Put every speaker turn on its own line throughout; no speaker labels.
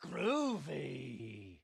Groovy.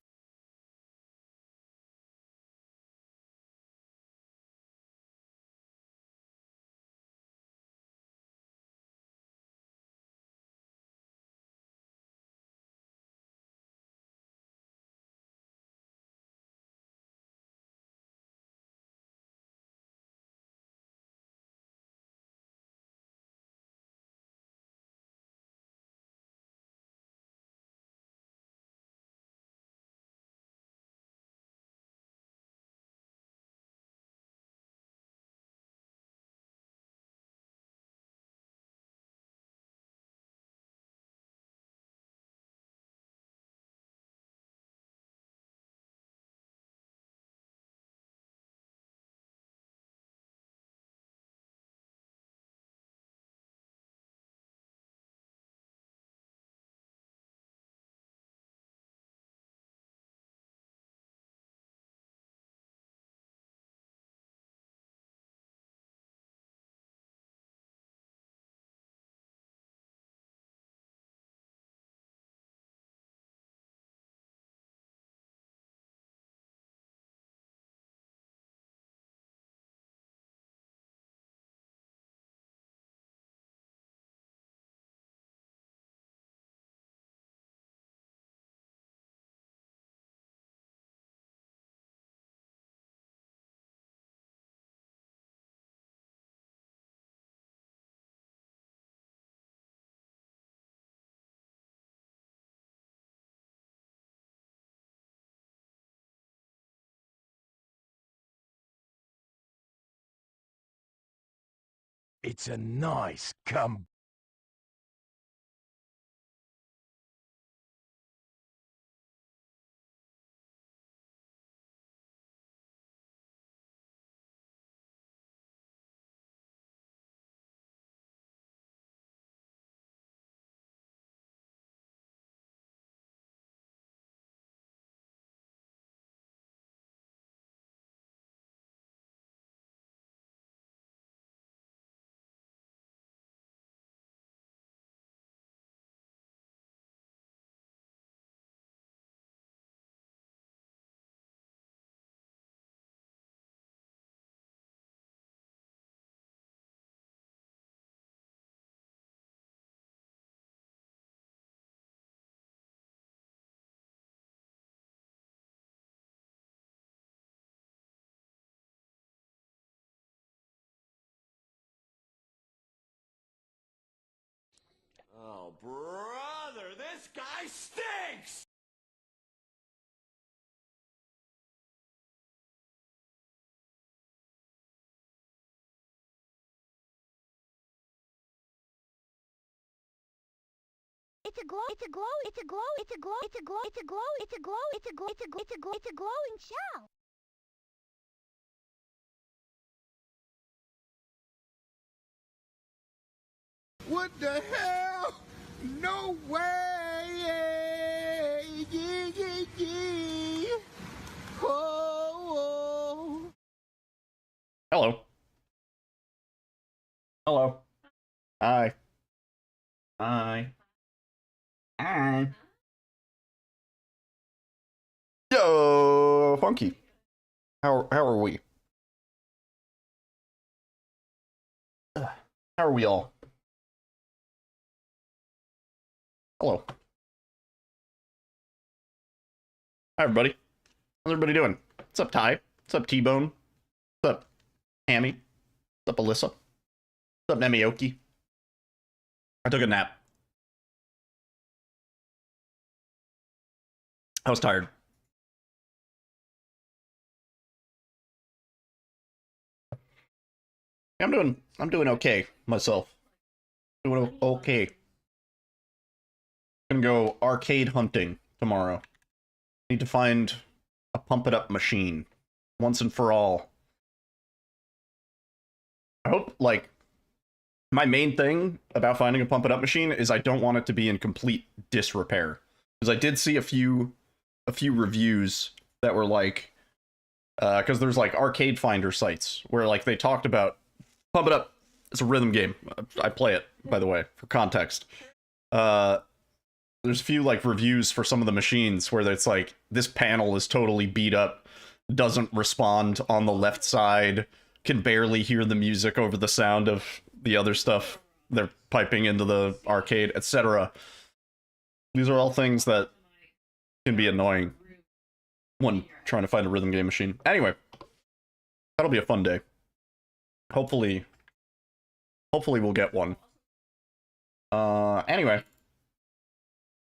It's a nice come. Oh, brother, this guy stinks!
It's a glow, it's a glow, it's a glow, it's a glow, it's a glow, it's a glow, it's a glow, it's a glow, it's a glow, it's a glow, it's a glowing shell.
What the hell? No way! Yeah, yeah, yeah. Oh,
Hello. Hello. Hi. Hi. Hi. Yo, Funky. How are we? How are we all? Hello. Hi, everybody. How's everybody doing? What's up, Ty? What's up, T-Bone? What's up, Hammy? What's up, Alyssa? What's up, Nemioki? I took a nap. I was tired. I'm doing okay myself. Doing okay. Gonna go arcade hunting tomorrow. Need to find a pump it up machine once and for all. I hope, like, my main thing about finding a pump it up machine is I don't want it to be in complete disrepair. Because I did see a few reviews that were like, because there's like arcade finder sites where like they talked about pump it up. It's a rhythm game. I play it, by the way, for context. There's a few like reviews for some of the machines where it's like this panel is totally beat up, doesn't respond on the left side, can barely hear the music over the sound of the other stuff they're piping into the arcade, etc. These are all things that can be annoying when trying to find a rhythm game machine. Anyway, that'll be a fun day. Hopefully we'll get one. Anyway.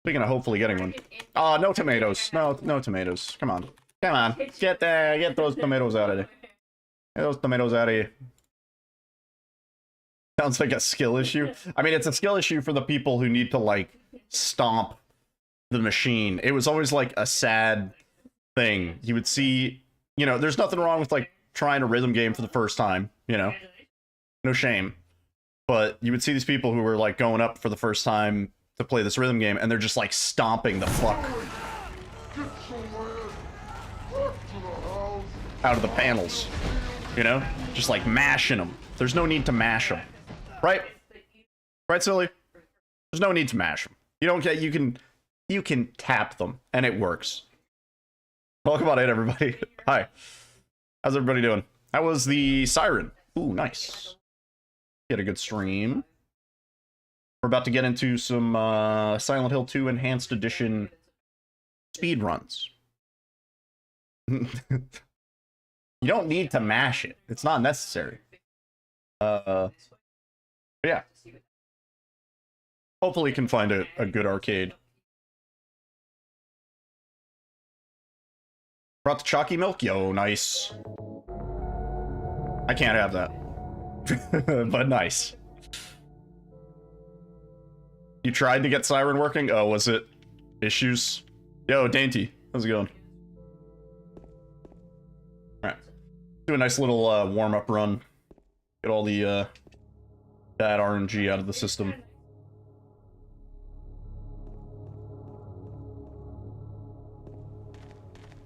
Speaking of hopefully getting one. Oh, no tomatoes. No tomatoes. Come on. Come on. Get those tomatoes out of there. Get those tomatoes out of here. Sounds like a skill issue. I mean, it's a skill issue for the people who need to, like, stomp the machine. It was always, like, a sad thing. You would see, you know, there's nothing wrong with, like, trying a rhythm game for the first time, you know? No shame. But you would see these people who were, like, going up for the first time to play this rhythm game, and they're just, like, stomping the fuck out of the panels, you know? Just, like, mashing them. There's no need to mash them. Right? Right, Silly? There's no need to mash them. You don't get, you can tap them, and it works. Welcome on in, everybody. Hi. How's everybody doing? How was the Siren? Ooh, nice. Get a good stream. We're about to get into some Silent Hill 2 Enhanced Edition speedruns. You don't need to mash it. It's not necessary. Yeah. Hopefully you can find a good arcade. Brought the chalky milk? Yo, nice. I can't have that. But nice. You tried to get Siren working? Oh, was it issues? Yo, Dainty. How's it going? Alright. Do a nice little warm-up run. Get all the bad RNG out of the system.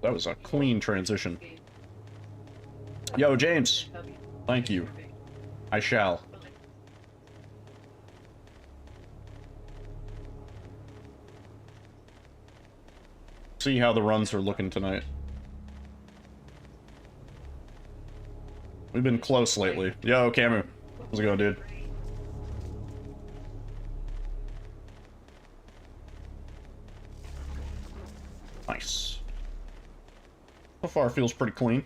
That was a clean transition. Yo, James. Thank you. I shall. See how the runs are looking tonight. We've been close lately. Yo, Camu. How's it going, dude? Nice. So far, feels pretty clean.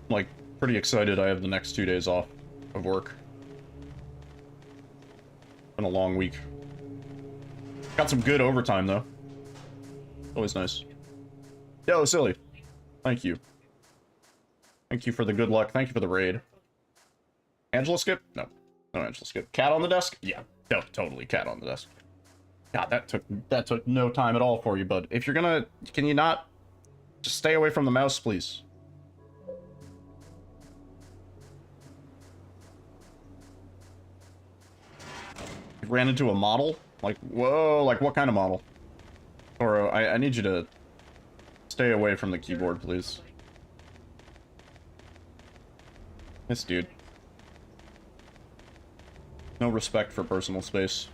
Like, pretty excited I have the next 2 days off of work. Been a long week. Got some good overtime, though. Always nice. Yo, Silly. Thank you. Thank you for the good luck. Thank you for the raid. Angela skip? No. No Angela skip. Cat on the desk? Yeah. No, totally cat on the desk. God, that took no time at all for you, bud. If you're gonna... Can you not... Just stay away from the mouse, please. You ran into a model? Like, whoa, like what kind of model? Toro, I need you to stay away from the keyboard, please. This dude. No respect for personal space.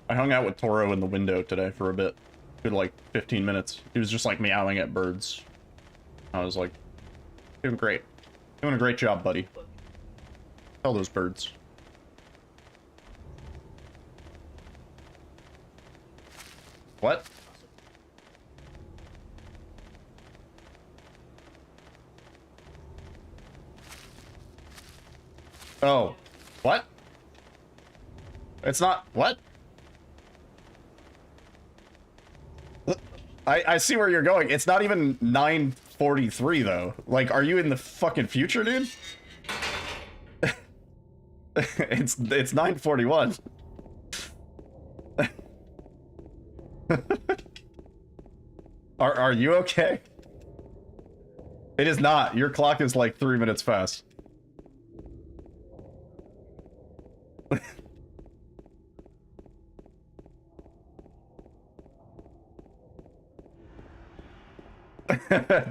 I hung out with Toro in the window today for a bit. Good, like, 15 minutes. He was just, like, meowing at birds. I was like, doing great. Doing a great job, buddy. Tell those birds. What? Oh. What? It's not... What? I see where you're going. It's not even 9:43 though. Like, are you in the fucking future, dude? It's 9:41. Are you okay? It is not. Your clock is like 3 minutes fast.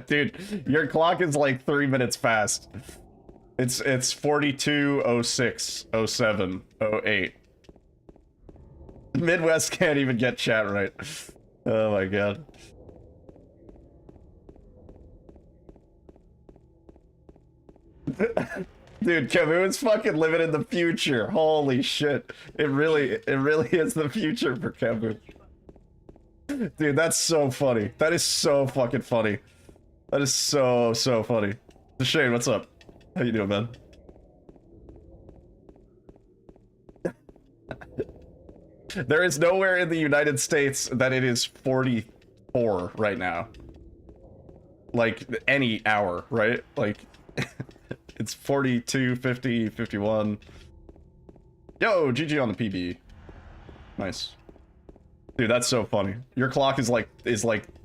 Dude, your clock is like 3 minutes fast. It's 42:06:07:08. Midwest can't even get chat right. Oh my god. Dude, Camus fucking living in the future. Holy shit. It really is the future for Camus. Dude, that's so funny. That is so fucking funny. That is so funny. Shane, what's up? How you doing, man? There is nowhere in the United States that it is 44 right now. Like, any hour, right? Like, it's 42, 50, 51. Yo, GG on the PB. Nice. Dude, that's so funny. Your clock is like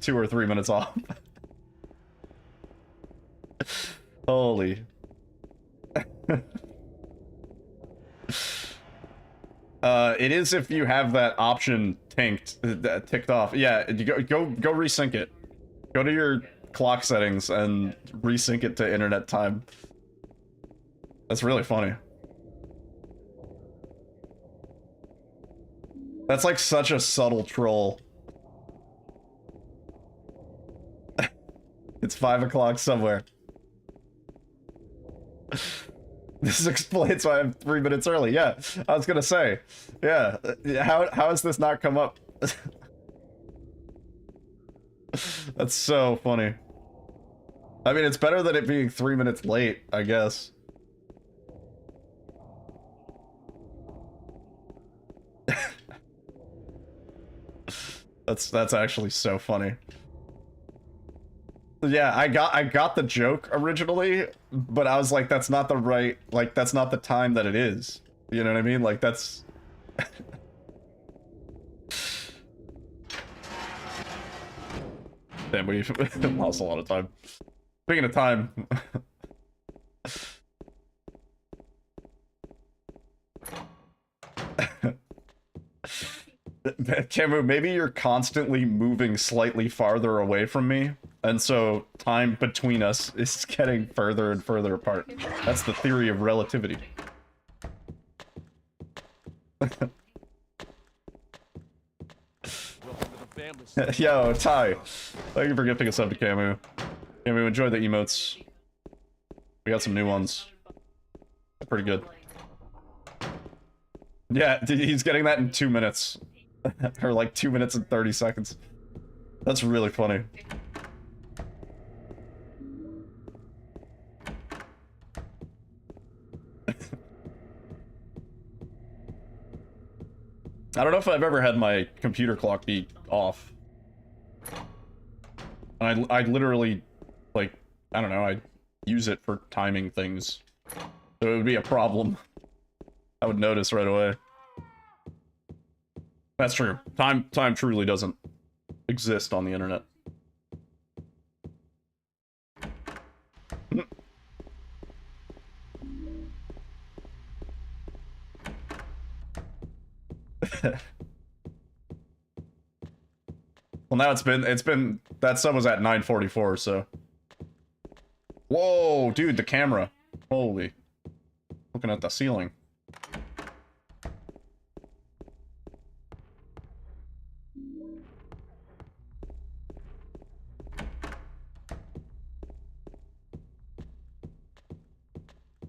2 or 3 minutes off. Holy. It is if you have that option ticked off. Yeah, you go resync it. Go to your clock settings and resync it to internet time. That's really funny. That's like such a subtle troll. It's 5 o'clock somewhere. This explains why I'm 3 minutes early. Yeah, I was gonna say. Yeah, how has this not come up? That's so funny. I mean, it's better than it being 3 minutes late, I guess. That's actually so funny. Yeah, I got the joke originally, but I was like, that's not the right, like, that's not the time that it is. You know what I mean? Like, that's... Damn, we lost a lot of time. Speaking of time... Camu, maybe you're constantly moving slightly farther away from me, and so time between us is getting further and further apart. That's the theory of relativity. Yo, Ty, thank you for gifting us up to Camu. Camu, enjoy the emotes. We got some new ones. They're pretty good. Yeah, he's getting that in 2 minutes. Or like 2 minutes and 30 seconds. That's really funny. I don't know if I've ever had my computer clock be off. And I literally, like, I don't know, I use it for timing things. So it would be a problem. I would notice right away. That's true. Time truly doesn't exist on the internet. Well, now it's been that sub was at 9:44, so. Whoa, dude, the camera. Holy. Looking at the ceiling.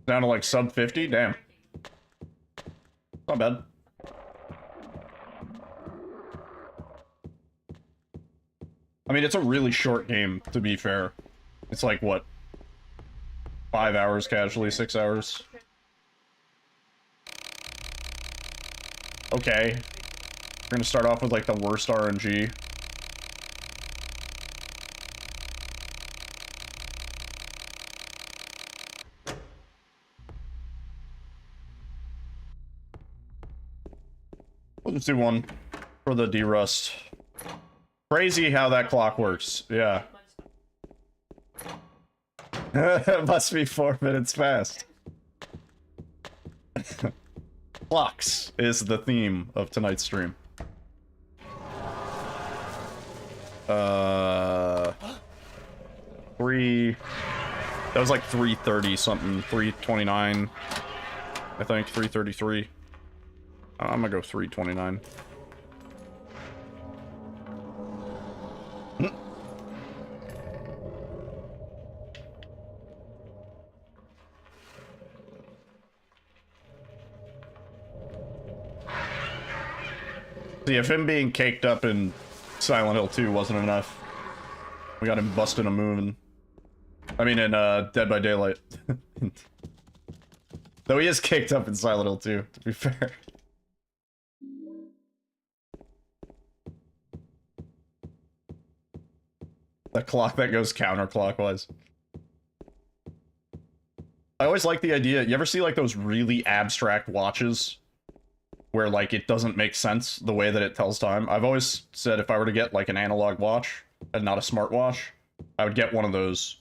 Down to like sub 50? Damn. Not bad. I mean, it's a really short game, to be fair. It's like, what? 5 hours casually, 6 hours? Okay. We're gonna start off with like the worst RNG. We'll just do one for the derust. Crazy how that clock works. Yeah. It must be 4 minutes fast. Clocks is the theme of tonight's stream. That was like 330 something, 329. I think 333. I'm gonna go 329. See, if him being caked up in Silent Hill 2 wasn't enough, we got him busting a move. I mean, in Dead by Daylight. Though he is caked up in Silent Hill 2, to be fair. The clock that goes counterclockwise. I always like the idea. You ever see like those really abstract watches where like it doesn't make sense the way that it tells time? I've always said if I were to get like an analog watch and not a smartwatch, I would get one of those.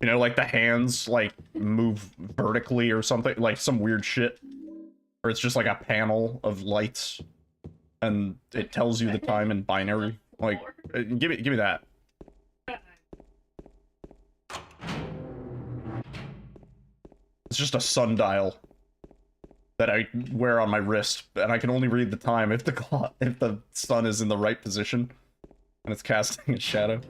You know, like the hands like move vertically or something, like some weird shit. Or it's just like a panel of lights and it tells you the time in binary. Like, give me that. It's just a sundial that I wear on my wrist, and I can only read the time if the sun is in the right position and it's casting a shadow.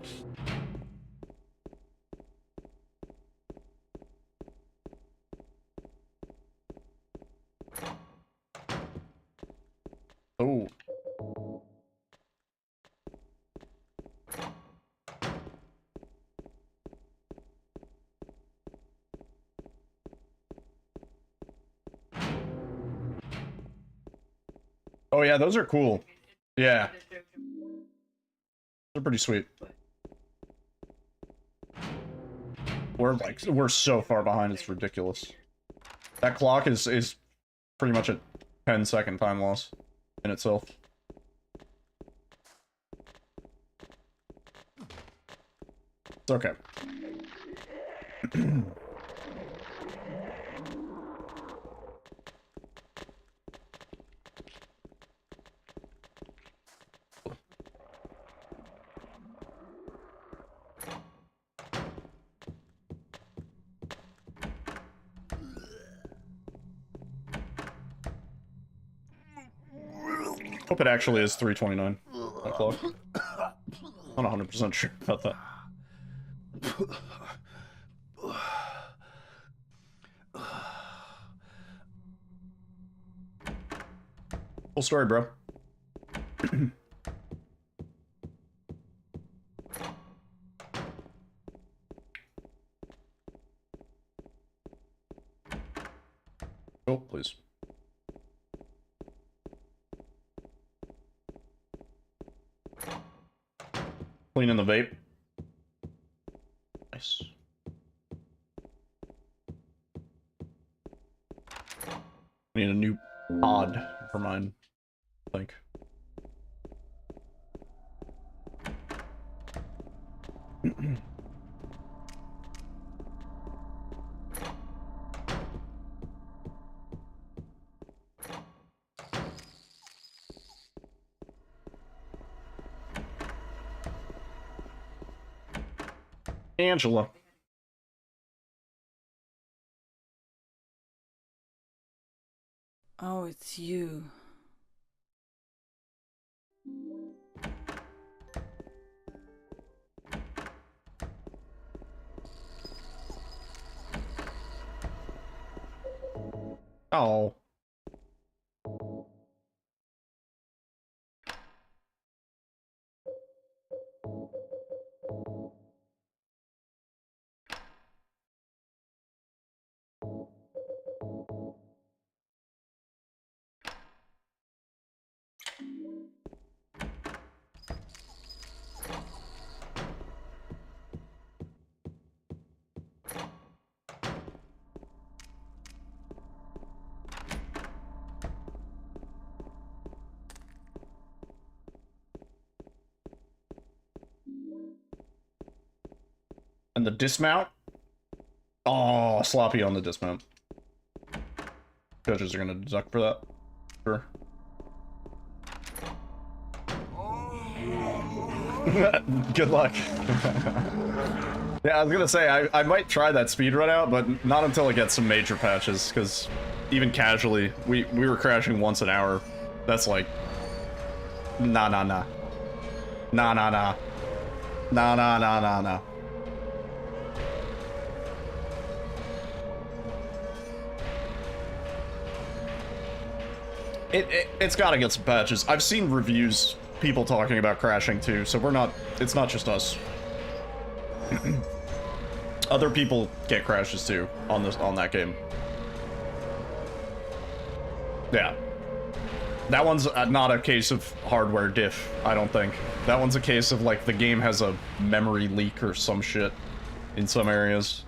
Oh. Oh yeah, those are cool. Yeah. They're pretty sweet. We're so far behind, it's ridiculous. That clock is pretty much a 10-second time loss in itself. It's okay. Hope it actually is 329. That clock. I'm not 100% sure about that. Full story, bro. Oh, please. Cleaning the vape. Nice. Need a new pod for mine, I think. Angela.
Oh, it's you.
Oh. And the dismount? Oh, sloppy on the dismount. Judges are gonna deduct for that. Sure. Good luck. Yeah, I was gonna say, I might try that speedrun out, but not until it gets some major patches, because even casually, we were crashing once an hour. That's like... Nah. Nah. It's gotta get some patches. I've seen reviews, people talking about crashing too, so it's not just us. Other people get crashes too on that game. Yeah. That one's not a case of hardware diff, I don't think. That one's a case of, like, the game has a memory leak or some shit in some areas.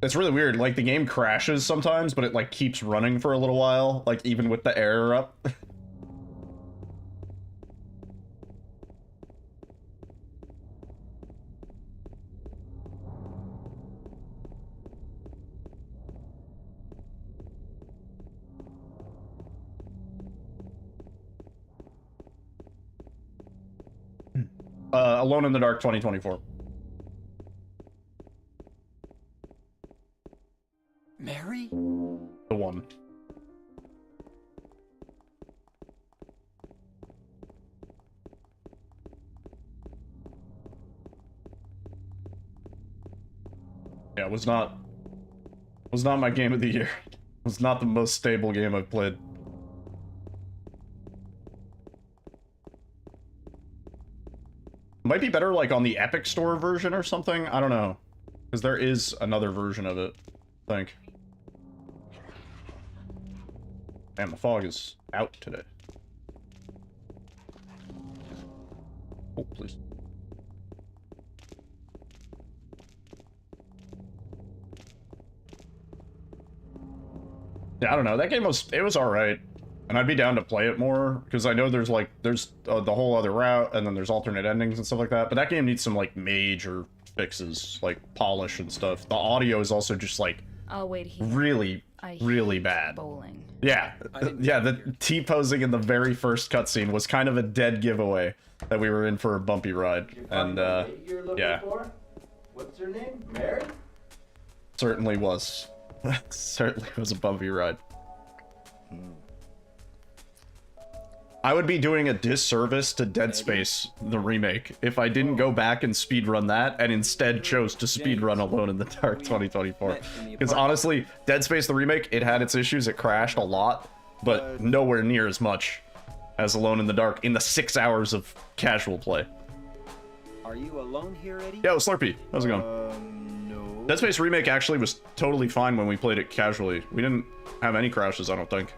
It's really weird, like, the game crashes sometimes, but it, like, keeps running for a little while, like, even with the error up. Alone in the Dark 2024.
Mary?
The one. Yeah, it was not my game of the year. It was not the most stable game I've played. Might be better, like, on the Epic Store version or something? I don't know. Because there is another version of it, I think. Man, the fog is out today. Oh, please. Yeah, I don't know. That game was alright. And I'd be down to play it more, because I know there's the whole other route, and then there's alternate endings and stuff like that, but that game needs some, like, major fixes, like, polish and stuff. The audio is also just, like,
I'll wait here.
really bad.
Bowling.
Yeah, yeah, the T-posing in the very first cutscene was kind of a dead giveaway that we were in for a bumpy ride, and, yeah.
What's her name? Mary?
Certainly was. Certainly was a bumpy ride. I would be doing a disservice to Dead Space, the remake, if I didn't go back and speedrun that, and instead chose to speedrun Alone in the Dark 2024. Because honestly, Dead Space, the remake, it had its issues, it crashed a lot, but nowhere near as much as Alone in the Dark in the 6 hours of casual play.
Are you alone here, Eddie?
Yo, Slurpee, how's it going?
No.
Dead Space remake actually was totally fine when we played it casually. We didn't have any crashes, I don't think.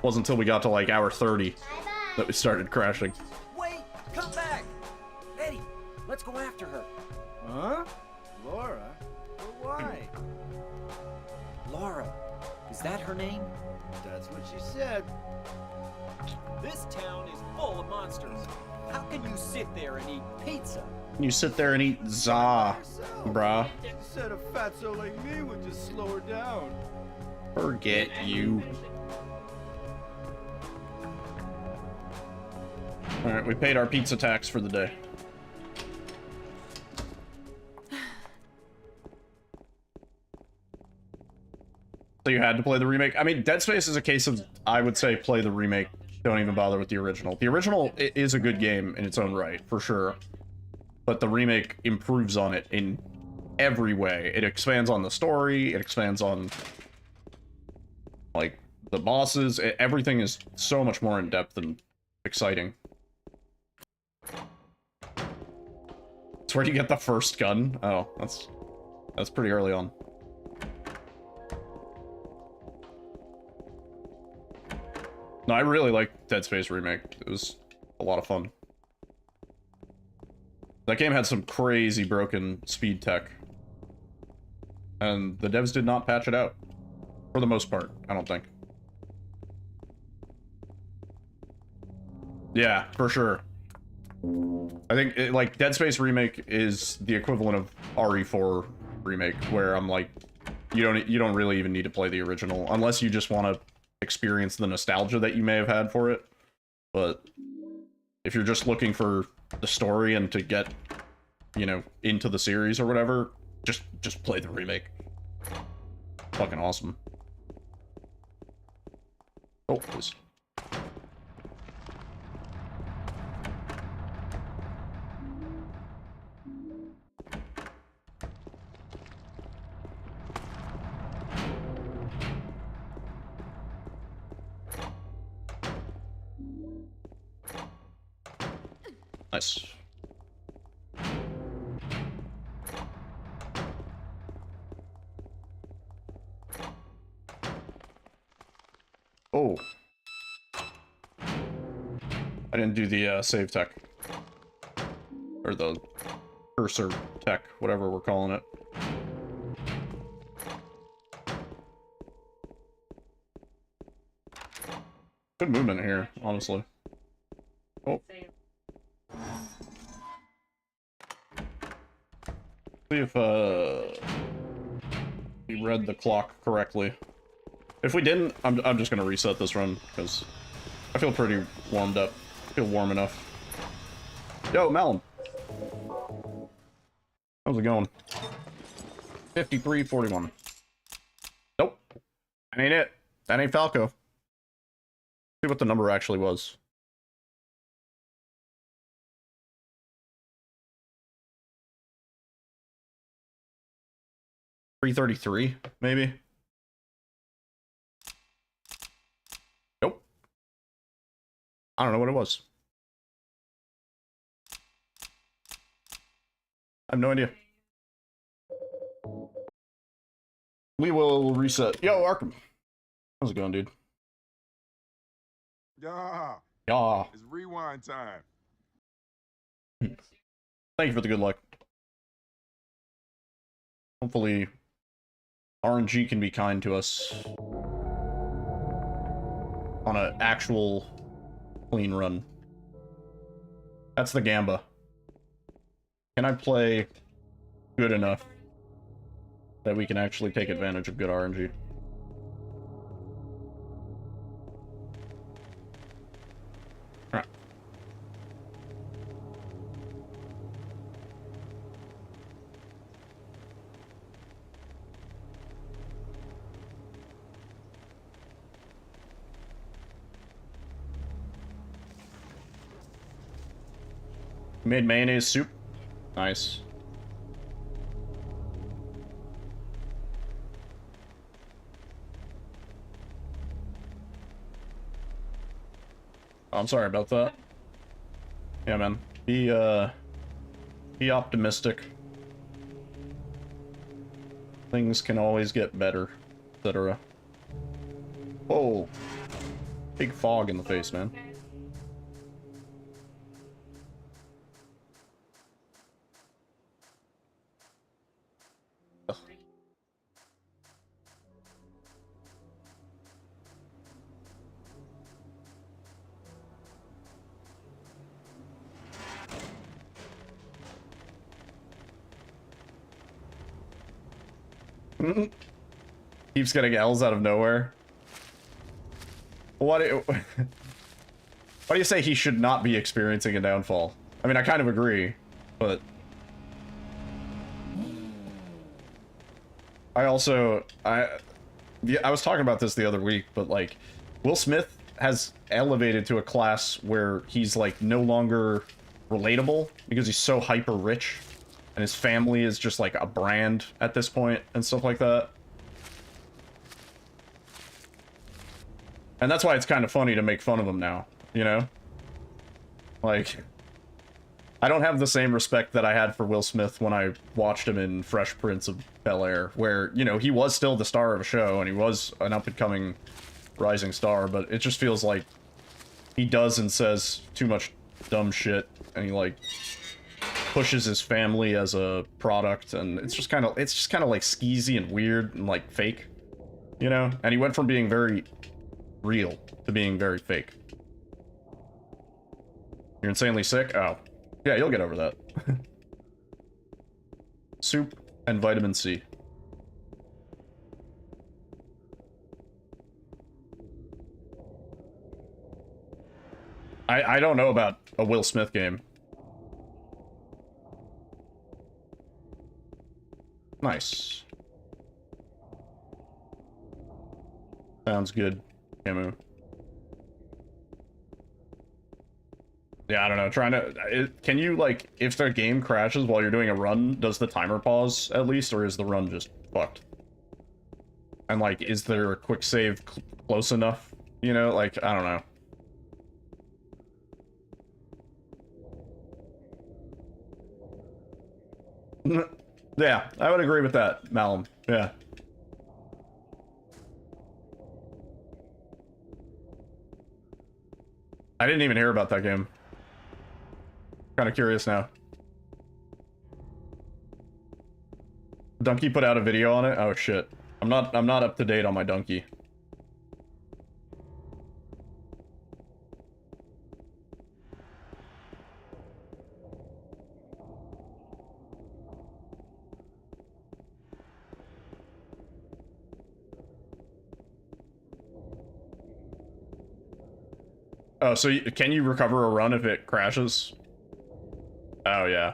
Wasn't until we got to, like, hour 30 that we started crashing.
Wait! Come back! Eddie, let's go after her.
Huh? Laura? But why?
Laura. Is that her name?
That's what she said.
This town is full of monsters. How can you sit there and eat pizza?
You sit there and eat za, bruh.
She said a fatso like me would just slow her down.
Forget you. Alright, we paid our pizza tax for the day. So you had to play the remake? I mean, Dead Space is a case of, I would say, play the remake. Don't even bother with the original. The original is a good game in its own right, for sure. But the remake improves on it in every way. It expands on the story, it expands on, like, the bosses. Everything is so much more in-depth and exciting. It's where you get the first gun. Oh, that's pretty early on. No, I really like Dead Space Remake. It was a lot of fun. That game had some crazy broken speed tech. And the devs did not patch it out. For the most part, I don't think. Yeah, for sure. I think like Dead Space Remake is the equivalent of RE4 Remake, where I'm like, you don't really even need to play the original unless you just want to experience the nostalgia that you may have had for it. But if you're just looking for the story and to get, you know, into the series or whatever, just play the remake. Fucking awesome. Oh, please. Nice. Oh. I didn't do the save tech. Or the cursor tech, whatever we're calling it. Good movement here, honestly. Oh. See if we read the clock correctly. If we didn't, I'm just gonna reset this run because I feel pretty warmed up. I feel warm enough. Yo, Malin. How's it going? 53-41. Nope. That ain't it. That ain't Falco. See what the number actually was. $333, maybe? Nope. I don't know what it was. I have no idea. We will reset. Yo, Arkham. How's it going, dude?
Yeah,
Yeah.
it's rewind time.
Thank you for the good luck. Hopefully, RNG can be kind to us on an actual clean run. That's the gamba. Can I play good enough that we can actually take advantage of good RNG? Alright. Made mayonnaise soup. Nice. Oh, I'm sorry about that. Yeah, man. Be optimistic. Things can always get better, etc. Whoa. Big fog in the face, man. Keeps getting L's out of nowhere. Why do you say he should not be experiencing a downfall? I mean, I kind of agree, but I also I was talking about this the other week, but like Will Smith has elevated to a class where he's like no longer relatable because he's so hyper rich. And his family is just like a brand at this point and stuff like that. And that's why it's kind of funny to make fun of him now, you know? Like, I don't have the same respect that I had for Will Smith when I watched him in Fresh Prince of Bel-Air, where, you know, he was still the star of a show and he was an up-and-coming rising star, but it just feels like he does and says too much dumb shit and he, like, pushes his family as a product, and it's just kind of like skeezy and weird and like fake, you know? And he went from being very real to being very fake. You're insanely sick? Oh. Yeah, you'll get over that. Soup and vitamin C. I don't know about a Will Smith game. Nice. Sounds good, Camu. Yeah, I don't know. Trying to... can you, like, if the game crashes while you're doing a run, does the timer pause, at least, or is the run just fucked? And, like, is there a quick save close enough? You know, like, I don't know. Yeah, I would agree with that, Malum. Yeah. I didn't even hear about that game. Kind of curious now. Donkey put out a video on it? Oh shit. I'm not up to date on my Donkey. Oh, so can you recover a run if it crashes? Oh, yeah.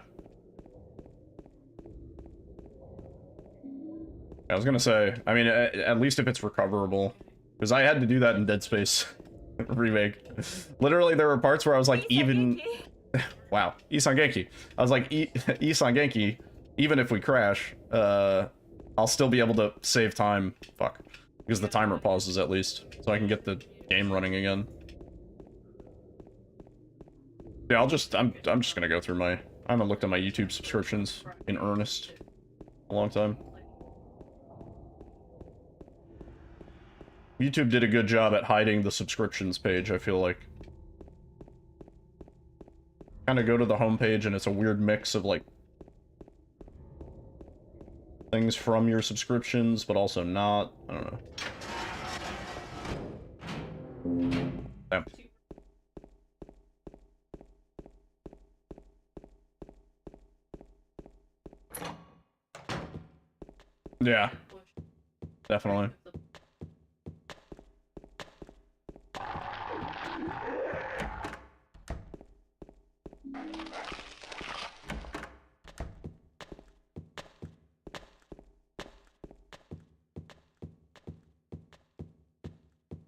I was gonna say, I mean, at least if it's recoverable. Because I had to do that in Dead Space Remake. Literally, there were parts where I was like, even... Wow, Isan Genki. I was like, Isan Genki, even if we crash, I'll still be able to save time. Fuck. Because the timer pauses at least. So I can get the game running again. Yeah, I'm just gonna go through my... I haven't looked at my YouTube subscriptions in earnest a long time. YouTube did a good job at hiding the subscriptions page, I feel like. Kind of go to the homepage and it's a weird mix of, like, things from your subscriptions, but also not. I don't know. Damn. Yeah, definitely.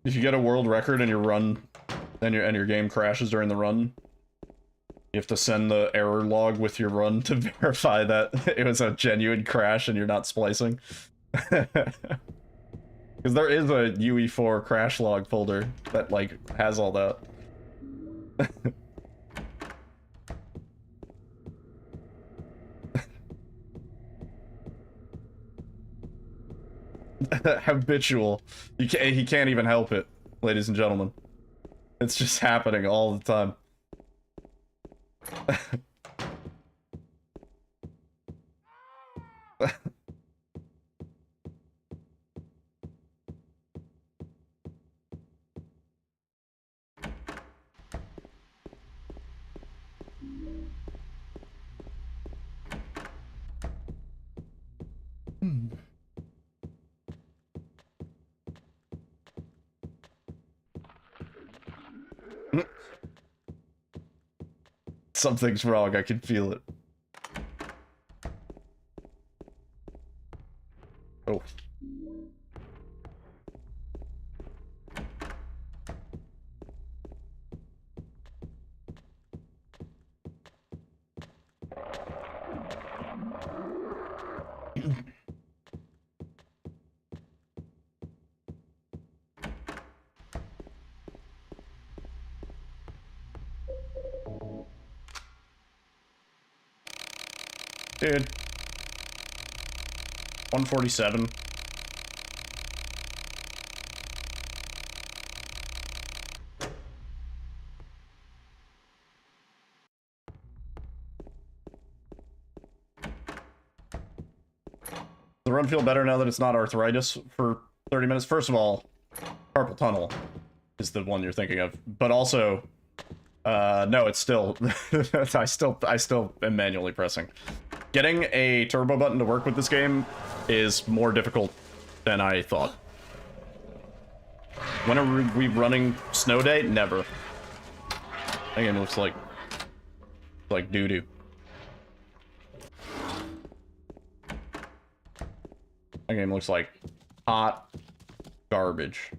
If you get a world record and your run, and your game crashes during the run, you have to send the error log with your run to verify that it was a genuine crash and you're not splicing. Because there is a UE4 crash log folder that, like, has all that. Habitual. He can't even help it, ladies and gentlemen. It's just happening all the time. Something's wrong, I can feel it. Oh. Dude. 147. Does the run feel better now that it's not arthritis for 30 minutes? First of all, carpal tunnel is the one you're thinking of. But also, No, it's still I still am manually pressing. Getting a turbo button to work with this game is more difficult than I thought. When are we running Snow Day? Never. That game looks like doo-doo. That game looks like hot garbage.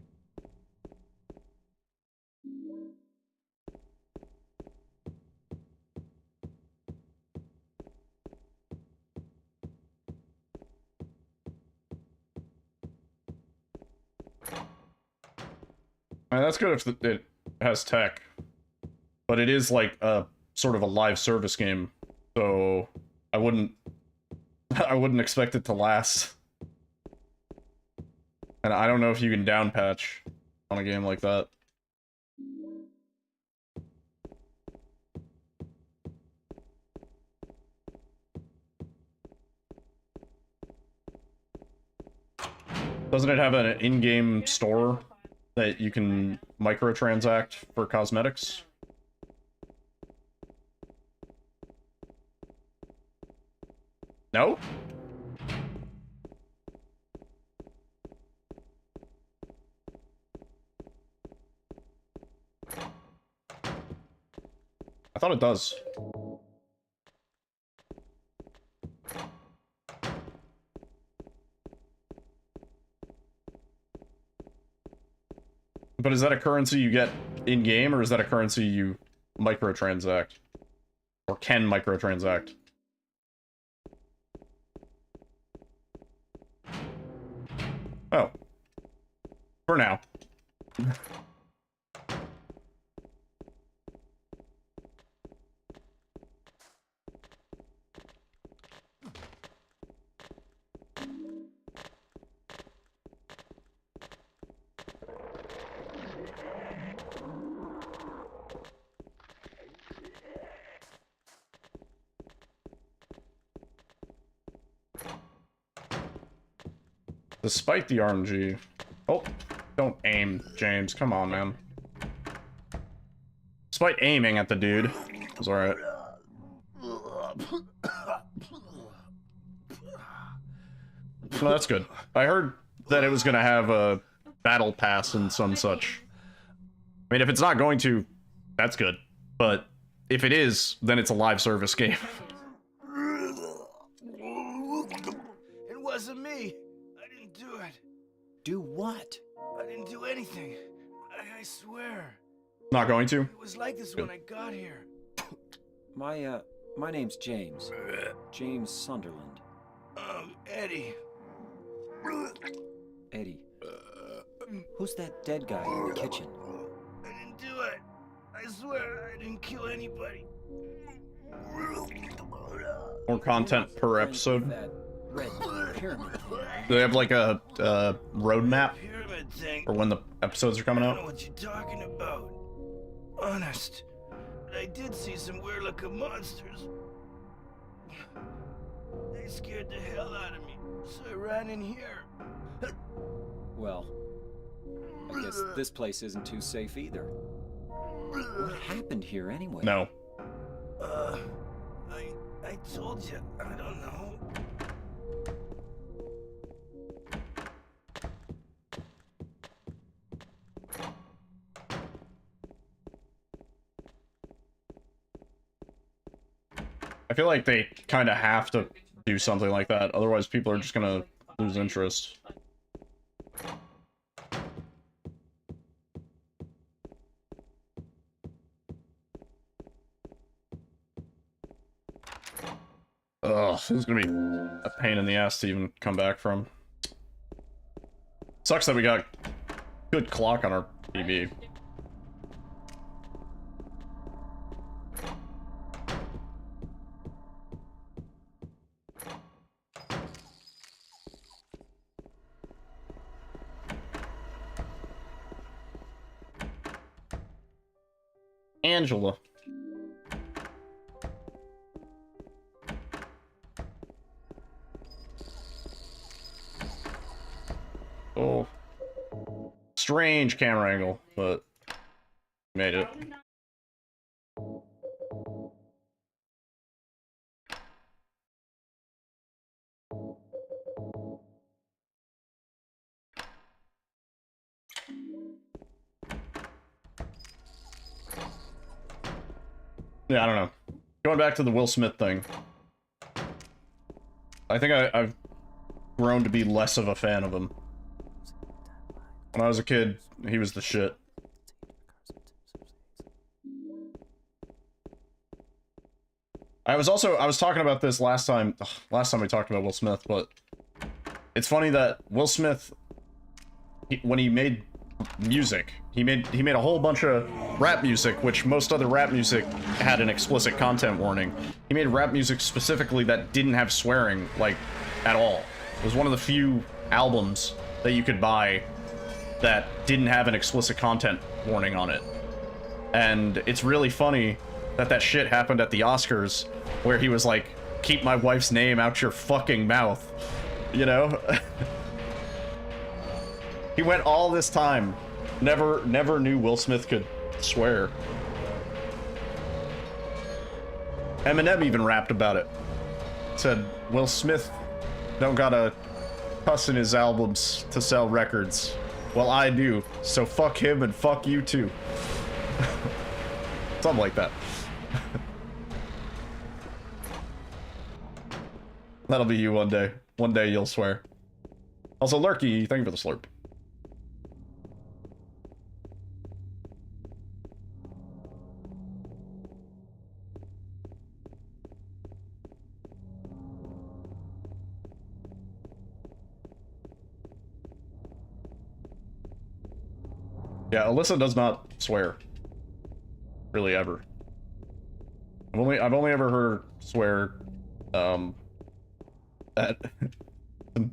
I mean, that's good if it has tech, but it is like a sort of a live service game, so I wouldn't expect it to last. And I don't know if you can down patch on a game like that. Doesn't it have an in-game store that you can microtransact for cosmetics? No? I thought it does. But is that a currency you get in-game, or is that a currency you microtransact? Or can microtransact? Oh. For now. Despite the RNG. Oh, don't aim, James. Come on, man. Despite aiming at the dude. It was alright. No, that's good. I heard that it was gonna have a battle pass and some such. I mean, if it's not going to, that's good. But if it is, then it's a live service game.
It wasn't me. I didn't do it.
Do what?
I didn't do anything. I swear.
Not going to?
It was like this when I got here.
My name's James. James Sunderland.
Eddie.
Eddie. Who's that dead guy in the kitchen?
I didn't do it. I swear I didn't kill anybody.
More content per episode.
That red pyramid thing.
Do they have like a roadmap
Pyramid thing.
for when the episodes are coming
I don't know
out?
what you're talking about. Honest. But I did see some weird looking monsters. They scared the hell out of me, so I ran in here.
Well, I guess this place isn't too safe either. What happened here anyway?
No.
I told you, I don't know.
I feel like they kind of have to do something like that, otherwise people are just gonna lose interest. Ugh, this is gonna be a pain in the ass to even come back from. Sucks that we got good clock on our TV. Angela. Oh. Strange camera angle, but made it. Yeah, I don't know. Going back to the Will Smith thing. I think I've grown to be less of a fan of him. When I was a kid, he was the shit. I was talking about this last time we talked about Will Smith, but it's funny that Will Smith, when he made music, he made a whole bunch of rap music, which most other rap music had an explicit content warning. He made rap music specifically that didn't have swearing, like, at all. It was one of the few albums that you could buy that didn't have an explicit content warning on it. And it's really funny that that shit happened at the Oscars, where he was like, keep my wife's name out your fucking mouth. You know? He went all this time, never knew Will Smith could swear. Eminem even rapped about it. Said, Will Smith don't gotta cuss in his albums to sell records. Well, I do, so fuck him and fuck you too. Something like that. That'll be you one day. One day you'll swear. Also, Lurky, thank you for the slurp. Yeah, Alyssa does not swear. Really, ever. I've only ever heard her swear, at some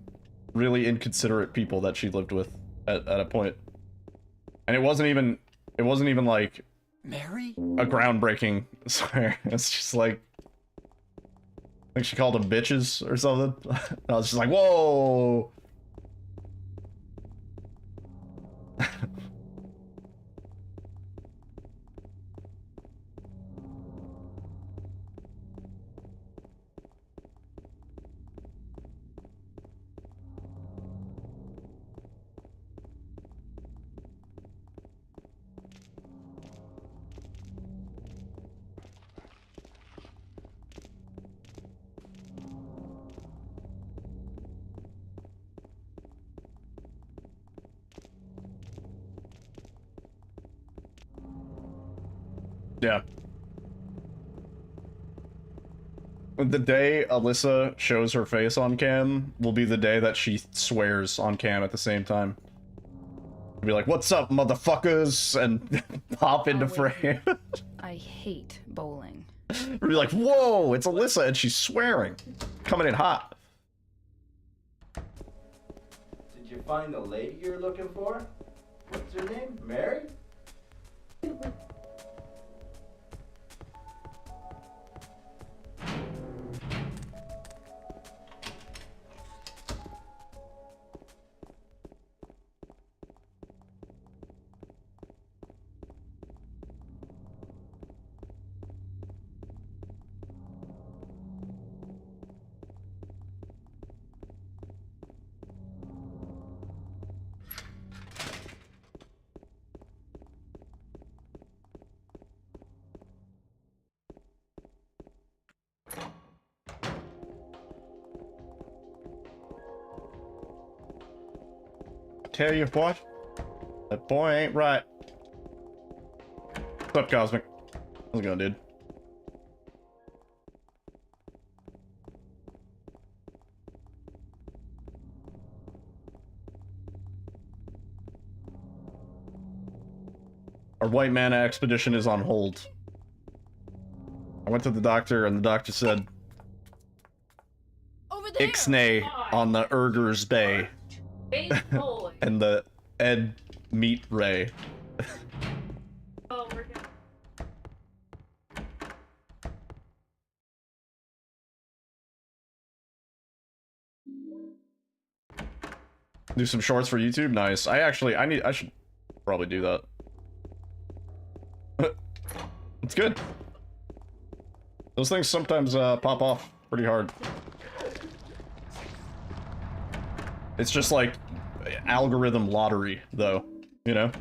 really inconsiderate people that she lived with at a point. And it wasn't even like
Mary?
a groundbreaking swear. It's just like, I think she called them bitches or something. I was just like, whoa! Yeah. The day Alyssa shows her face on cam will be the day that she swears on cam at the same time. She'll be like, what's up, motherfuckers? And pop into frame.
I hate bowling.
We'll be like, whoa, it's Alyssa, and she's swearing. Coming in hot.
Did you find the lady you're looking for? What's her name? Mary?
Tell you what, that boy ain't right. What's up, Cosmic? How's it going, dude? Our white mana expedition is on hold. I went to the doctor, and the doctor said,
Over there!
Ixnay on the Urger's Bay. And the Ed Meat Ray.
Oh, we're good.
Do some shorts for YouTube? Nice. I should probably do that. It's good. Those things sometimes pop off pretty hard. It's just like algorithm lottery, though, you know?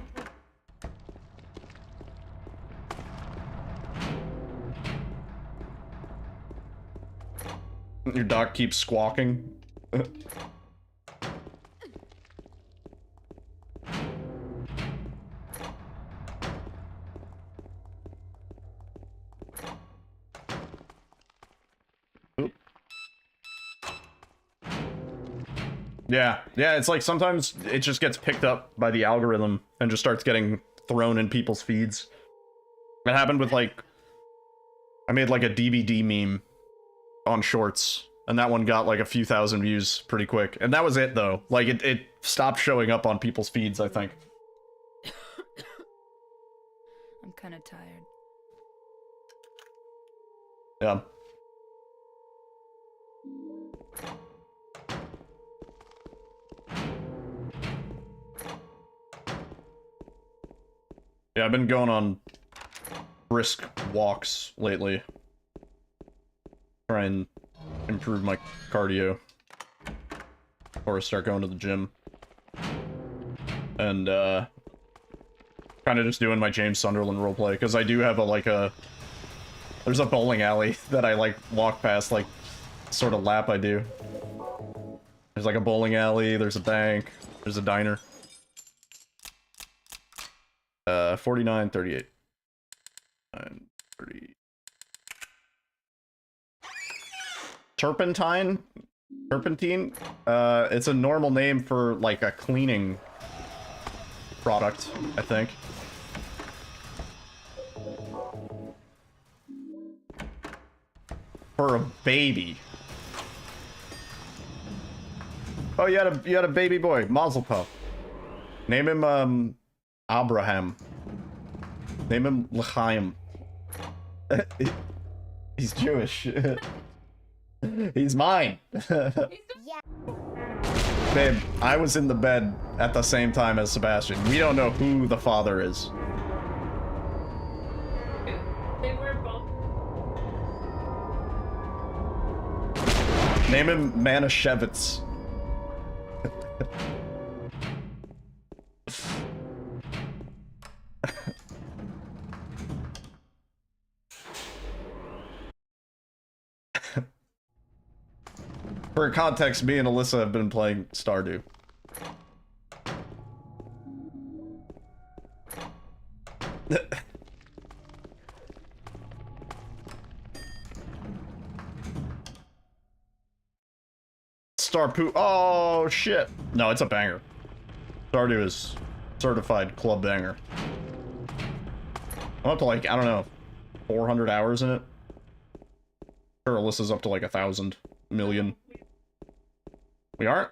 Your dog keeps squawking. Yeah, it's like sometimes it just gets picked up by the algorithm and just starts getting thrown in people's feeds. It happened with like, I made like a DVD meme on Shorts, and that one got like a few thousand views pretty quick. And that was it though. Like it stopped showing up on people's feeds, I think.
I'm kind of tired.
Yeah. Yeah, I've been going on brisk walks lately. Try and improve my cardio. Or start going to the gym. And, kind of just doing my James Sunderland roleplay, because I do have there's a bowling alley that I, like, walk past, like, sort of lap I do. There's, like, a bowling alley, there's a bank, there's a diner. 49, 38. 30. Turpentine? Turpentine? It's a normal name for, like, a cleaning product, I think. For a baby. Oh, you had a baby boy, Mazel Tov. Name him, Abraham. Name him L'chaim. He's Jewish. He's mine. Babe, I was in the bed at the same time as Sebastian. We don't know who the father is.
They were both.
Name him Manischewitz. For context, me and Alyssa have been playing Stardew. Starpoo. Oh, shit. No, it's a banger. Stardew is certified club banger. I'm up to like, I don't know, 400 hours in it. Sure, Alyssa's up to like 1,000 million. We aren't?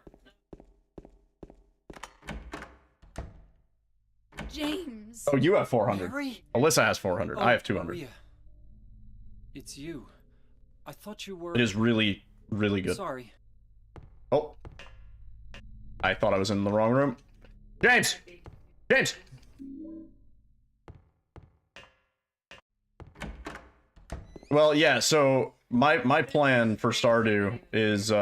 James.
Oh, you have 400.
Mary?
Alyssa has 400. I have 200.
Maria. It's you. I thought you were...
It is really, really good.
Sorry.
Oh. I thought I was in the wrong room. James! James! Well, yeah, so my plan for Stardew is,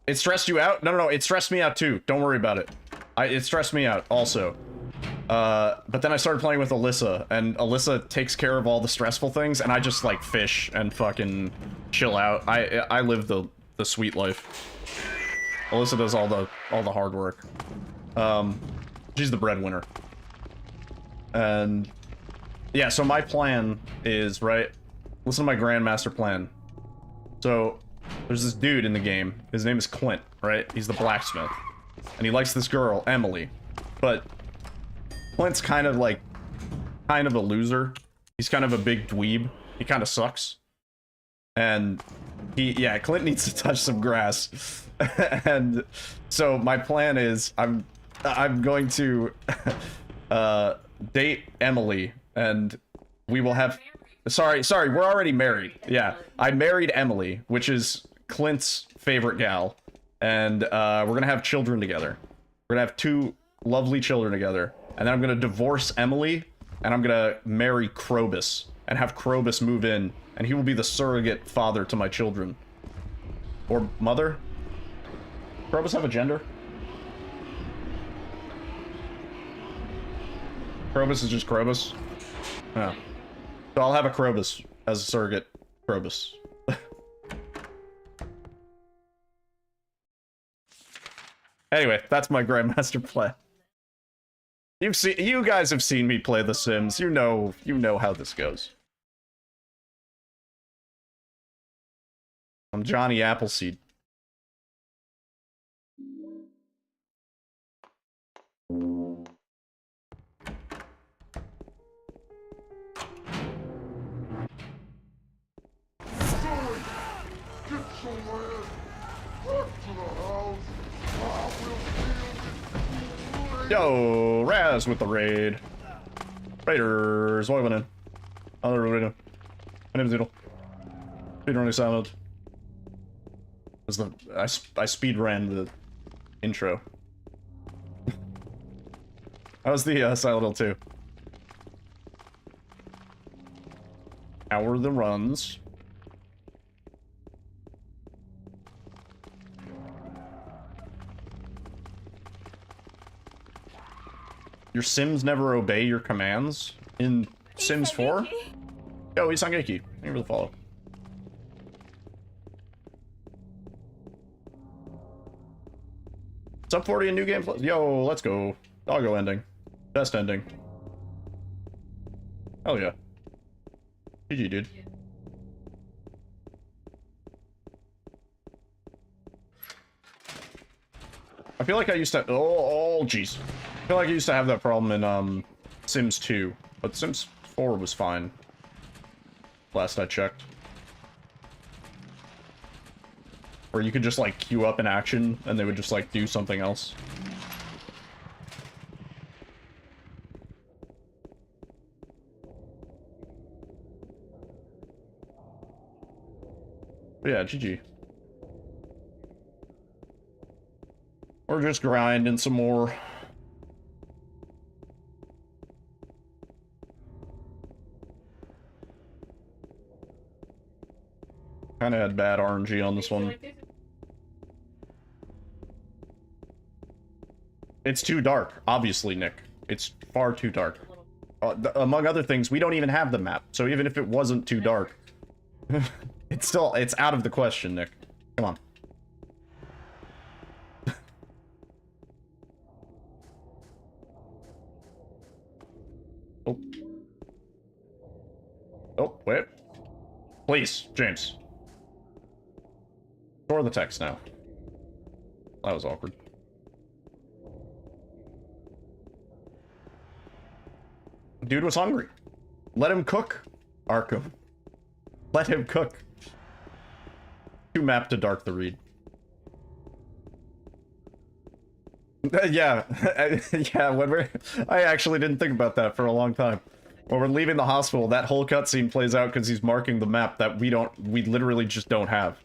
It stressed you out? No, it stressed me out too. Don't worry about it. It stressed me out also. But then I started playing with Alyssa, and Alyssa takes care of all the stressful things, and I just, like, fish and fucking chill out. I live the sweet life. Alyssa does all the hard work. She's the breadwinner. And yeah, so my plan is, right? Listen to my grandmaster plan. So there's this dude in the game. His name is Clint, right? He's the blacksmith. And he likes this girl, Emily. But Clint's kind of a loser. He's kind of a big dweeb. He kind of sucks. And Clint needs to touch some grass. And so my plan is I'm going to date Emily, and we will have... Sorry, we're already married. Yeah, I married Emily, which is Clint's favorite gal, and we're gonna have children together. We're gonna have 2 lovely children together, and then I'm gonna divorce Emily, and I'm gonna marry Krobus, and have Krobus move in, and he will be the surrogate father to my children. Or mother? Krobus have a gender? Krobus is just Krobus? Yeah. So I'll have a Krobus as a surrogate Krobus. Anyway, that's my Grandmaster play. You guys have seen me play The Sims. You know how this goes. I'm Johnny Appleseed. Yo, Raz with the raid. Raiders, what are we doing? Other raid. My name is Noodle. Speedrunning Silent. Was the I speedran the intro. That was the Silent Hill 2. How were the runs? Your Sims never obey your commands? In Sims 4? Yo, Isangeki. Thank you for the follow. Sub 40 in new game plus. Yo, let's go. Doggo ending. Best ending. Hell yeah. GG, dude. I feel like I used to. Oh, jeez. I feel like I used to have that problem in Sims 2, but Sims 4 was fine. Last I checked. Where you could just like queue up an action and they would just like do something else. But yeah, GG. Or just grinding some more. Kinda had bad RNG on this one. It's too dark, obviously, Nick. It's far too dark. Among other things, we don't even have the map, so even if it wasn't too dark, it's out of the question, Nick. Come on. Oh. Oh, wait. Please, James. Store the text now. That was awkward. Dude was hungry. Let him cook, Arkham. Let him cook. Too map to dark the read. Yeah, yeah. I actually didn't think about that for a long time. When we're leaving the hospital, that whole cutscene plays out because he's marking the map that we literally just don't have.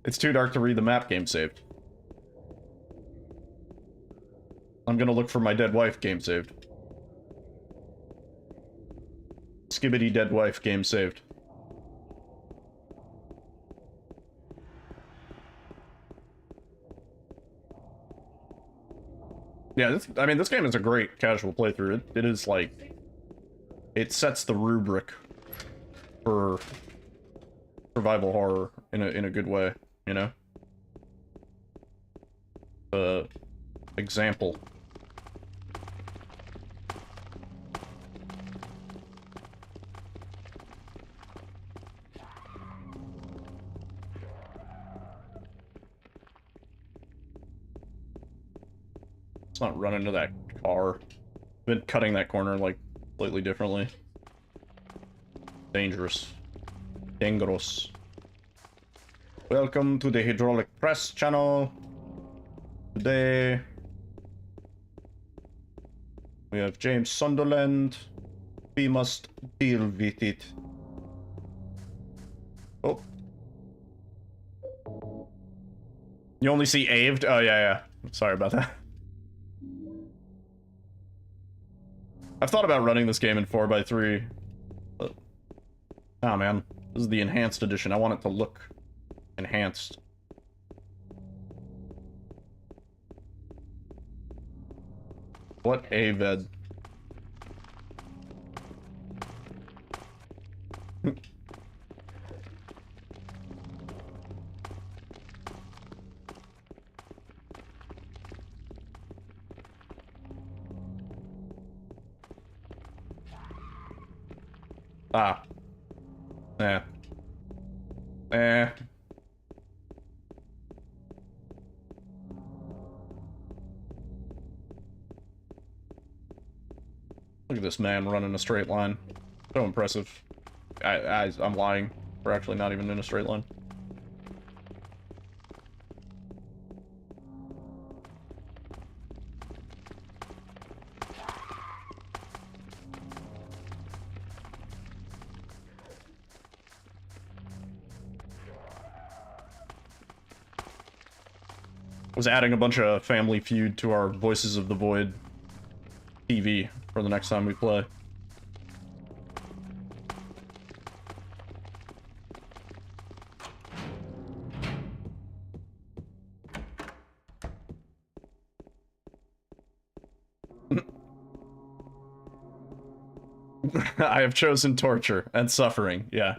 It's too dark to read the map. Game saved. I'm gonna look for my dead wife. Game saved. Skibbity dead wife. Game saved. Yeah, I mean, this game is a great casual playthrough. It is like, it sets the rubric for survival horror in a good way, you know? Example. Let's not run into that car. Been cutting that corner like slightly differently. Dangerous. Dangerous. Welcome to the Hydraulic Press channel. Today we have James Sunderland. We must deal with it. Oh. You only see Aved? Oh, yeah. Sorry about that. I've thought about running this game in 4x3. But... oh, man. This is the enhanced edition. I want it to look enhanced. What Aved? Ah. Eh. Eh. Look at this man running a straight line. So impressive. I'm lying. We're actually not even in a straight line. Was adding a bunch of Family Feud to our Voices of the Void TV for the next time we play. I have chosen torture and suffering, yeah.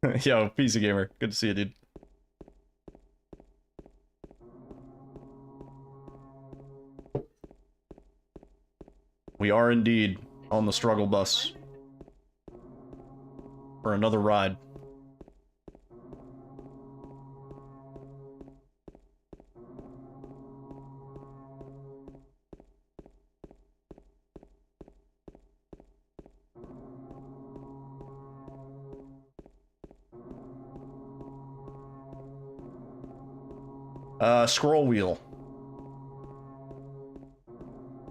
Yo, PC Gamer, good to see you, dude. We are indeed on the struggle bus for another ride. Scroll wheel.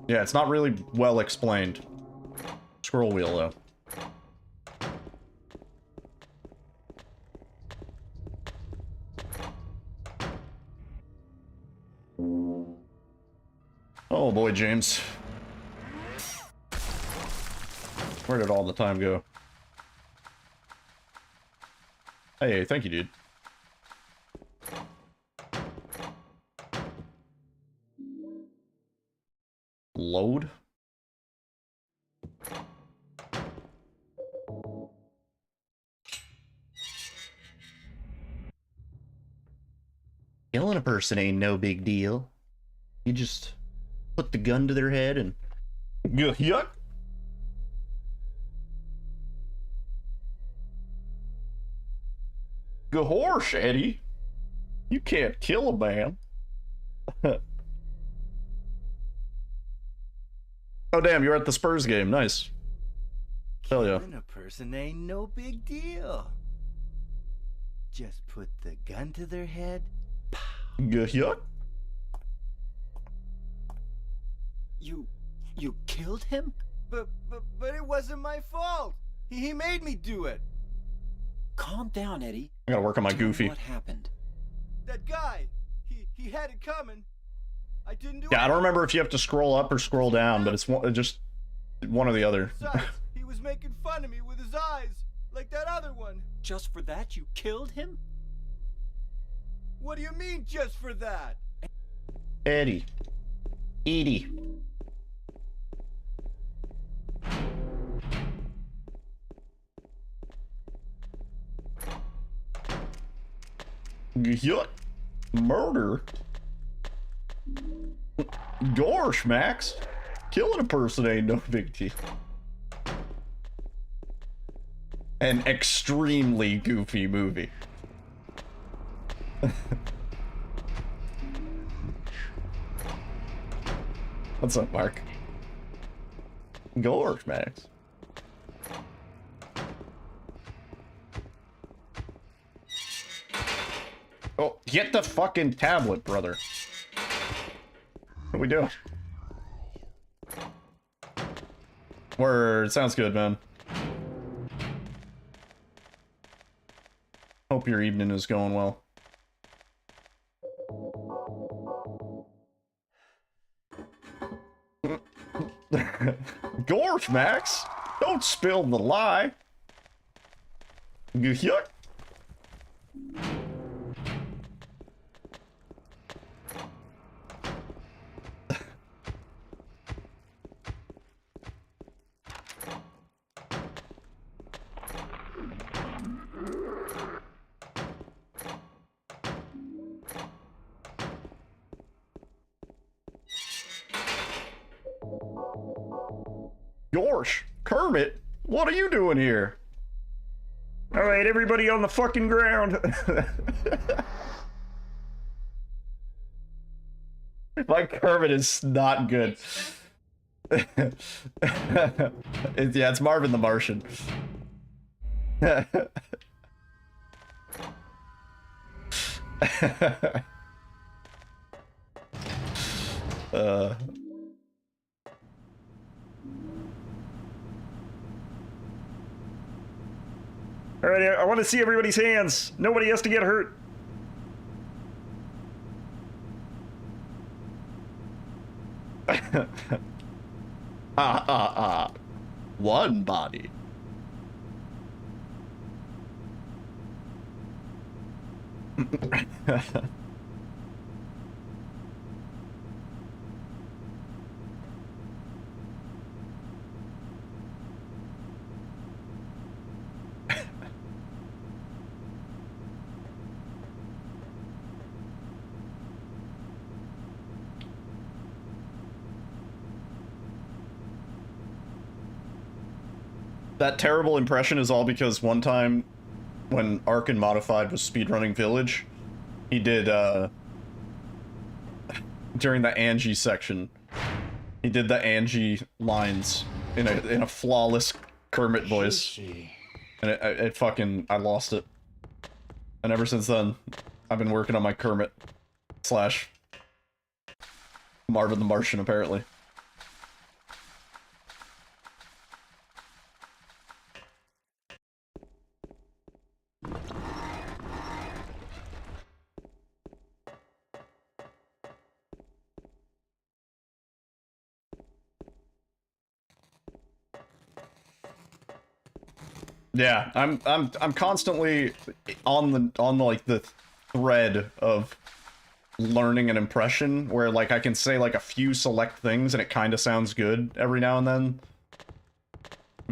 Yeah, it's not really well explained. Scroll wheel, though. Oh boy, James. Where did all the time go? Hey, thank you, dude. Load? Killing a person ain't no big deal. You just put the gun to their head and... Yuck! Gosh, Eddie! You can't kill a man. Oh damn, you're at the Spurs game. Nice. Hell yeah.
Killing a person ain't no big deal. Just put the gun to their head.
Yuck.
You killed him? But it wasn't my fault. He made me do it.
Calm down, Eddie.
I gotta work on my
Tell me
goofy.
what happened?
That guy, he had it coming. I didn't do it.
Yeah, I don't remember if you have to scroll up or scroll down, but it's just one or the other.
Besides, he was making fun of me with his eyes, like that other one.
Just for that, you killed him?
What do you mean, just for that?
Eddie. Edie. Yuck. Murder? Gosh, Max. Killing a person ain't no big deal. An extremely goofy movie. What's up, Mark? Gosh, Max. Oh, get the fucking tablet, brother. What are we doing? Word, sounds good, man. Hope your evening is going well. Gorge, Max! Don't spill the lie! Yuck! Gorsh, Kermit, what are you doing here? Alright, everybody on the fucking ground. My Kermit is not good. Yeah, it's Marvin the Martian. Alright, I want to see everybody's hands. Nobody has to get hurt. One body. That terrible impression is all because one time when Arkin Modified was speedrunning Village, he did, during the Angie section, he did the Angie lines in a flawless Kermit voice. And it fucking, I lost it. And ever since then, I've been working on my Kermit / Marvin the Martian, apparently. Yeah, I'm constantly on the like the thread of learning an impression where like I can say like a few select things and it kind of sounds good every now and then.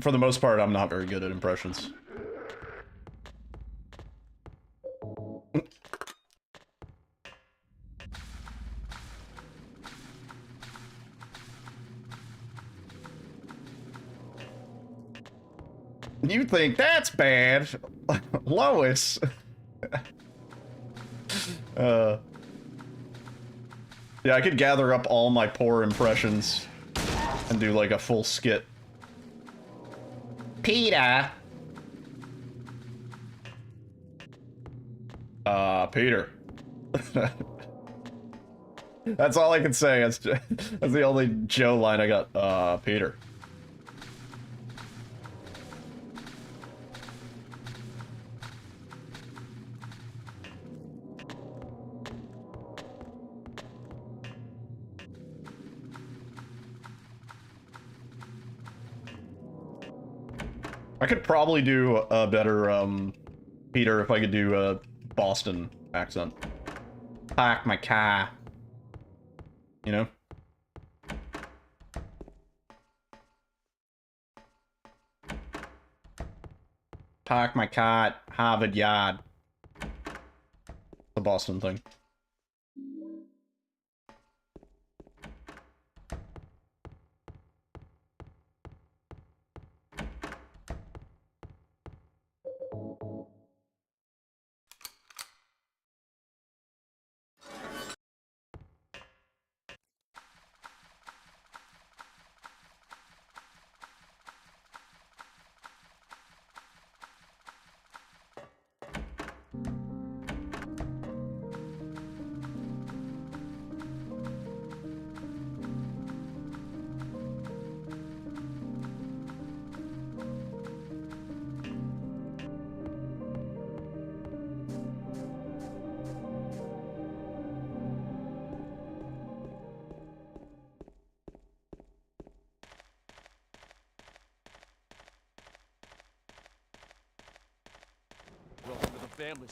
For the most part, I'm not very good at impressions. You think that's bad? Lois. Yeah, I could gather up all my poor impressions and do like a full skit. Peter. Peter. That's all I can say. That's the only Joe line I got. Peter. I could probably do a better, Peter if I could do a Boston accent. Park my car. You know? Park my car at Harvard Yard. The Boston thing.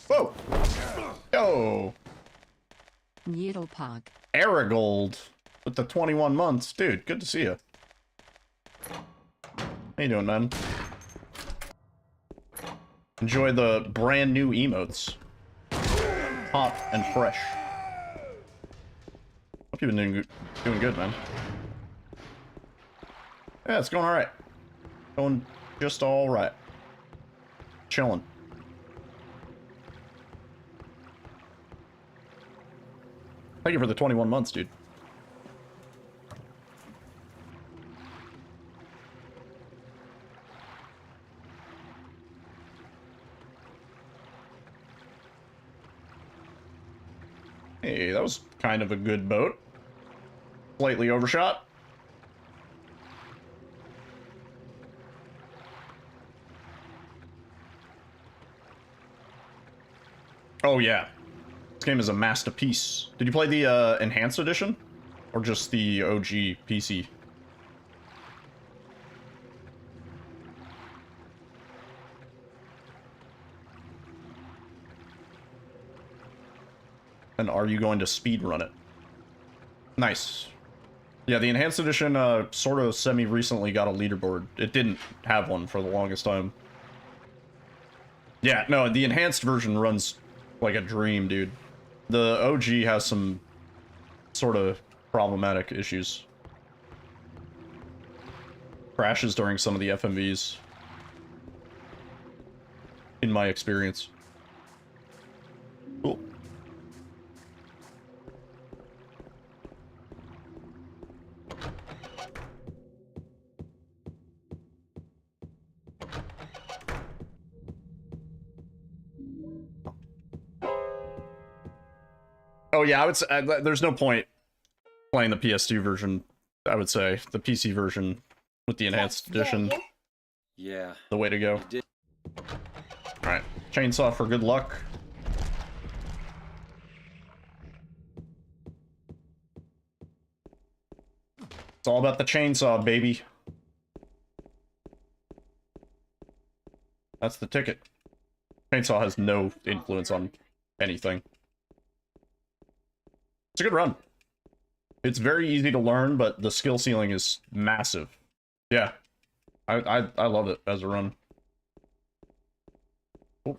Whoa! Yo!
Needlepog.
Aragold with the 21 months. Dude, good to see you. How you doing, man? Enjoy the brand new emotes. Hot and fresh. Hope you've been doing good, man. Yeah, it's going alright. Going just alright. Chilling. Thank you for the 21 months, dude. Hey, that was kind of a good boat. Slightly overshot. Oh yeah. This game is a masterpiece. Did you play the enhanced edition? Or just the OG PC? And are you going to speedrun it? Nice. Yeah, the enhanced edition sort of semi-recently got a leaderboard. It didn't have one for the longest time. Yeah, no, the enhanced version runs like a dream, dude. The OG has some sort of problematic issues. Crashes during some of the FMVs. In my experience. Cool. Oh yeah, I would say there's no point playing the PS2 version. I would say the PC version with the enhanced edition.
Yeah.
The way to go. All right, chainsaw for good luck. It's all about the chainsaw, baby. That's the ticket. Chainsaw has no influence on anything. It's a good run. It's very easy to learn, but the skill ceiling is massive. Yeah. I love it as a run. Oh.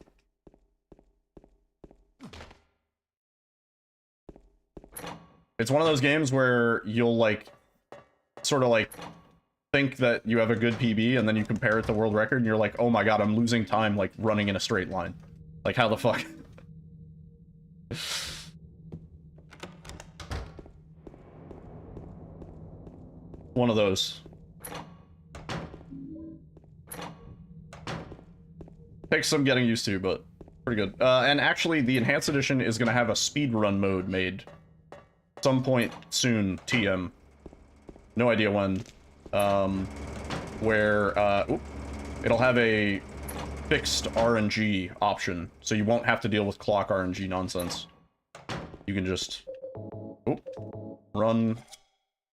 It's one of those games where you'll like sort of like think that you have a good PB and then you compare it to world record and you're like, oh my god, I'm losing time like running in a straight line. Like how the fuck? One of those. Takes some getting used to, but pretty good. And actually, the Enhanced Edition is going to have a speedrun mode made. Some point soon, TM. No idea when. Where, it'll have a fixed RNG option, so you won't have to deal with clock RNG nonsense. You can just run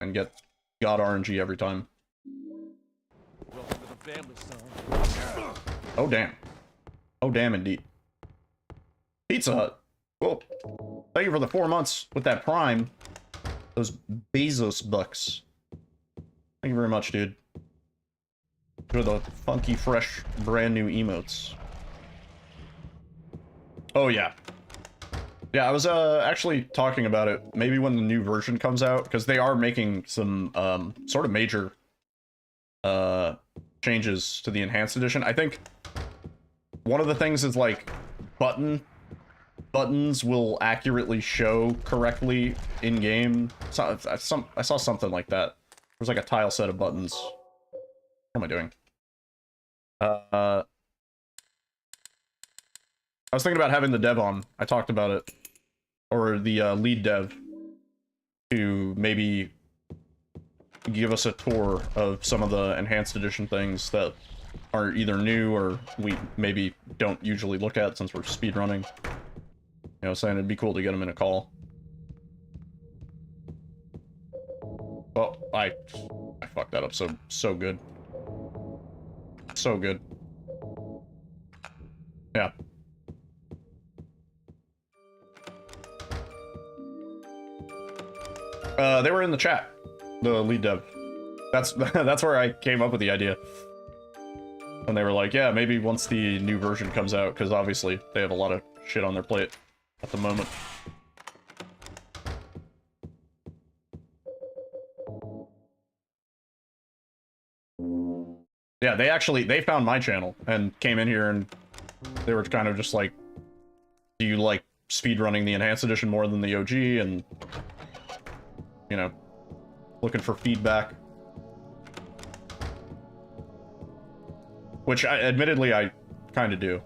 and get God RNG every time.
Welcome to the family, son.
Oh damn. Oh damn indeed. Pizza Hut. Cool. Thank you for the 4 months with that Prime. Those Bezos bucks. Thank you very much, dude. For the funky, fresh, brand new emotes. Oh yeah. Yeah, I was actually talking about it maybe when the new version comes out, because they are making some sort of major changes to the Enhanced Edition. I think one of the things is like buttons will accurately show correctly in game. So, I saw something like that. There's like a tile set of buttons. What am I doing? I was thinking about having the dev on. I talked about it. Or the lead dev. To maybe give us a tour of some of the Enhanced Edition things that are either new or we maybe don't usually look at since we're speedrunning. You know, saying it'd be cool to get them in a call. Oh, I fucked that up so good. So good. Yeah. They were in the chat, the lead dev. That's where I came up with the idea. And they were like, yeah, maybe once the new version comes out, because obviously they have a lot of shit on their plate at the moment. Yeah, they found my channel and came in here and they were kind of just like, do you like speedrunning the Enhanced Edition more than the OG, and, you know, looking for feedback. Which, admittedly, I kind of do.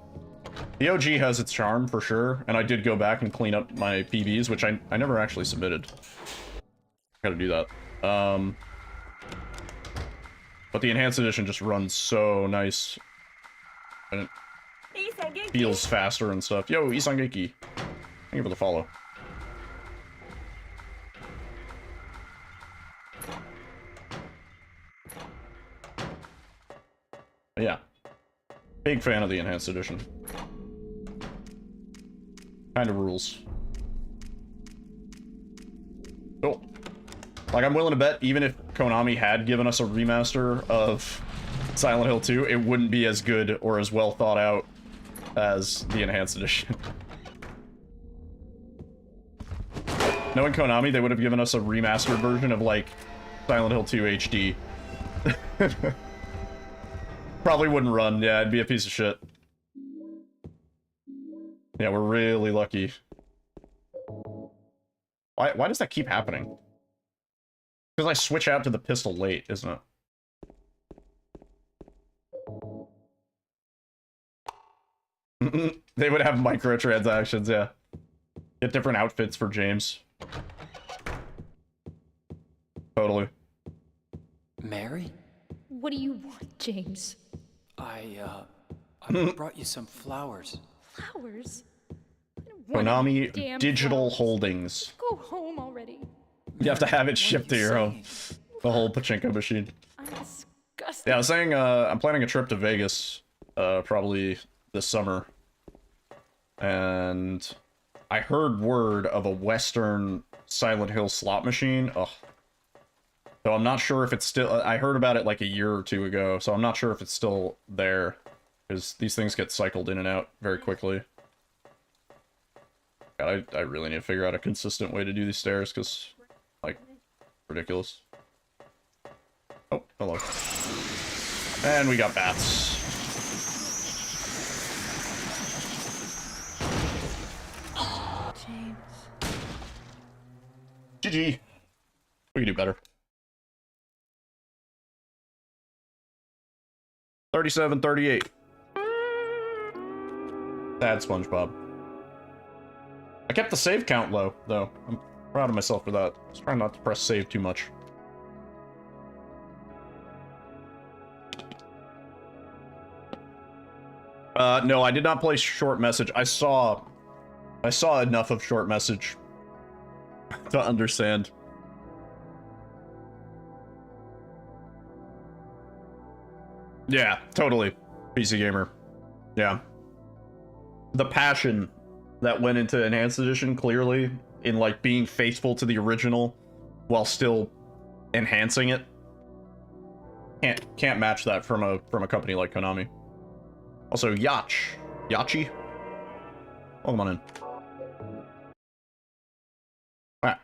The OG has its charm, for sure, and I did go back and clean up my PBs, which I never actually submitted. Gotta do that. But the Enhanced Edition just runs so nice. And it feels faster and stuff. Yo, Isangeki. Thank you for the follow. But yeah. Big fan of the Enhanced Edition. Kind of rules. Cool. Like, I'm willing to bet, even if Konami had given us a remaster of Silent Hill 2, it wouldn't be as good or as well thought out as the Enhanced Edition. Knowing Konami, they would have given us a remastered version of, like, Silent Hill 2 HD. Probably wouldn't run. Yeah, it'd be a piece of shit. Yeah, we're really lucky. Why does that keep happening? Because I switch out to the pistol late, isn't it? They would have microtransactions, yeah. Get different outfits for James. Totally.
Mary?
What do you want, James?
I brought you some flowers.
Flowers? I don't want any
Konami
damn
Digital
flowers.
Holdings.
Go home already.
You have to have it shipped to
What are you
your home.
saying?
The whole pachinko machine.
I'm disgusted.
Yeah, I was saying, I'm planning a trip to Vegas, probably this summer. And I heard word of a Western Silent Hill slot machine. Ugh. So I'm not sure if it's still... I heard about it like a year or two ago, so I'm not sure if it's still there. Because these things get cycled in and out very quickly. God, I really need to figure out a consistent way to do these stairs, because, like, ridiculous. Oh, hello. And we got bats.
James.
GG. We can do better. 37-38. Sad SpongeBob. I kept the save count low, though. I'm proud of myself for that. I was trying not to press save too much. No, I did not play Short Message. I saw enough of Short Message to understand. Yeah, totally. PC Gamer. Yeah. The passion that went into Enhanced Edition, clearly, in, like, being faithful to the original while still enhancing it. Can't match that from a company like Konami. Also, Yachi. Welcome on in. Alright.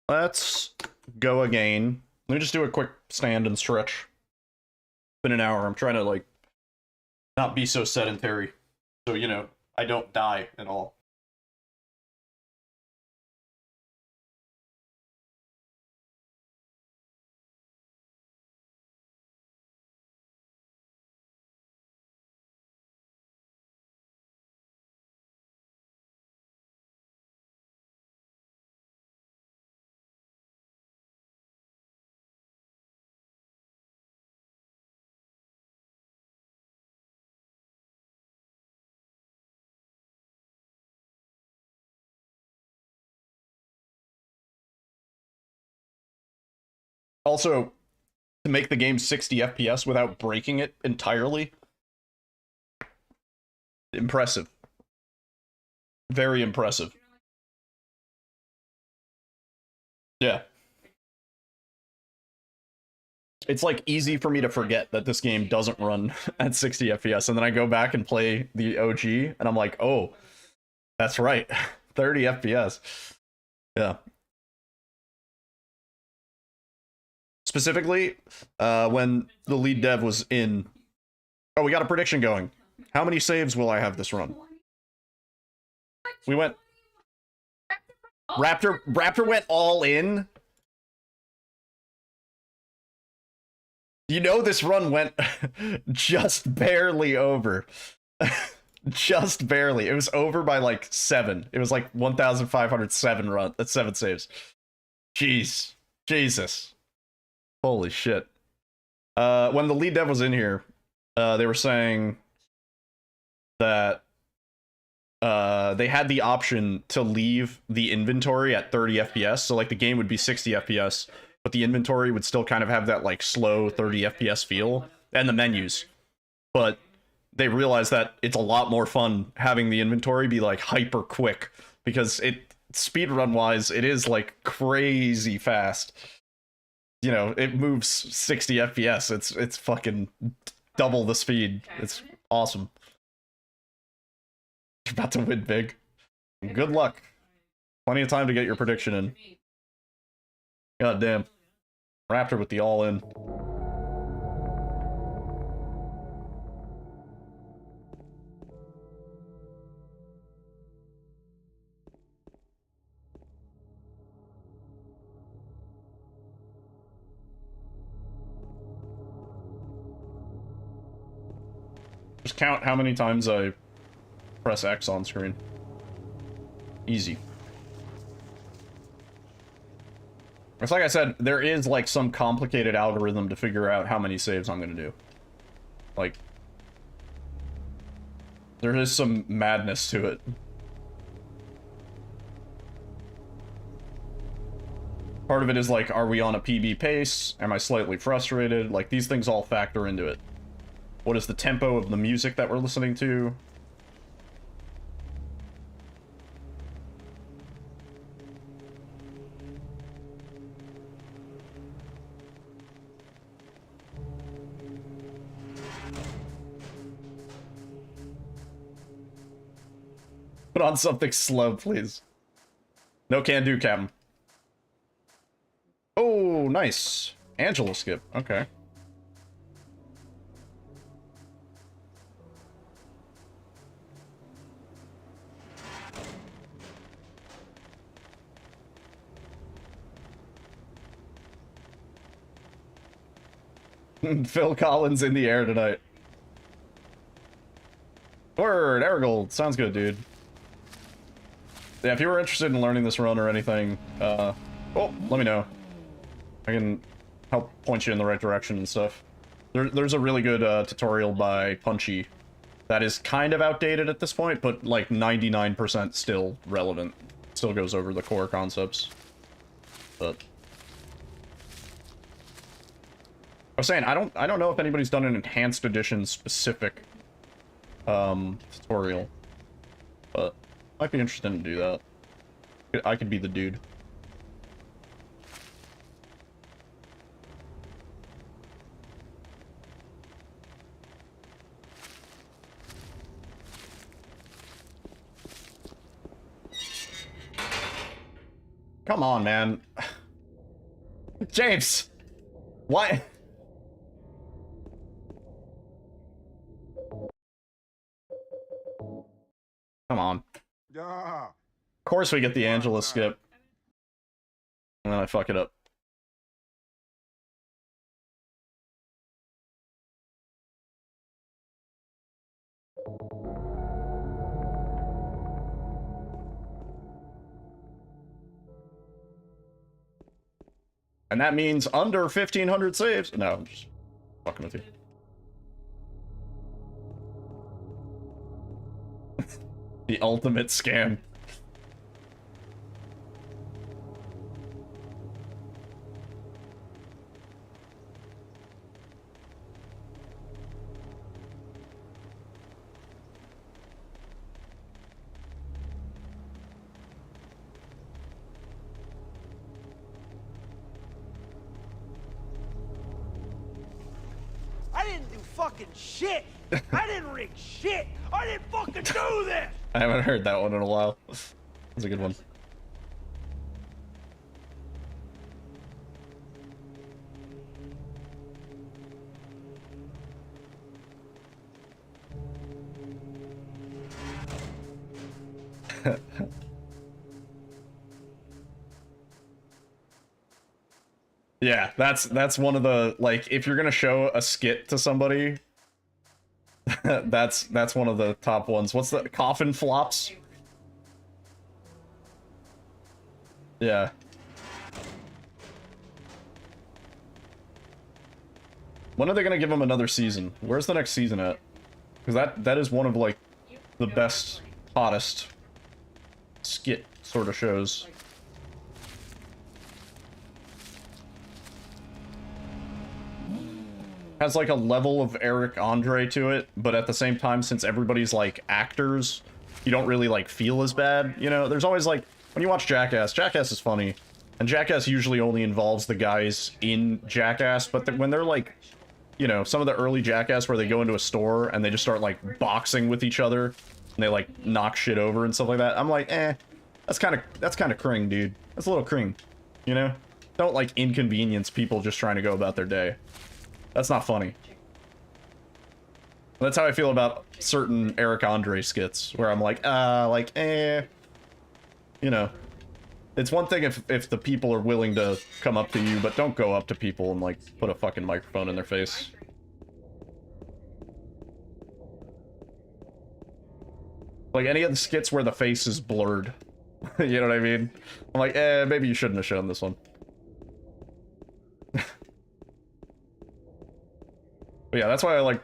Let's go again. Let me just do a quick stand and stretch. Been an hour. I'm trying to, like, not be so sedentary. So, you know, I don't die at all. Also, to make the game 60 FPS without breaking it entirely. Impressive. Very impressive. Yeah. It's like easy for me to forget that this game doesn't run at 60 FPS, and then I go back and play the OG, and I'm like, oh, that's right, 30 FPS. Yeah. Specifically, when the lead dev was in... Oh, we got a prediction going. How many saves will I have this run? We went... Raptor went all in? You know this run went just barely over. Just barely. It was over by like 7. It was like 1,507 run. That's 7 saves. Jeez. Jesus. Holy shit. When the lead dev was in here, they were saying that they had the option to leave the inventory at 30 FPS. So like the game would be 60 FPS, but the inventory would still kind of have that like slow 30 FPS feel, and the menus. But they realized that it's a lot more fun having the inventory be like hyper quick, because it, speedrun wise, it is like crazy fast. You know, it moves 60 FPS. It's fucking double the speed. It's awesome. You're about to win big. Good luck. Plenty of time to get your prediction in. God damn. Raptor with the all-in. Just count how many times I press X on screen. Easy. It's like I said, there is like some complicated algorithm to figure out how many saves I'm gonna do. Like, there is some madness to it. Part of it is like, are we on a PB pace? Am I slightly frustrated? Like, these things all factor into it. What is the tempo of the music that we're listening to? Put on something slow, please. No can do, Captain. Oh, nice. Angela skip. Okay. Phil Collins in the air tonight. Word, Aragold. Sounds good, dude. Yeah, if you were interested in learning this run or anything, oh, let me know. I can help point you in the right direction and stuff. There's a really good tutorial by Punchy that is kind of outdated at this point, but like 99% still relevant. Still goes over the core concepts. But I was saying, I don't know if anybody's done an enhanced edition specific tutorial, but might be interested to do that. I could be the dude. Come on, man. James! Why? Come on.
Yeah.
Of course we get the Angela skip. And then I fuck it up. And that means under 1,500 saves. No, I'm just fucking with you. The ultimate scam.
I didn't do fucking shit. I didn't rig shit. I didn't fucking do this.
I haven't heard that one in a while. That's a good one. Yeah, that's one of the, like, if you're gonna show a skit to somebody, that's one of the top ones. What's the coffin flops? Yeah. When are they gonna give him another season? Where's the next season at? Because that is one of, like, the best, hottest skit sort of shows. Has like a level of Eric Andre to it, but at the same time, since everybody's like actors, you don't really like feel as bad, you know? There's always like, when you watch Jackass, Jackass is funny, and Jackass usually only involves the guys in Jackass, but when they're like, you know, some of the early Jackass where they go into a store and they just start like boxing with each other, and they like knock shit over and stuff like that, I'm like, that's kind of cring, dude. That's a little cring, you know? Don't like inconvenience people just trying to go about their day. That's not funny. That's how I feel about certain Eric Andre skits, where I'm like, you know. It's one thing if the people are willing to come up to you, but don't go up to people and, like, put a fucking microphone in their face. Like, any of the skits where the face is blurred. You know what I mean? I'm like, maybe you shouldn't have shown this one. But yeah, that's why I like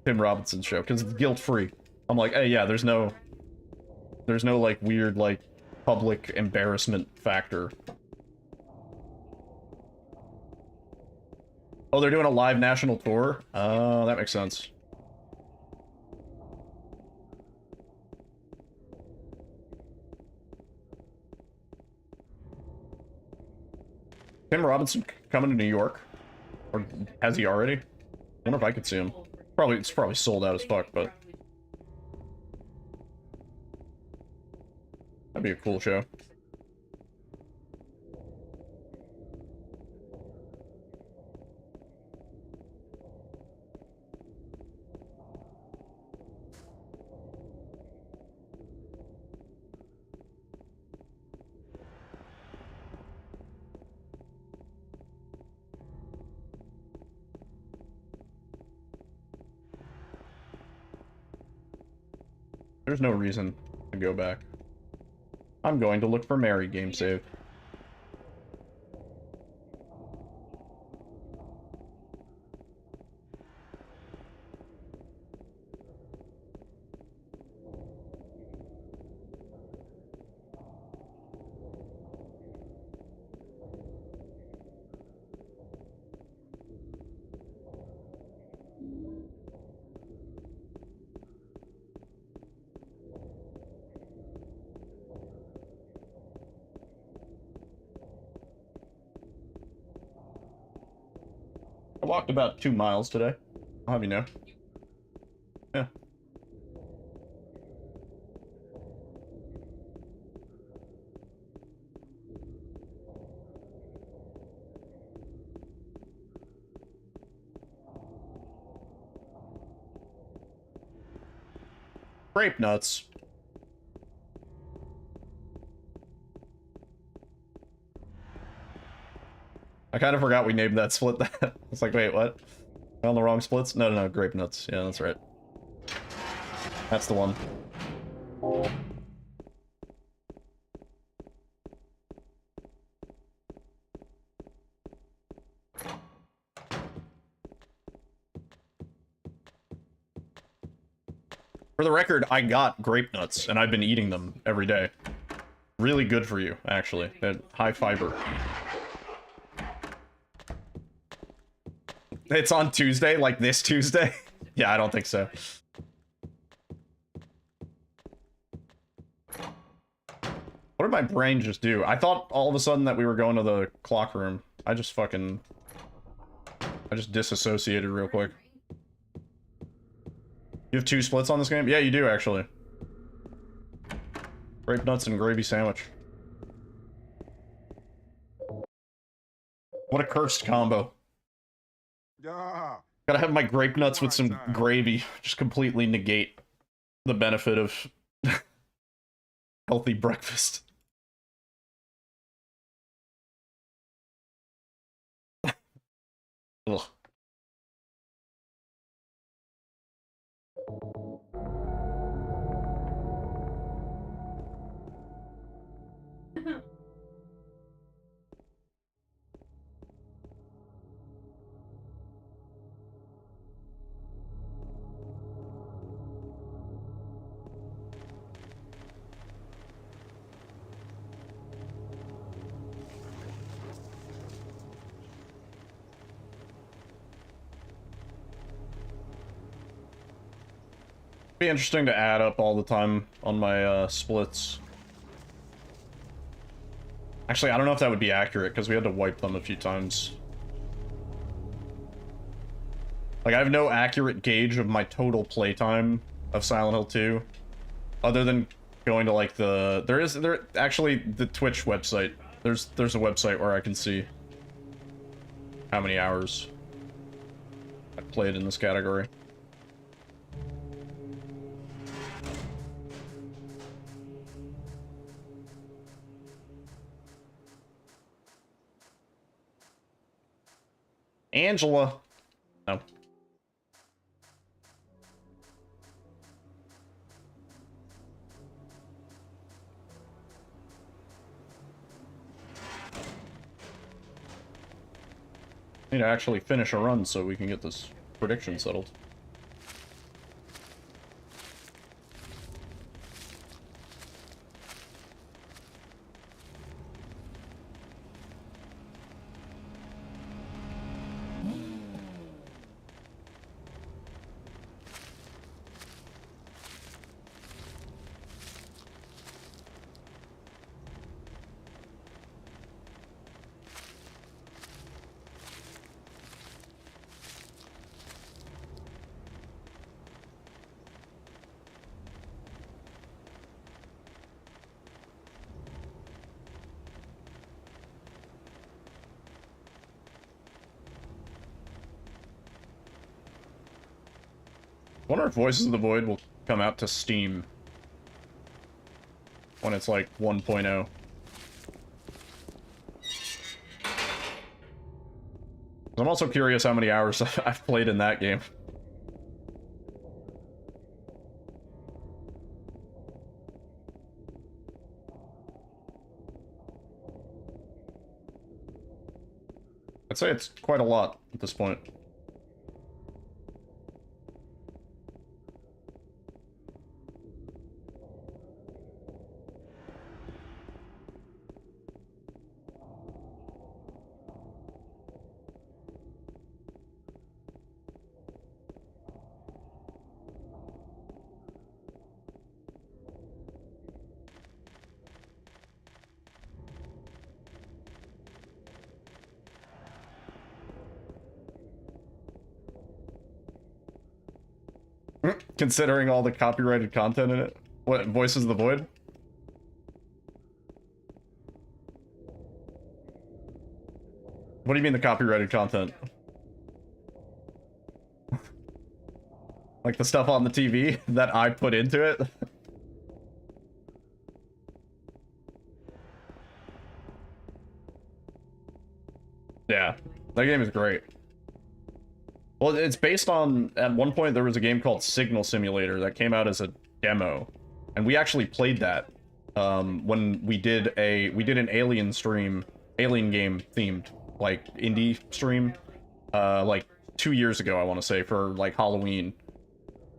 Tim Robinson's show, because it's guilt-free. I'm like, hey, yeah, there's no, like, weird, like, public embarrassment factor. Oh, they're doing a live national tour? Oh, that makes sense. Tim Robinson coming to New York? Or has he already? I wonder if I could see him. It's probably sold out as fuck, but that'd be a cool show. There's no reason to go back. I'm going to look for Mary game save. I walked about 2 miles today. I'll have you know. Yeah. Grape nuts. I kind of forgot we named that split that. It's like, wait, what? Am I on the wrong splits? No, grape nuts. Yeah, that's right. That's the one. For the record, I got grape nuts, and I've been eating them every day. Really good for you, actually. They're high fiber. It's on Tuesday, like this Tuesday? Yeah, I don't think so. What did my brain just do? I thought all of a sudden that we were going to the clock room. I just disassociated real quick. You have 2 splits on this game? Yeah, you do, actually. Grape nuts and gravy sandwich. What a cursed combo. Gotta have my grape nuts with some gravy. Just completely negate the benefit of Healthy breakfast. Ugh. Be interesting to add up all the time on my splits. Actually, I don't know if that would be accurate because we had to wipe them a few times. Like, I have no accurate gauge of my total playtime of Silent Hill 2, other than going to like the actually the Twitch website. There's a website where I can see how many hours I've played in this category. Angela. No. Need to actually finish a run so we can get this prediction settled. I wonder if Voices of the Void will come out to Steam when it's like 1.0. I'm also curious how many hours I've played in that game. I'd say it's quite a lot at this point. Considering all the copyrighted content in it. What, Voices of the Void? What do you mean the copyrighted content? Like the stuff on the TV that I put into it? Yeah, that game is great. Well, it's based on, at one point there was a game called Signal Simulator that came out as a demo, and we actually played that when we did an Alien stream, Alien game themed, like indie stream, like 2 years ago, I want to say, for like Halloween,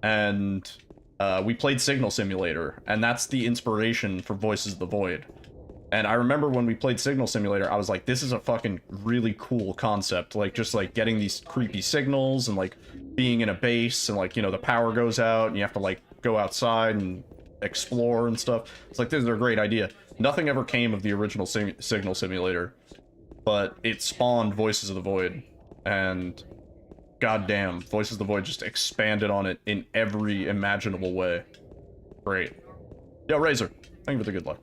and we played Signal Simulator, and that's the inspiration for Voices of the Void. And I remember when we played Signal Simulator, I was like, this is a fucking really cool concept. Like, just, like, getting these creepy signals and, like, being in a base and, like, you know, the power goes out and you have to, like, go outside and explore and stuff. It's like, this is a great idea. Nothing ever came of the original Signal Simulator, but it spawned Voices of the Void. And goddamn, Voices of the Void just expanded on it in every imaginable way. Great. Yo, Razor, thank you for the good luck.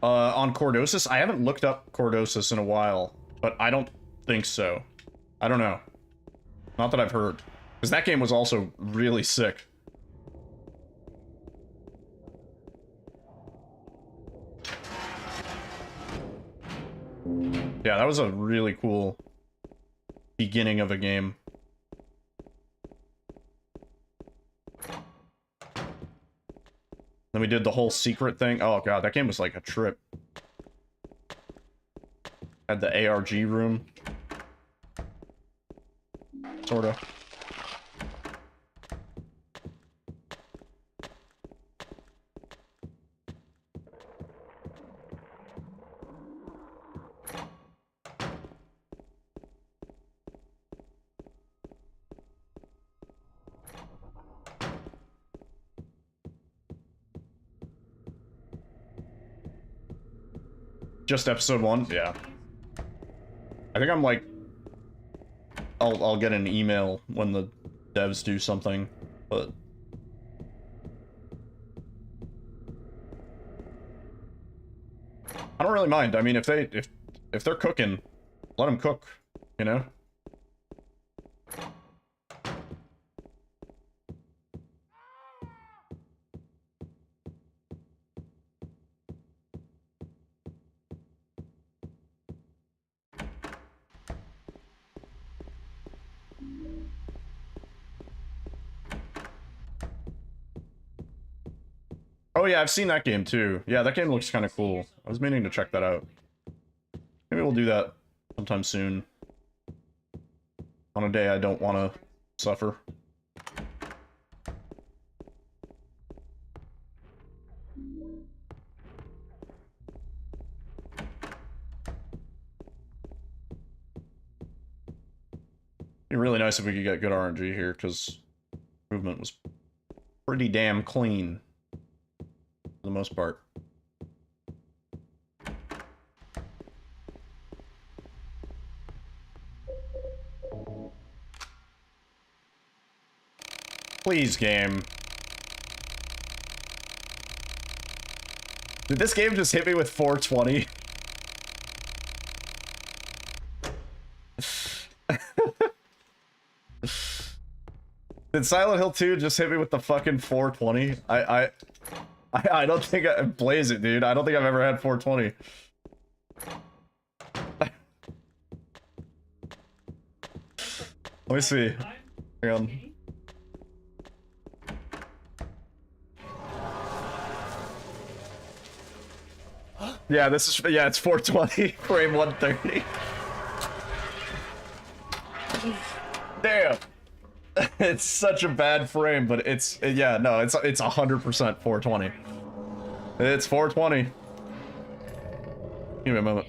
On Cordosis? I haven't looked up Cordosis in a while. but I don't think so. I don't know. Not that I've heard. Because that game was also really sick. Yeah, that was a really cool beginning of a game. Then we did the whole secret thing. Oh god, that game was like a trip. Had the ARG room. Sorta. Just episode 1? Yeah. I think I'm like... I'll get an email when the devs do something, but... I don't really mind. I mean, if they're cooking, let them cook, you know? Oh yeah, I've seen that game too. Yeah, that game looks kind of cool. I was meaning to check that out. Maybe we'll do that sometime soon. On a day I don't want to suffer. It'd be really nice if we could get good RNG here, because movement was pretty damn clean. For the most part. Please, game. Did this game just hit me with 420? Did Silent Hill 2 just hit me with the fucking 420? I don't think I... Blaze it, dude. I don't think I've ever had 420. Let me see. Hang on. Yeah, this is... Yeah, it's 420. Frame 130. Damn. It's such a bad frame, but it's... Yeah, no, it's 100% 420. It's 420. Give me a moment.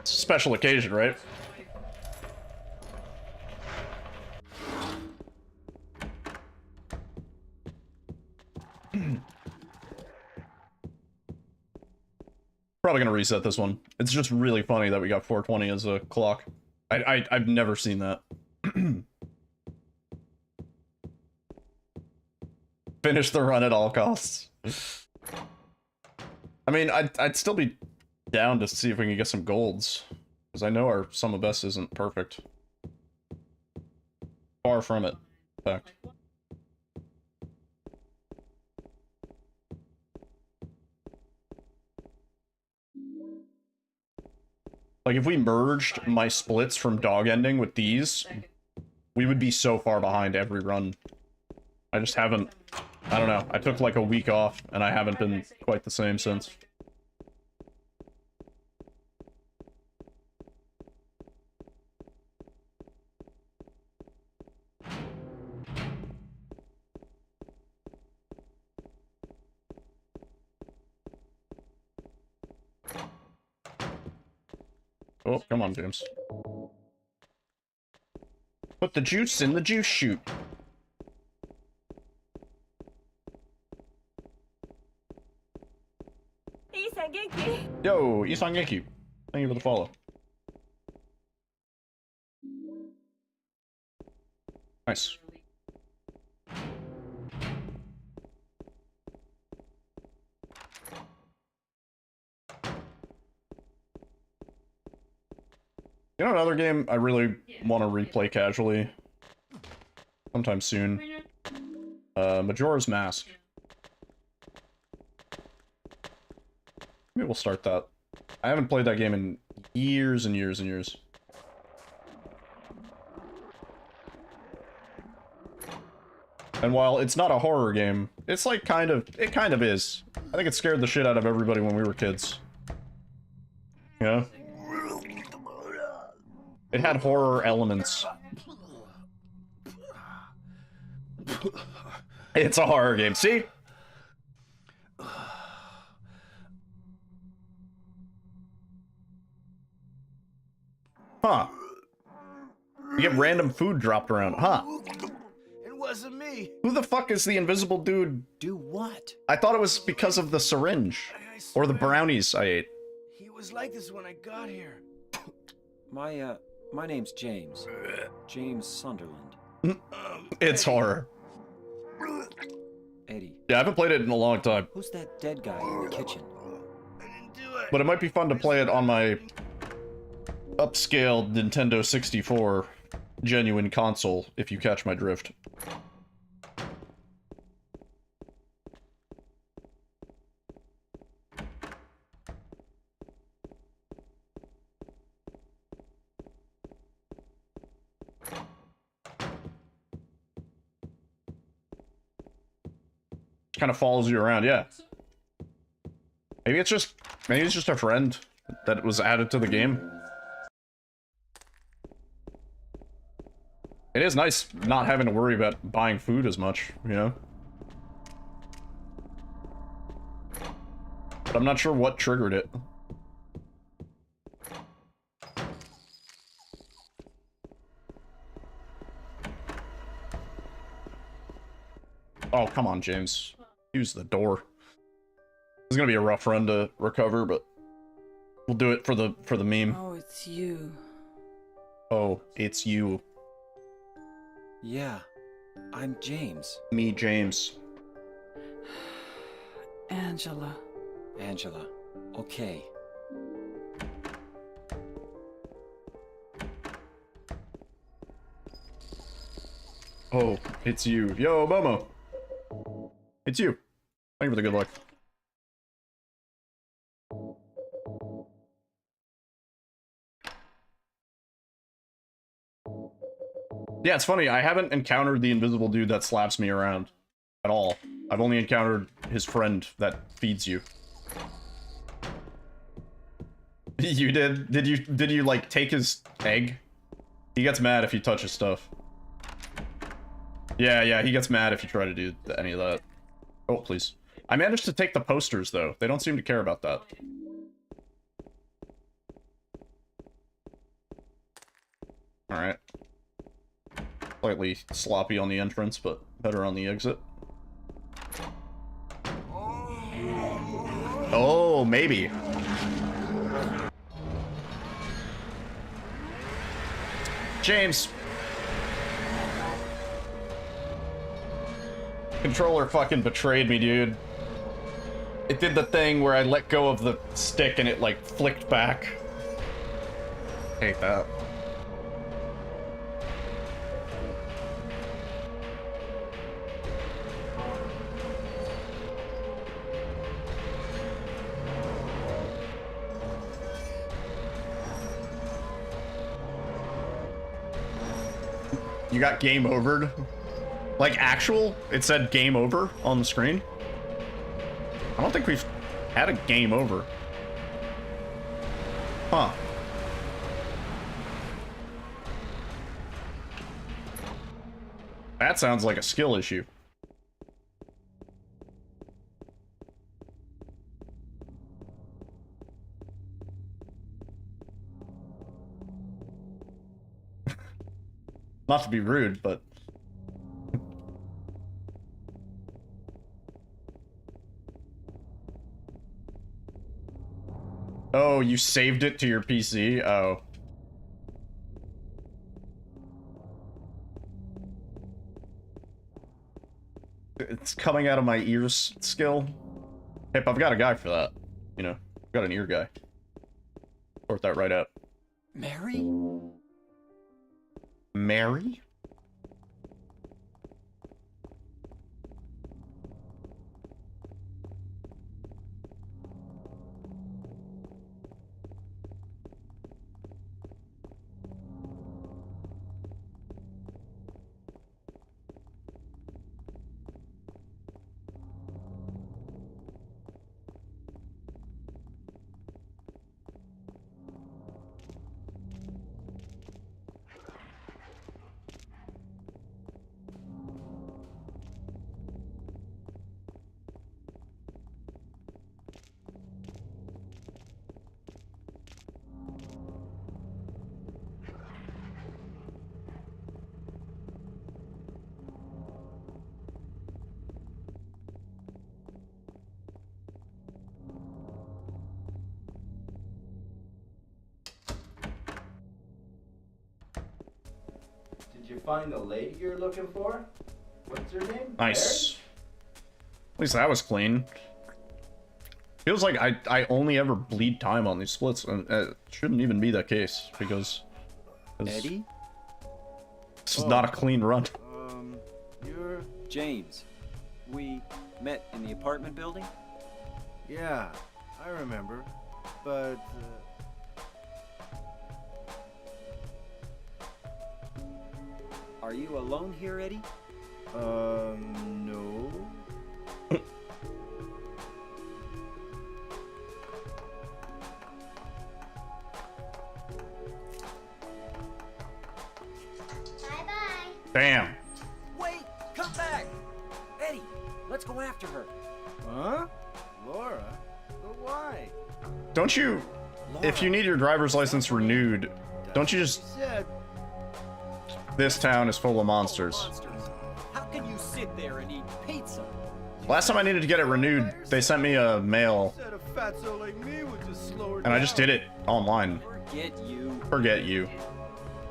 Special occasion, right? Probably gonna reset this one. It's just really funny that we got 420 as a clock. I've never seen that. Finish the run at all costs. I mean, I'd still be down to see if we can get some golds, because I know our sum of best isn't perfect. Far from it, in fact. Like, if we merged my splits from dog ending with these, we would be so far behind every run. I just haven't... I don't know. I took like a week off, and I haven't been quite the same since. Oh, come on, James. Put the juice in the juice chute. Yo, Isan Genki. Thank you for the follow. Nice. You know another game I really want to replay casually? Sometime soon. Majora's Mask. Maybe we'll start that. I haven't played that game in years and years and years. And while it's not a horror game, it's like it kind of is. I think it scared the shit out of everybody when we were kids. You know? It had horror elements. It's a horror game, see? Huh. You get random food dropped around, huh?
It wasn't me.
Who the fuck is the invisible dude?
Do what?
I thought it was because of the syringe. Or the brownies I ate.
He was like this when I got here.
My name's James. James Sunderland.
It's horror.
Eddie.
Yeah, I haven't played it in a long time.
Who's that dead guy in the kitchen?
I didn't do it.
But it might be fun to play it on my upscaled Nintendo 64 genuine console, if you catch my drift. Kind of follows you around, yeah. Maybe it's just a friend that was added to the game. It is nice not having to worry about buying food as much, you know? But I'm not sure what triggered it. Oh, come on, James. Use the door. It's gonna be a rough run to recover, but we'll do it for the meme.
Oh, it's you.
Oh, it's you.
Yeah, I'm James.
Me, James.
Angela.
Angela. Okay.
Oh, it's you. Yo, Momo. It's you. Thank you for the good luck. Yeah, it's funny. I haven't encountered the invisible dude that slaps me around at all. I've only encountered his friend that feeds you. You did? Did you like take his egg? He gets mad if you touch his stuff. Yeah, he gets mad if you try to do any of that. Oh, please. I managed to take the posters, though. They don't seem to care about that. Alright. Slightly sloppy on the entrance, but better on the exit. Oh, maybe. James. Controller fucking betrayed me, dude. It did the thing where I let go of the stick and it, like, flicked back. Hate that. You got game overed? Like actual? It said game over on the screen? I don't think we've had a game over. Huh. That sounds like a skill issue. Not to be rude, but... Oh, you saved it to your PC? Oh. It's coming out of my ears skill. Hey, I've got a guy for that. You know, I've got an ear guy. Sort that right out.
Mary?
Mary?
Did you find the lady you're looking for? What's her name?
Nice. At least that was clean. Feels like I only ever bleed time on these splits, and it shouldn't even be the case, because...
Eddie?
This is not a clean run.
You're...
James. We met in the apartment building?
Yeah, I remember. But,
Are you alone here, Eddie?
no.
Bye-bye.
Damn.
Wait! Come back! Eddie, let's go after her.
Huh? Laura? But why?
Don't you... If you need your driver's license renewed, don't you just...
Said
This town is full of monsters.
How can you sit there and eat pizza?
Last time I needed to get it renewed, they sent me a mail,
said a fatso like me would just slow her
and I just did it online.
Forget you.
Forget you.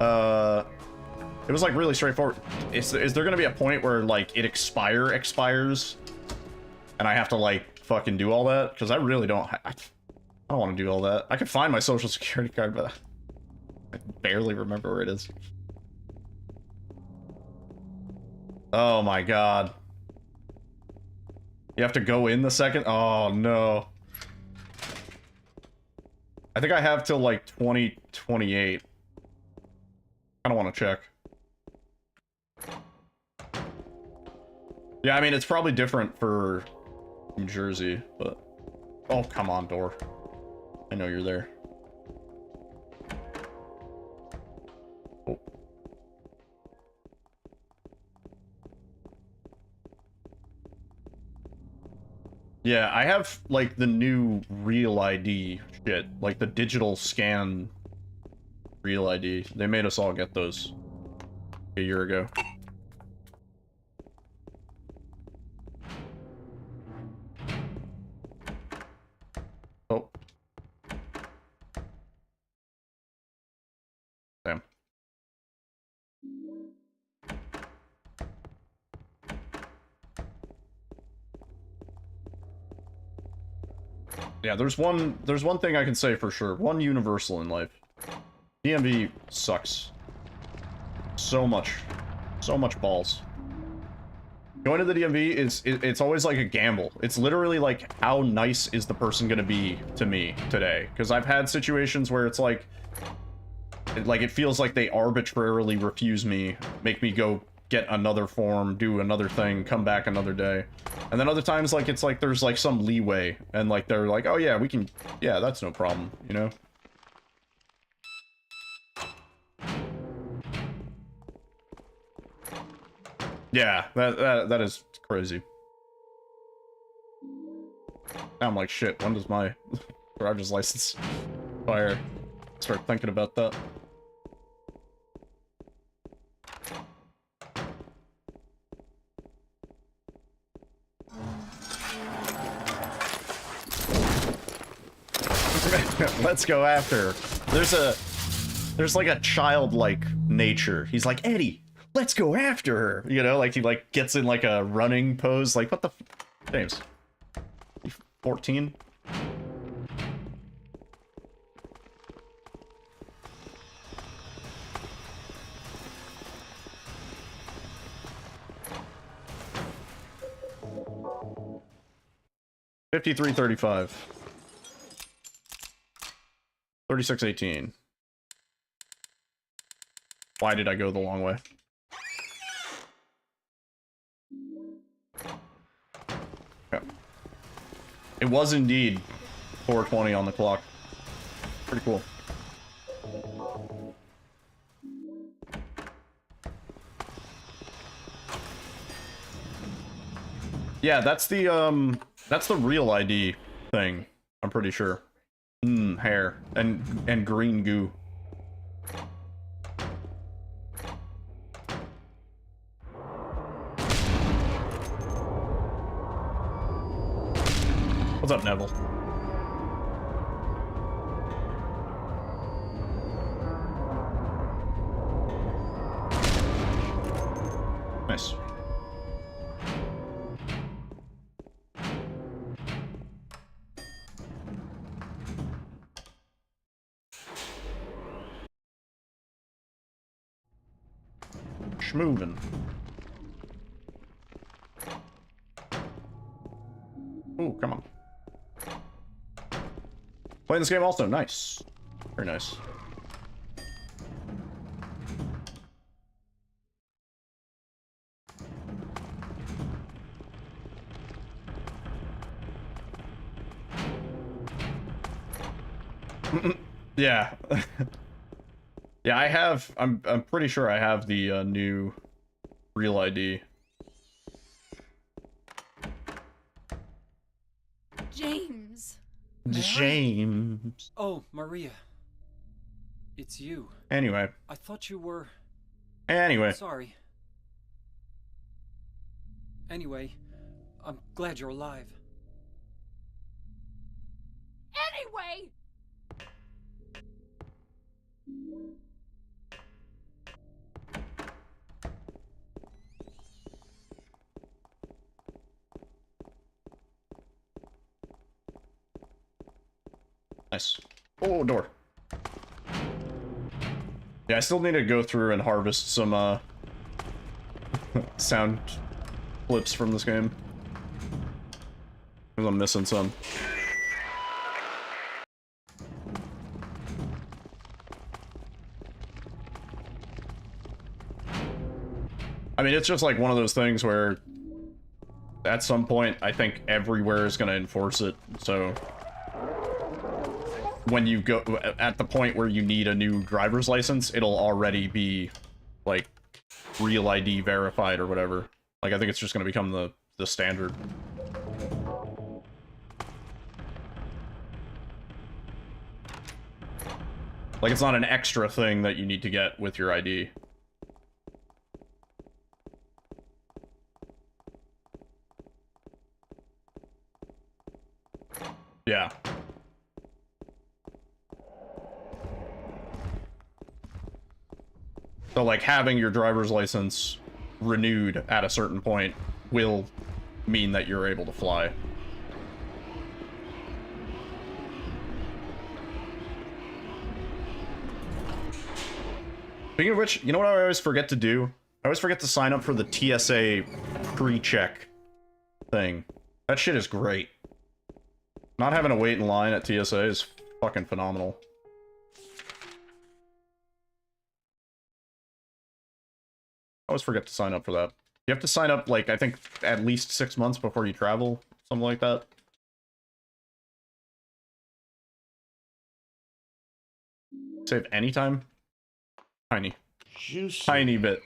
It was like really straightforward. Is there gonna be a point where like it expires, and I have to like fucking do all that? Because I really don't. I don't want to do all that. I could find my social security card, but I barely remember where it is. Oh my god. You have to go in the second? Oh no. I think I have till like 2028. I don't want to check. Yeah, I mean, it's probably different for New Jersey, but... Oh, come on, door. I know you're there. Oh. Yeah, I have, like, the new Real ID shit. Like, the digital scan Real ID. They made us all get those a year ago. Oh. Damn. Yeah, there's one thing I can say for sure. One universal in life. DMV sucks. So much balls. Going to the DMV it's always like a gamble. It's literally like, how nice is the person gonna be to me today? Because I've had situations where it's like it feels like they arbitrarily refuse me, make me go get another form, do another thing, come back another day. And then other times, like, it's like there's like some leeway, and like they're like, oh yeah, we can, yeah, that's no problem, you know? Yeah, that is crazy. Now I'm like, shit, when does my driver's license expire? Start thinking about that. Let's go after her. There's like a childlike nature. He's like, Eddie, let's go after her. You know, like he like gets in like a running pose. Like, what the James? You 14? $53.35. $36.18. Why did I go the long way? Yeah. It was indeed 4:20 on the clock. Pretty cool. Yeah, that's the real ID thing, I'm pretty sure. Hair and green goo. What's up, Neville? Nice. Schmoovin'. Ooh, come on. Playing this game also, nice. Very nice. Yeah. Yeah, I'm pretty sure I have the new real ID.
James.
James.
Oh, Maria. It's you.
Anyway.
I thought you were...
Anyway.
Sorry. Anyway, I'm glad you're alive.
Anyway!
Nice. Oh, door. Yeah, I still need to go through and harvest some, sound clips from this game. Because I'm missing some. I mean, it's just like one of those things where at some point, I think everywhere is going to enforce it, so... When you go at the point where you need a new driver's license, it'll already be like real ID verified or whatever. Like, I think it's just going to become the standard. Like, it's not an extra thing that you need to get with your ID. Yeah. So, like, having your driver's license renewed at a certain point will mean that you're able to fly. Speaking of which, you know what I always forget to do? I always forget to sign up for the TSA pre-check thing. That shit is great. Not having to wait in line at TSA is fucking phenomenal. I always forget to sign up for that. You have to sign up, like, I think, at least 6 months before you travel. Something like that. Save any time? Tiny.
Juicy.
Tiny bit.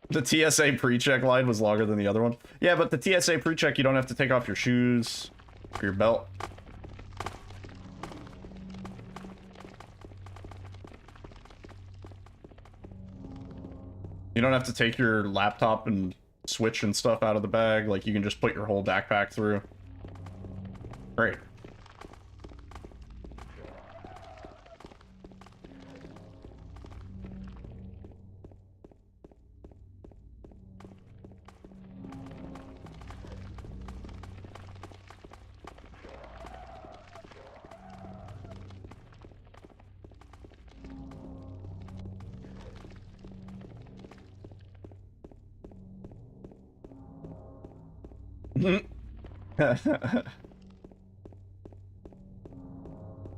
The TSA pre-check line was longer than the other one. Yeah, but the TSA pre-check, you don't have to take off your shoes or your belt. You don't have to take your laptop and switch and stuff out of the bag. Like, you can just put your whole backpack through. Great.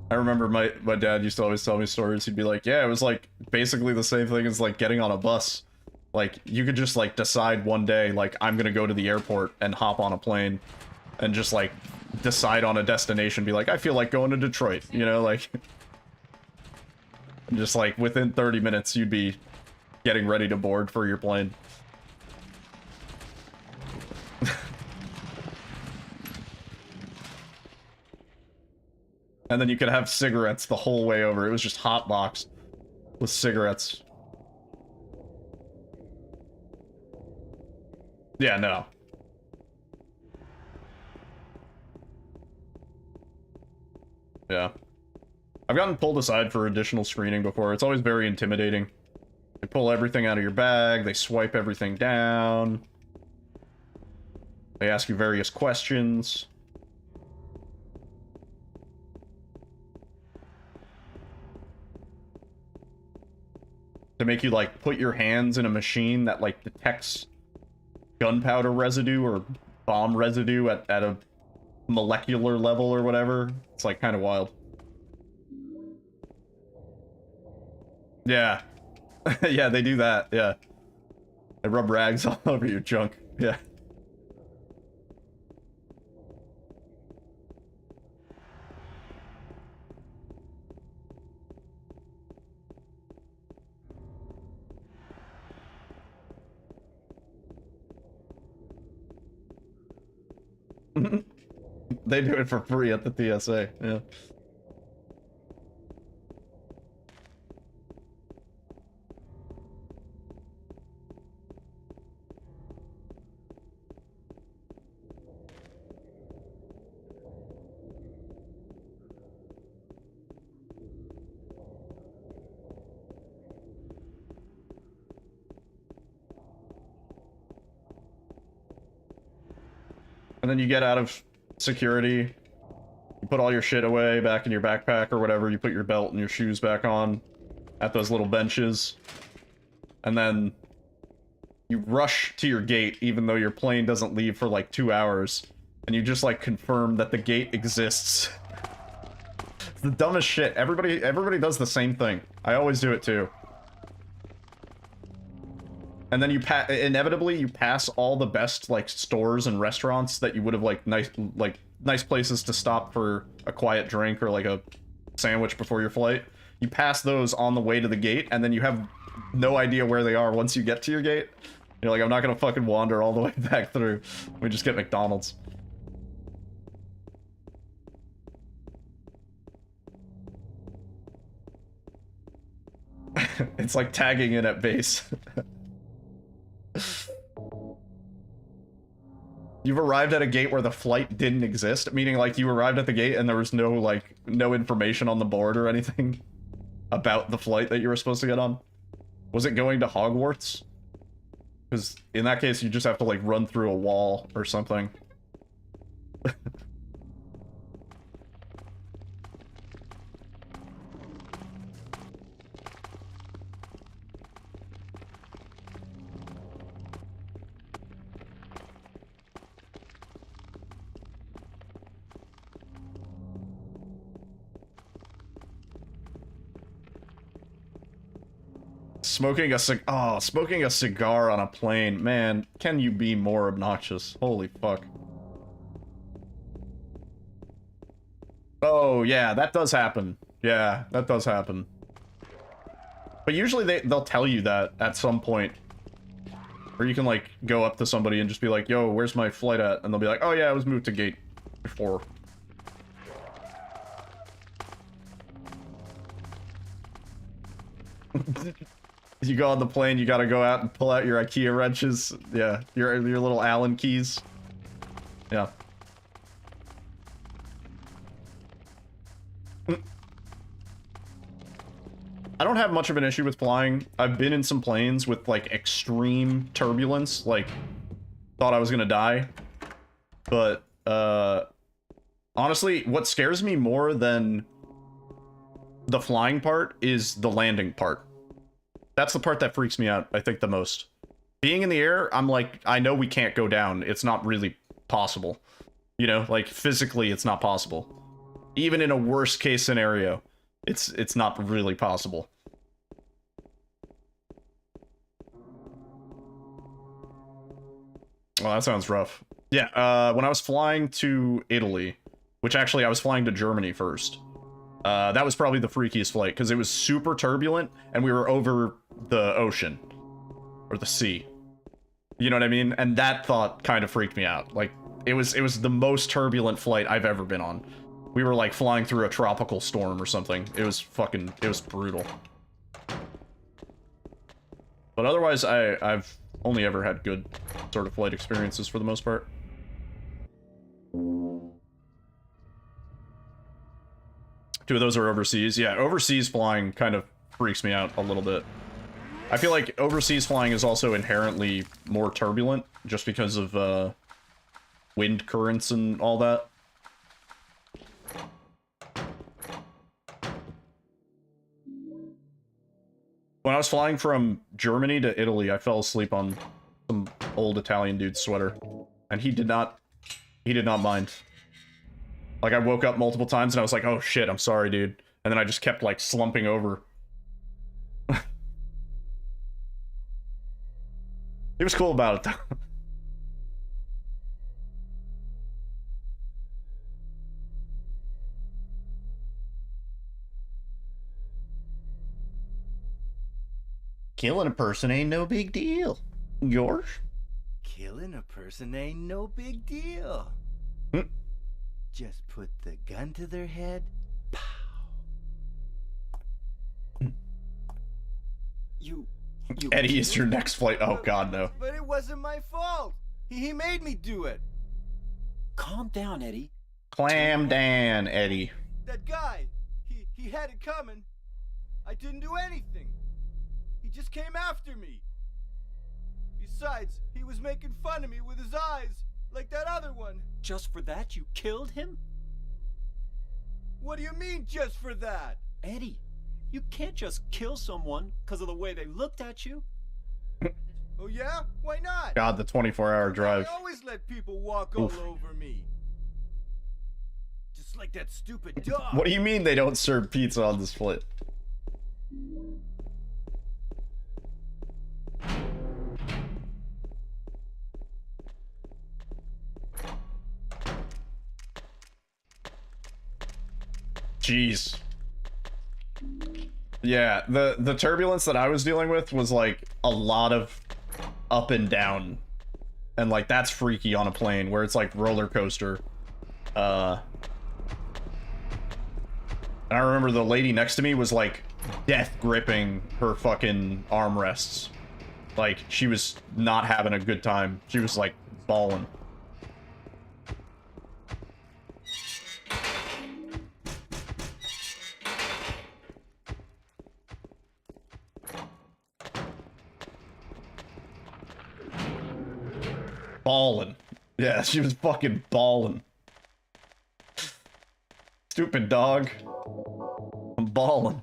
I remember my dad used to always tell me stories. He'd be like, yeah, it was like basically the same thing as like getting on a bus. Like, you could just like decide one day, like, I'm gonna go to the airport and hop on a plane and just like decide on a destination, be like, I feel like going to Detroit, you know, like, and just like within 30 minutes you'd be getting ready to board for your plane. And then you could have cigarettes the whole way over. It was just hot boxed with cigarettes. Yeah, no. Yeah. I've gotten pulled aside for additional screening before. It's always very intimidating. They pull everything out of your bag, they swipe everything down. They ask you various questions. To make you, like, put your hands in a machine that, like, detects gunpowder residue or bomb residue at a molecular level or whatever. It's, like, kind of wild. Yeah. Yeah, they do that, yeah. They rub rags all over your junk, yeah. They do it for free at the TSA, yeah. And then you get out of security, you put all your shit away back in your backpack or whatever, you put your belt and your shoes back on at those little benches, and then you rush to your gate even though your plane doesn't leave for like 2 hours, and you just like confirm that the gate exists. It's the dumbest shit. Everybody does the same thing. I always do it too. And then you inevitably you pass all the best like stores and restaurants that you would have like nice places to stop for a quiet drink or like a sandwich before your flight. You pass those on the way to the gate, and then you have no idea where they are once you get to your gate. You're like, I'm not gonna fucking wander all the way back through. We just get McDonald's. It's like tagging in at base. You've arrived at a gate where the flight didn't exist, meaning like you arrived at the gate and there was no information on the board or anything about the flight that you were supposed to get on. Was it going to Hogwarts? Because in that case you just have to like run through a wall or something. Smoking a cigar on a plane. Man, can you be more obnoxious? Holy fuck. Oh, yeah, that does happen. Yeah, that does happen. But usually they'll tell you that at some point. Or you can, like, go up to somebody and just be like, yo, where's my flight at? And they'll be like, oh yeah, it was moved to gate 4. You go on the plane, you gotta go out and pull out your IKEA wrenches. Yeah, your little Allen keys. Yeah. I don't have much of an issue with flying. I've been in some planes with, like, extreme turbulence, like, thought I was gonna die. But, honestly, what scares me more than the flying part is the landing part. That's the part that freaks me out, I think, the most. Being in the air, I'm like, I know we can't go down. It's not really possible. You know, like, physically, it's not possible. Even in a worst case scenario, it's not really possible. Well, that sounds rough. Yeah, when I was flying to Italy, which actually I was flying to Germany first, that was probably the freakiest flight, because it was super turbulent, and we were over the ocean. Or the sea. You know what I mean? And that thought kind of freaked me out. Like, it was the most turbulent flight I've ever been on. We were, like, flying through a tropical storm or something. It was brutal. But otherwise, I've only ever had good sort of flight experiences for the most part. Two of those are overseas. Yeah, overseas flying kind of freaks me out a little bit. I feel like overseas flying is also inherently more turbulent, just because of wind currents and all that. When I was flying from Germany to Italy, I fell asleep on some old Italian dude's sweater, and he did not mind. Like, I woke up multiple times and I was like, oh shit, I'm sorry, dude. And then I just kept, like, slumping over. He was cool about it, though. Killing a person ain't no big deal. Yours?
Killing a person ain't no big deal. Just put the gun to their head. Pow.
You
Eddie is your next flight. Oh god, no.
But it wasn't my fault. He made me do it.
Calm down, Eddie.
Clam Dan, Eddie.
That guy, he had it coming. I didn't do anything. He just came after me. Besides, he was making fun of me with his eyes, like that other one.
Just for that, you killed him?
What do you mean, just for that?
Eddie, you can't just kill someone because of the way they looked at you.
Oh yeah? Why not?
God, the 24-hour drive.
I always let people walk all over me. Just like that stupid dog.
What do you mean they don't serve pizza on this flight? Jeez. Yeah, the turbulence that I was dealing with was like a lot of up and down. And like that's freaky on a plane where it's like roller coaster. And I remember the lady next to me was like death gripping her fucking armrests. Like she was not having a good time. She was like bawling. Ballin'. Yeah, she was fucking ballin'. Stupid dog. I'm ballin'.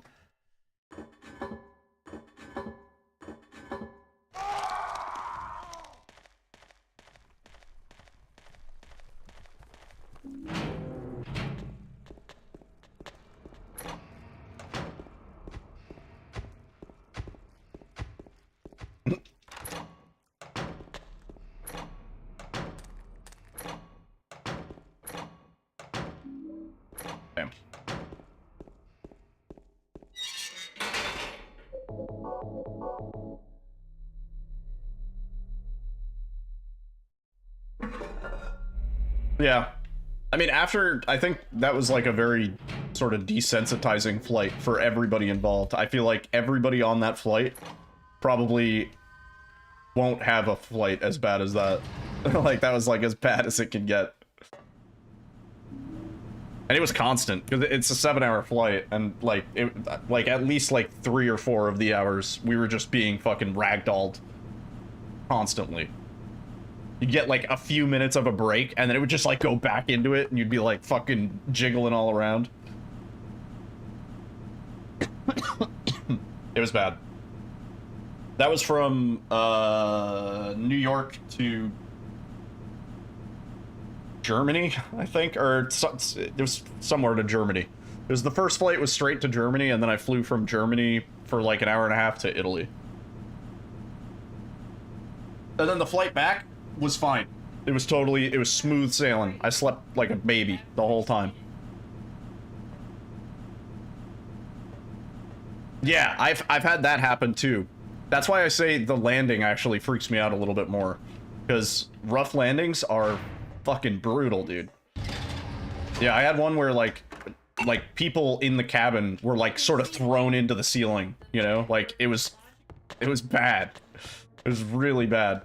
Damn. Yeah. I mean, after, I think that was like a very sort of desensitizing flight for everybody involved. I feel like everybody on that flight probably won't have a flight as bad as that. Like, that was like as bad as it can get. And it was constant, because it's a 7-hour flight, and like, at least like 3 or 4 of the hours, we were just being fucking ragdolled constantly. You'd get like a few minutes of a break, and then it would just like go back into it, and you'd be like fucking jiggling all around. It was bad. That was from New York to Germany, I think, or it was somewhere to Germany. It was the first flight was straight to Germany, and then I flew from Germany for like an hour and a half to Italy. And then the flight back was fine. It was smooth sailing. I slept like a baby the whole time. Yeah, I've had that happen too. That's why I say the landing actually freaks me out a little bit more, because rough landings are fucking brutal, dude. Yeah, I had one where like people in the cabin were like sort of thrown into the ceiling, you know? Like it was bad. It was really bad.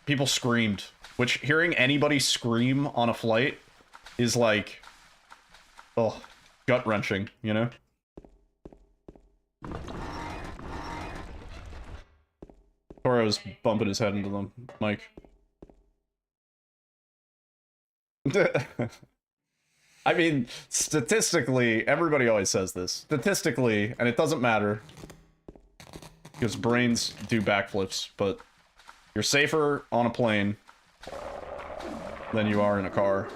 People screamed, which hearing anybody scream on a flight is like, oh, gut-wrenching, you know? Toro's bumping his head into the mic. I mean, statistically, everybody always says this. Statistically, and it doesn't matter, because brains do backflips, but you're safer on a plane than you are in a car.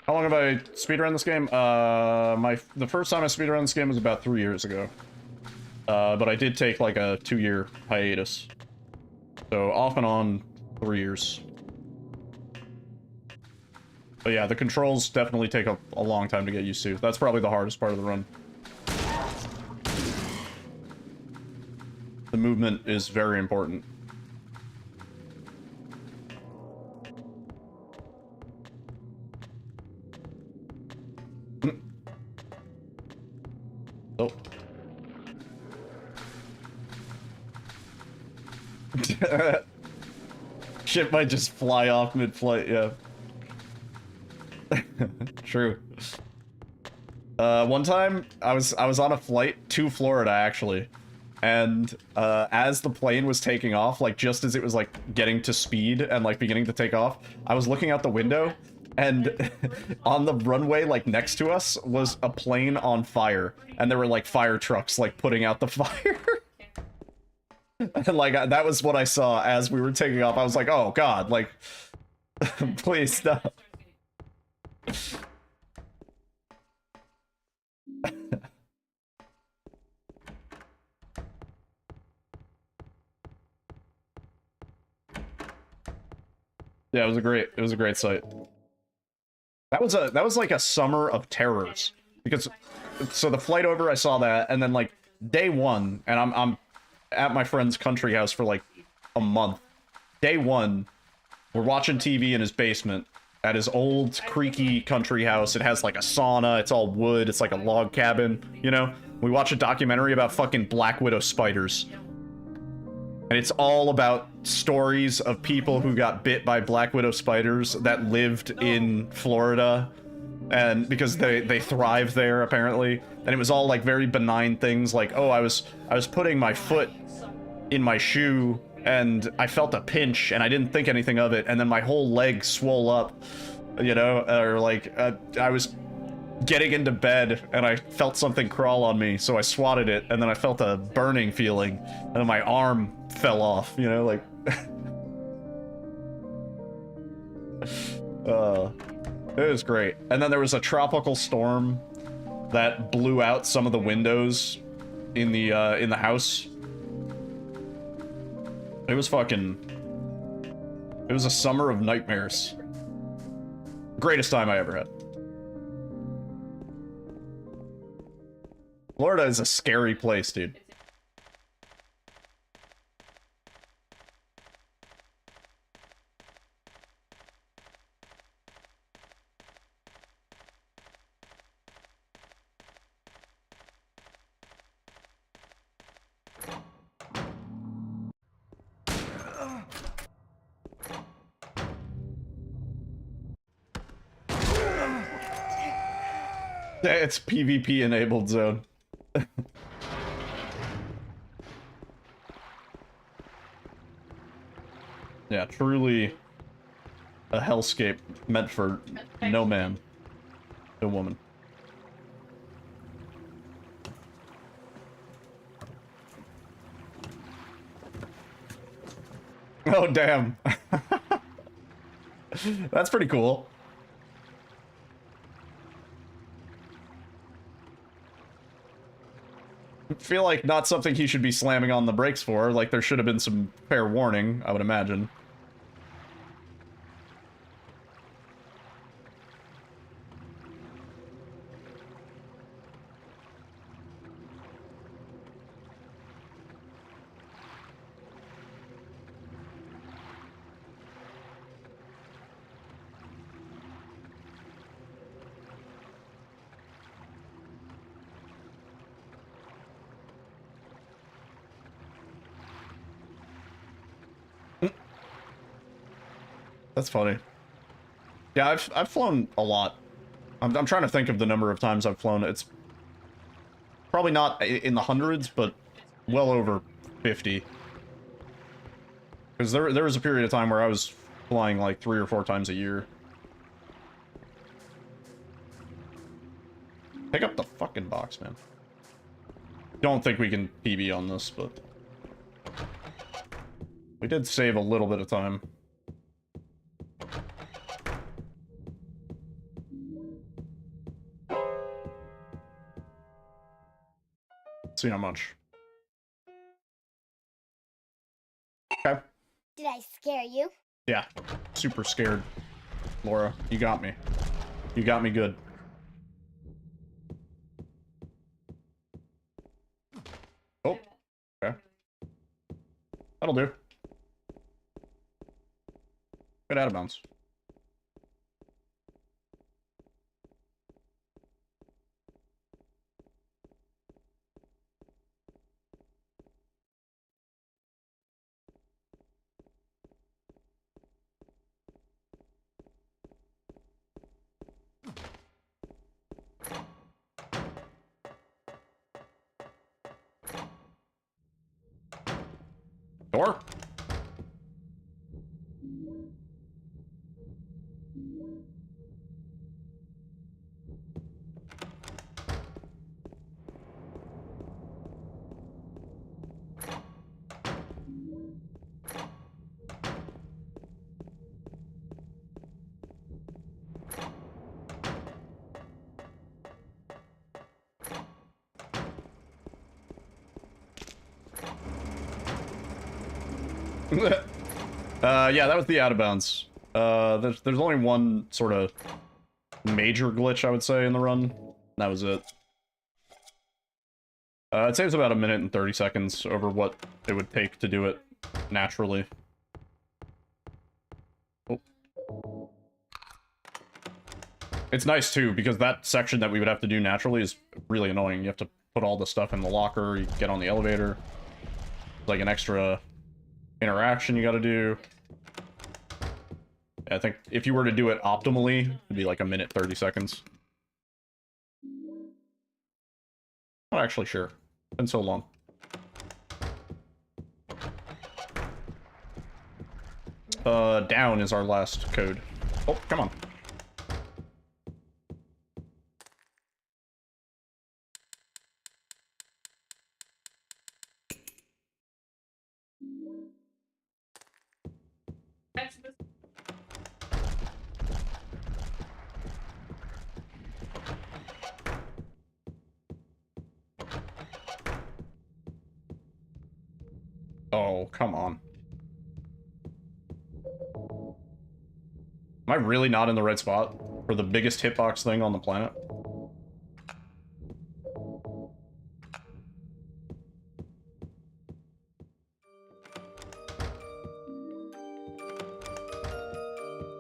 How long have I speedrun this game? The first time I speedrun this game was about 3 years ago. But I did take like a 2-year hiatus. So off and on 3 years. But yeah, the controls definitely take a long time to get used to. That's probably the hardest part of the run. The movement is very important. Oh. Shit might just fly off mid-flight, yeah. True. One time, I was on a flight to Florida, actually. And, as the plane was taking off, like, just as it was, like, getting to speed and, like, beginning to take off, I was looking out the window, and on the runway, like, next to us was a plane on fire. And there were, like, fire trucks, like, putting out the fire. And, like, that was what I saw as we were taking off. I was like, oh, God, like, please stop. Yeah, it was a great sight. That was like a summer of terrors, because so the flight over, I saw that, and then like day one, and I'm at my friend's country house for like a month. Day one, we're watching TV in his basement at his old creaky country house. It has like a sauna, it's all wood, it's like a log cabin, you know? We watch a documentary about fucking Black Widow spiders. And it's all about stories of people who got bit by Black Widow spiders that lived in Florida, and because they thrive there apparently. And it was all like very benign things, like, oh, I was putting my foot in my shoe and I felt a pinch and I didn't think anything of it, and then my whole leg swole up, you know, or like I was getting into bed and I felt something crawl on me, so I swatted it, and then I felt a burning feeling, and then my arm fell off, you know, like it was great. And then there was a tropical storm that blew out some of the windows in the house. It was a summer of nightmares. Greatest time I ever had. Florida is a scary place, dude. It's PvP enabled zone. Yeah, truly a hellscape meant for no man, no woman. Oh, damn. That's pretty cool. I feel like not something he should be slamming on the brakes for. Like, there should have been some fair warning, I would imagine. That's funny. Yeah, I've flown a lot. I'm trying to think of the number of times I've flown. It's probably not in the hundreds, but well over 50. Because there was a period of time where I was flying like 3 or 4 times a year. Pick up the fucking box, man. Don't think we can PB on this, but we did save a little bit of time. See how much. Okay.
Did I scare you?
Yeah. Super scared. Laura, you got me. You got me good. Oh. Okay. That'll do. Get out of bounds. Door? Yeah, that was the out of bounds. There's only one sort of major glitch, I would say, in the run. That was it. It saves about 1 minute and 30 seconds over what it would take to do it naturally. Oh. It's nice, too, because that section that we would have to do naturally is really annoying. You have to put all the stuff in the locker, you get on the elevator. It's like an extra interaction you gotta do. I think if you were to do it optimally, it'd be like 1 minute, 30 seconds. Not actually sure. Been so long. Down is our last code. Oh, come on. Oh, come on. Am I really not in the right spot for the biggest hitbox thing on the planet?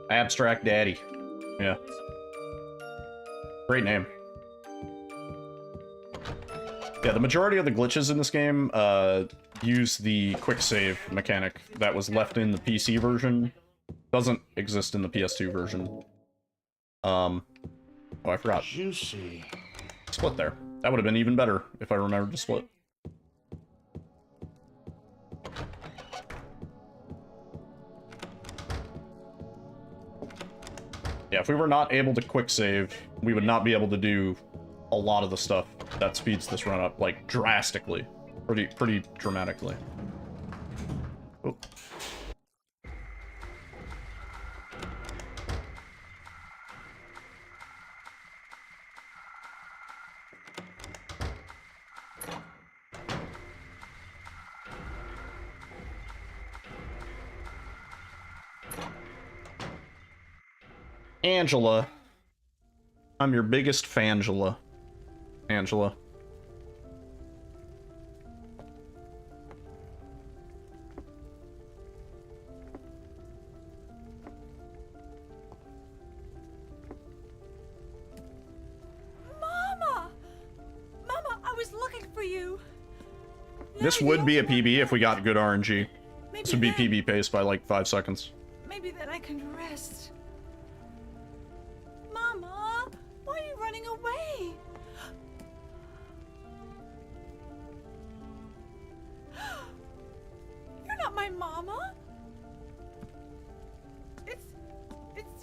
Abstract Daddy. Yeah. Great name. Yeah, the majority of the glitches in this game use the quick save mechanic that was left in the PC version. Doesn't exist in the PS2 version. Oh, I forgot.
Juicy.
split there. That would have been even better if I remembered to split. Yeah, if we were not able to quick save, we would not be able to do a lot of the stuff that speeds this run up, like, drastically. Pretty dramatically. Oh. Angela. I'm your biggest fangela. Angela.
Mama! Mama, I was looking for you.
This would be a PB if we got good RNG.
Maybe
This would be
then-
PB pace by like 5 seconds.
Maybe then I can rest. Mama, why are you running away? You're not my mama. It's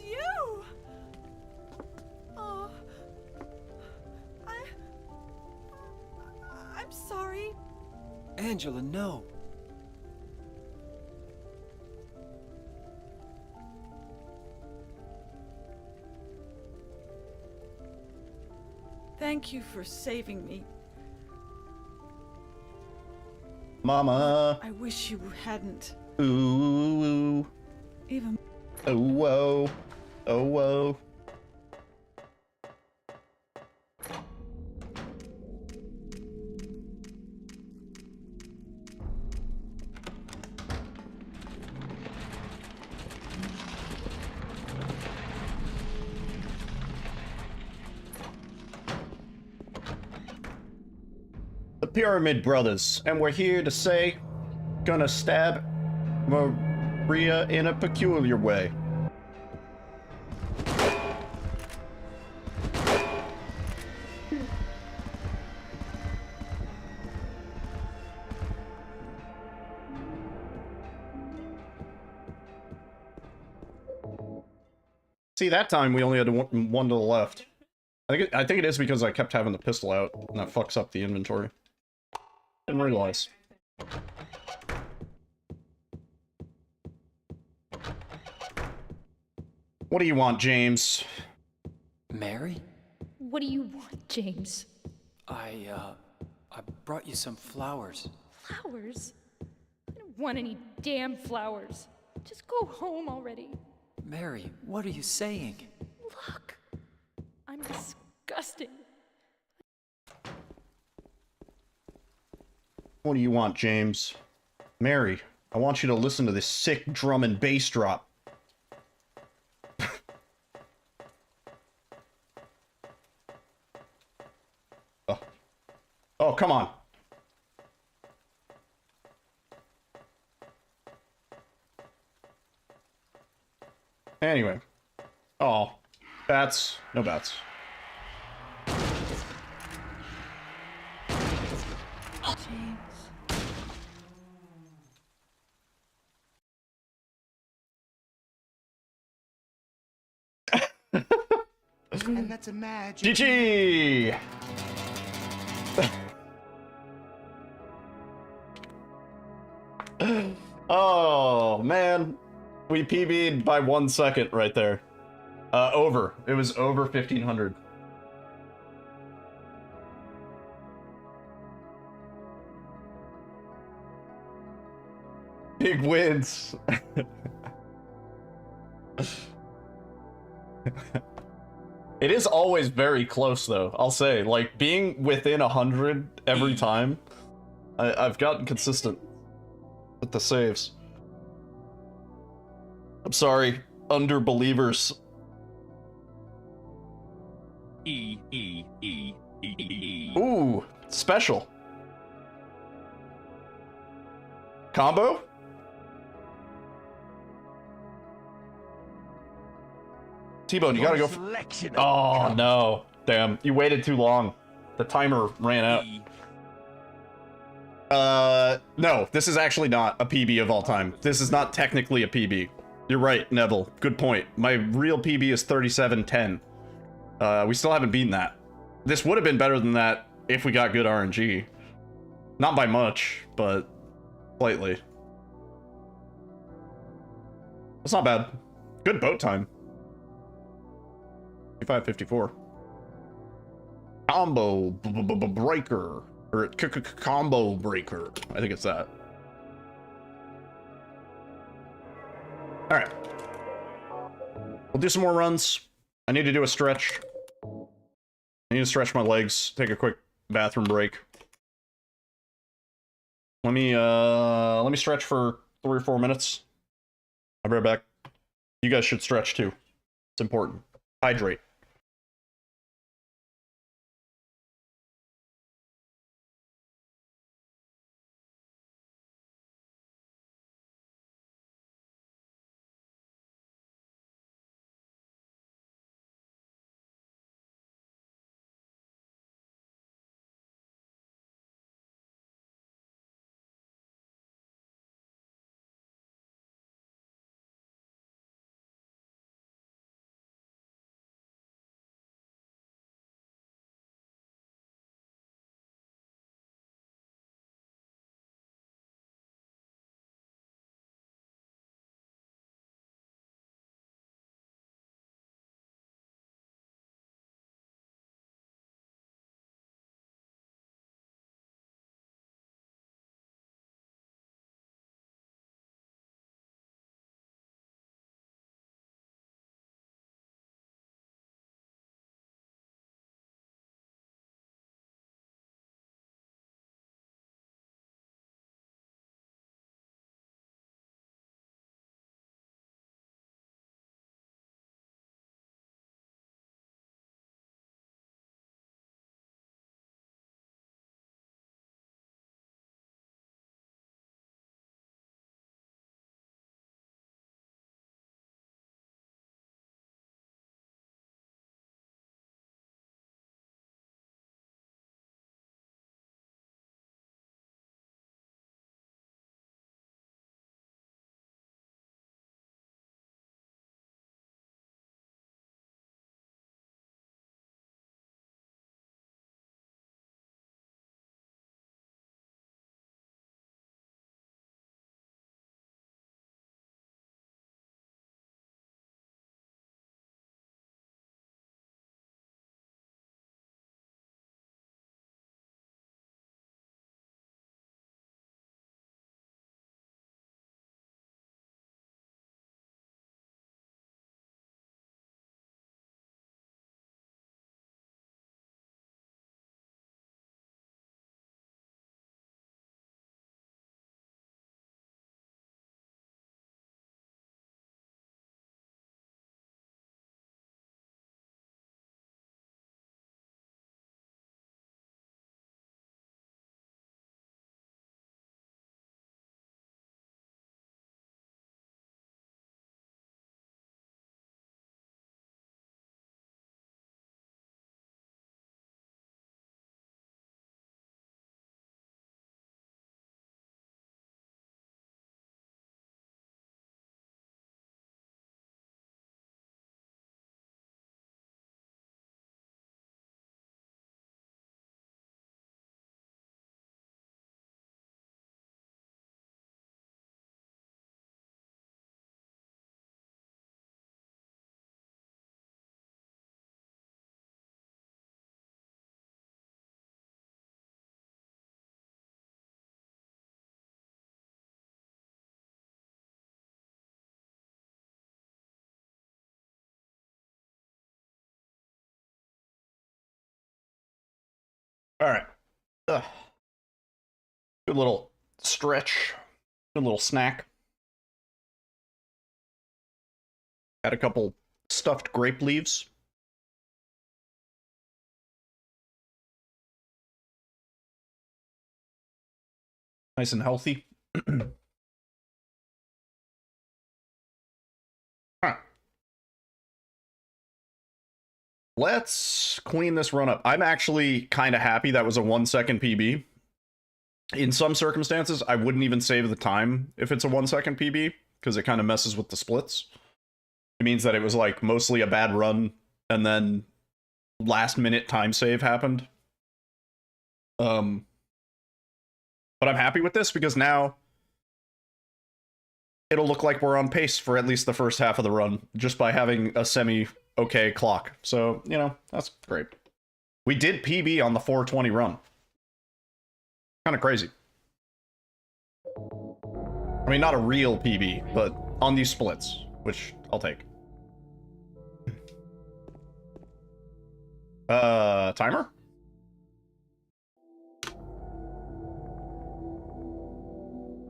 you. Oh, I'm sorry.
Angela, no.
Thank you for saving me.
Mama.
I wish you hadn't.
Ooh.
Even.
Oh, whoa. Oh, whoa. The Pyramid Brothers, and we're here to say, gonna stab Maria in a peculiar way. See, that time we only had one to the left. I think it is because I kept having the pistol out, and that fucks up the inventory. Didn't realize. What do you want, James?
Mary?
What do you want, James?
I brought you some flowers.
Flowers? I don't want any damn flowers. Just go home already.
Mary, what are you saying?
Look, I'm disgusting.
What do you want, James? Mary, I want you to listen to this sick drum and bass drop. Oh. Oh, come on. Anyway. Oh. Bats. No bats.
And that's a magic.
GG! Oh, man. We PB'd by 1 second right there. Over. It was over 1,500. Big wins. It is always very close, though. I'll say, like, being within 100 every time, I've gotten consistent with the saves. I'm sorry, underbelievers. Ooh, special. Combo? T-Bone, you gotta go. Oh, no. Damn, you waited too long. The timer ran out. No, this is actually not a PB of all time. This is not technically a PB. You're right, Neville. Good point. My real PB is 37:10. We still haven't beaten that. This would have been better than that if we got good RNG. Not by much, but slightly. That's not bad. Good boat time. 55:54. Combo breaker. Or combo breaker. I think it's that. Alright. We'll do some more runs. I need to do a stretch. I need to stretch my legs, take a quick bathroom break. Let me stretch for 3 or 4 minutes. I'll be right back. You guys should stretch too. It's important. Hydrate. Alright. Good little stretch. Good little snack. Had a couple stuffed grape leaves. Nice and healthy. Huh. Let's clean this run up. I'm actually kind of happy that was a 1 second PB. In some circumstances, I wouldn't even save the time if it's a 1 second PB, because it kind of messes with the splits. It means that it was like mostly a bad run, and then last minute time save happened. But I'm happy with this because now it'll look like we're on pace for at least the first half of the run, just by having a semi-okay clock. So, you know, that's great. We did PB on the 420 run. Kind of crazy. I mean, not a real PB, but on these splits, which I'll take. Timer?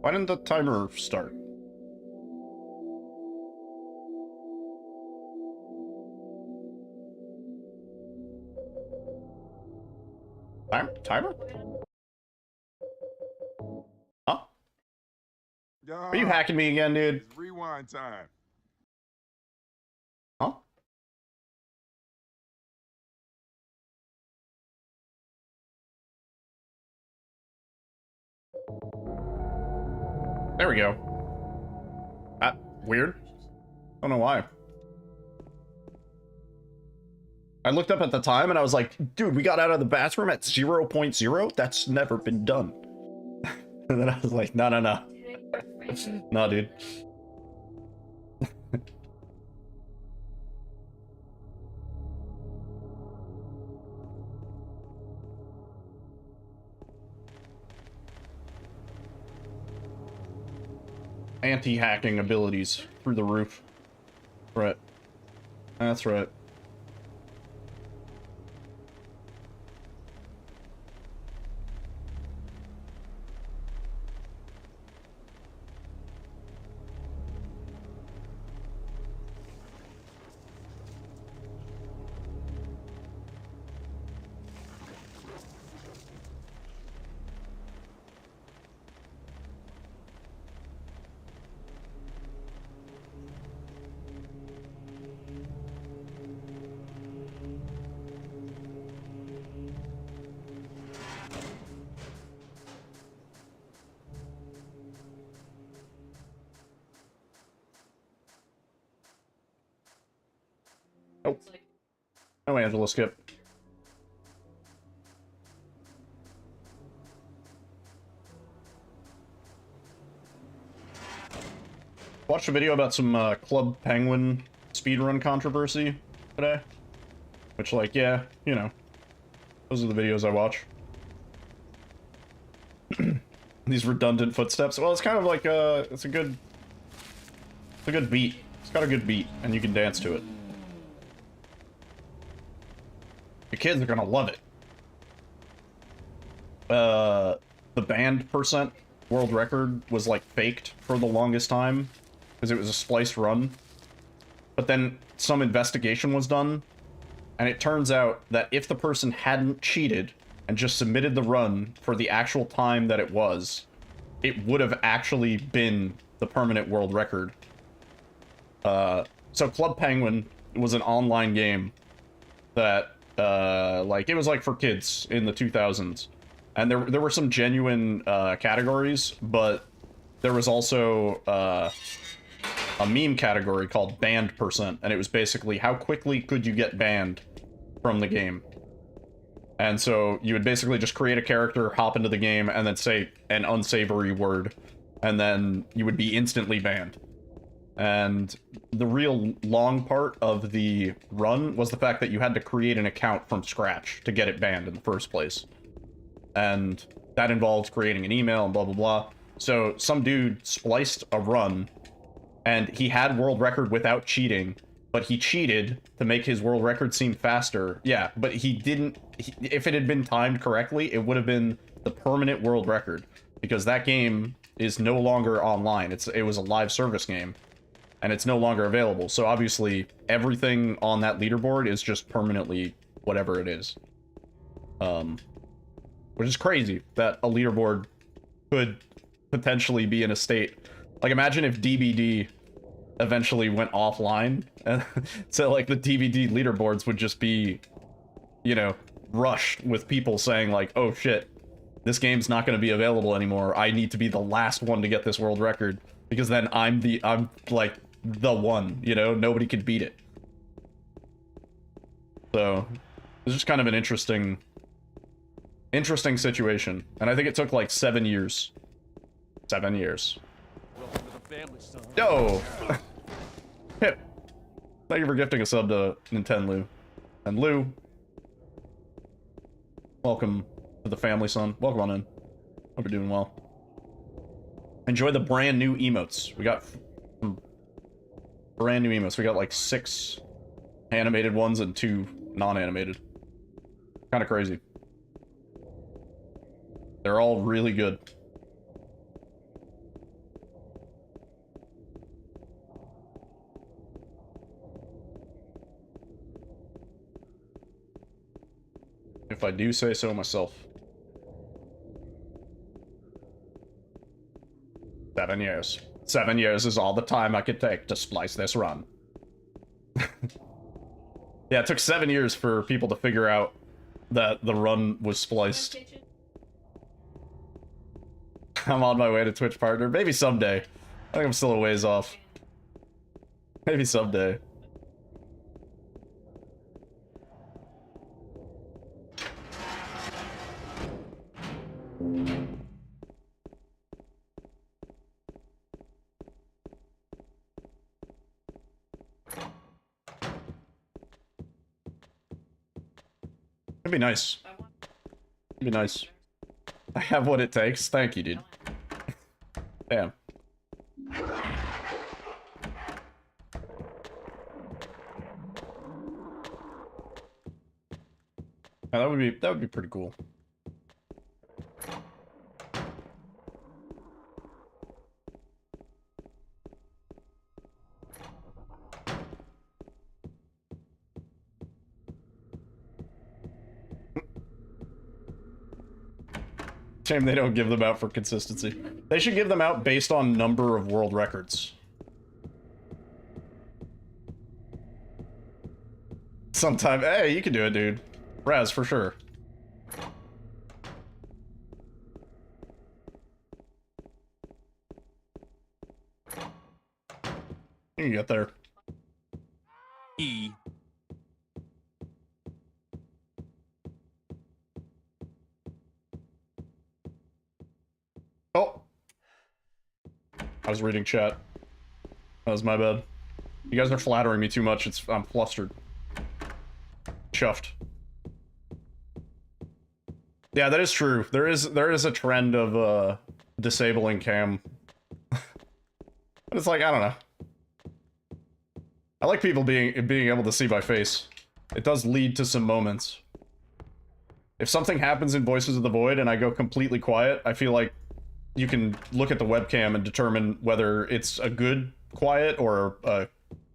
Why didn't the timer start? Timer? Huh? Are you hacking me again, dude?
It's rewind time.
Huh? There we go. Weird. Don't know why. I looked up at the time and I was like, dude, we got out of the bathroom at 0.0? That's never been done. And then I was like, no. No, dude. Anti-hacking abilities through the roof. Right. That's right. Oh. No, Angela, skip. Watched a video about some Club Penguin speedrun controversy today. Which, like, yeah, you know. Those are the videos I watch. These redundant footsteps. Well, it's kind of like it's a good beat. It's got a good beat, and you can dance to it. The kids are gonna love it. The band percent world record was like faked for the longest time because it was a spliced run. But then some investigation was done, and it turns out that if the person hadn't cheated and just submitted the run for the actual time that it would have actually been the permanent world record. So Club Penguin was an online game that like, it was like for kids in the 2000s, and there were some genuine categories, but there was also a meme category called banned percent, and it was basically how quickly could you get banned from the game. And so you would basically just create a character, hop into the game, and then say an unsavory word, and then you would be instantly banned. And the real long part of the run was the fact that you had to create an account from scratch to get it banned in the first place. And that involves creating an email and blah, blah, blah. So some dude spliced a run, and he had world record without cheating, but he cheated to make his world record seem faster. Yeah, but he didn't... if it had been timed correctly, it would have been the permanent world record, because that game is no longer online. It was a live service game, and it's no longer available. So obviously, everything on that leaderboard is just permanently whatever it is. Which is crazy that a leaderboard could potentially be in a state. Like, imagine if DBD eventually went offline. And so like the DVD leaderboards would just be, you know, rushed with people saying like, oh shit, this game's not going to be available anymore. I need to be the last one to get this world record because then I'm like the one, you know, nobody could beat it. So it's just kind of an interesting situation. And I think it took like 7 years. 7 years.
Welcome to the family, son.
Yo! Hip. Thank you for gifting a sub to Nintendo. And Lou, welcome to the family, son. Welcome on in. Hope you're doing well. Enjoy the brand new emotes. We got some brand new emotes. We got like 6 animated ones and 2 non-animated. Kind of crazy. They're all really good. If I do say so myself. 7 years. 7 years is all the time I could take to splice this run. Yeah, it took 7 years for people to figure out that the run was spliced. I'm on my way to Twitch partner. Maybe someday. I think I'm still a ways off. Maybe someday. It'd be nice. It'd be nice. I have what it takes. Thank you, dude. Damn. Yeah, that would be pretty cool. Shame they don't give them out for consistency. They should give them out based on number of world records. Sometime, hey, you can do it, dude. Raz, for sure. You can get there.
E.
Oh! I was reading chat. That was my bad. You guys are flattering me too much. I'm flustered. Chuffed. Yeah, that is true. There is a trend of disabling cam. But it's like, I don't know. I like people being able to see my face. It does lead to some moments. If something happens in Voices of the Void and I go completely quiet, I feel like you can look at the webcam and determine whether it's a good quiet or a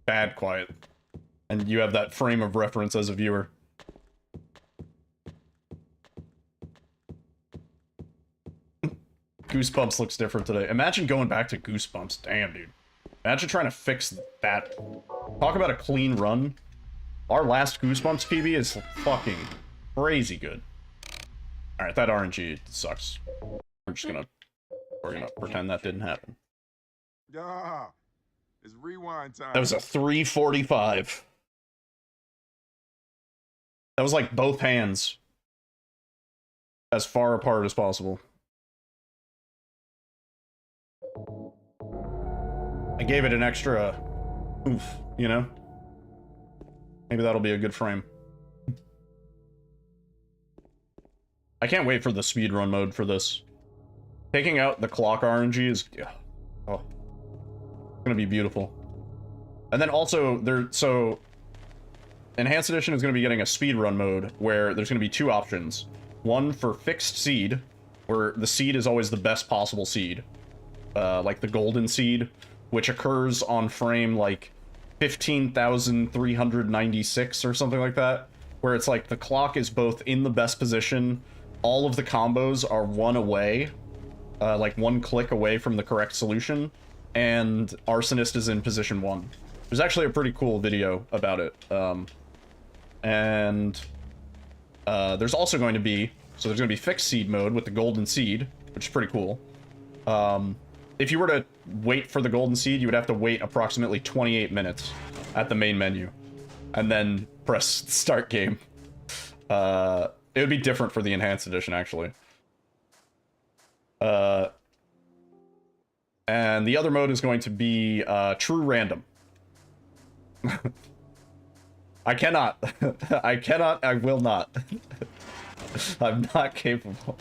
bad quiet. And you have that frame of reference as a viewer. Goosebumps looks different today. Imagine going back to Goosebumps. Damn, dude. Imagine trying to fix that. Talk about a clean run. Our last Goosebumps PB is fucking crazy good. Alright, that RNG sucks. We're gonna pretend that didn't happen.
Yeah, it's rewind time.
That was a 345. That was like both hands. As far apart as possible. I gave it an extra oomph, you know? Maybe that'll be a good frame. I can't wait for the speedrun mode for this. Taking out the clock RNG is... oh. It's gonna be beautiful. And then also, so... Enhanced Edition is gonna be getting a speedrun mode, where there's gonna be 2 options. One for fixed seed, where the seed is always the best possible seed. Like the golden seed, which occurs on frame, like, 15,396 or something like that. Where it's like, the clock is both in the best position, all of the combos are 1 away, like 1 click away from the correct solution, and Arsonist is in position 1. There's actually a pretty cool video about it. There's also going to be, so there's going to be fixed seed mode with the golden seed, which is pretty cool. If you were to wait for the golden seed, you would have to wait approximately 28 minutes at the main menu, and then press start game. It would be different for the enhanced edition, actually. And the other mode is going to be true random. I cannot. I will not. I'm not capable.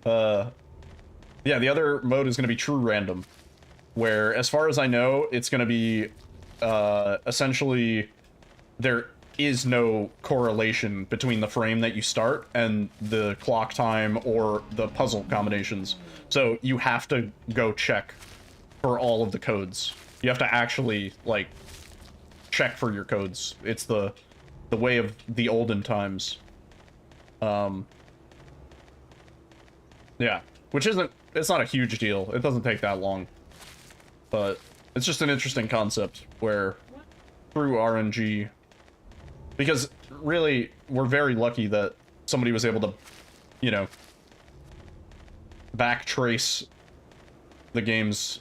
Yeah, the other mode is going to be true random, where, as far as I know, it's going to be, essentially, there is no correlation between the frame that you start and the clock time or the puzzle combinations. So you have to go check for all of the codes. You have to actually, like, check for your codes. It's the way of the olden times. Yeah, which isn't, it's not a huge deal. It doesn't take that long. But it's just an interesting concept where through RNG, because really we're very lucky that somebody was able to, you know, backtrace the game's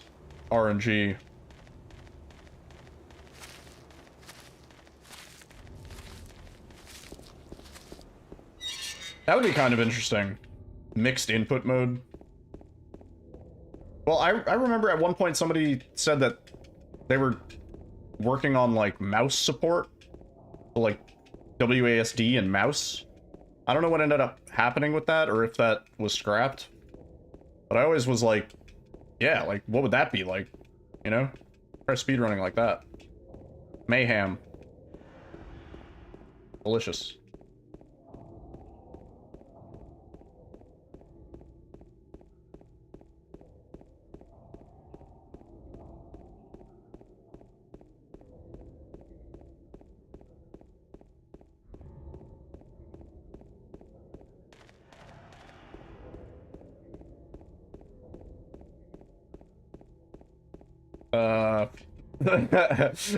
RNG. That would be kind of interesting. Mixed input mode. Well, I remember at one point somebody said that they were working on, like, mouse support. Like, WASD and mouse. I don't know what ended up happening with that, or if that was scrapped. But I always was like, yeah, like, what would that be like? You know? Try speedrunning like that. Mayhem. Delicious.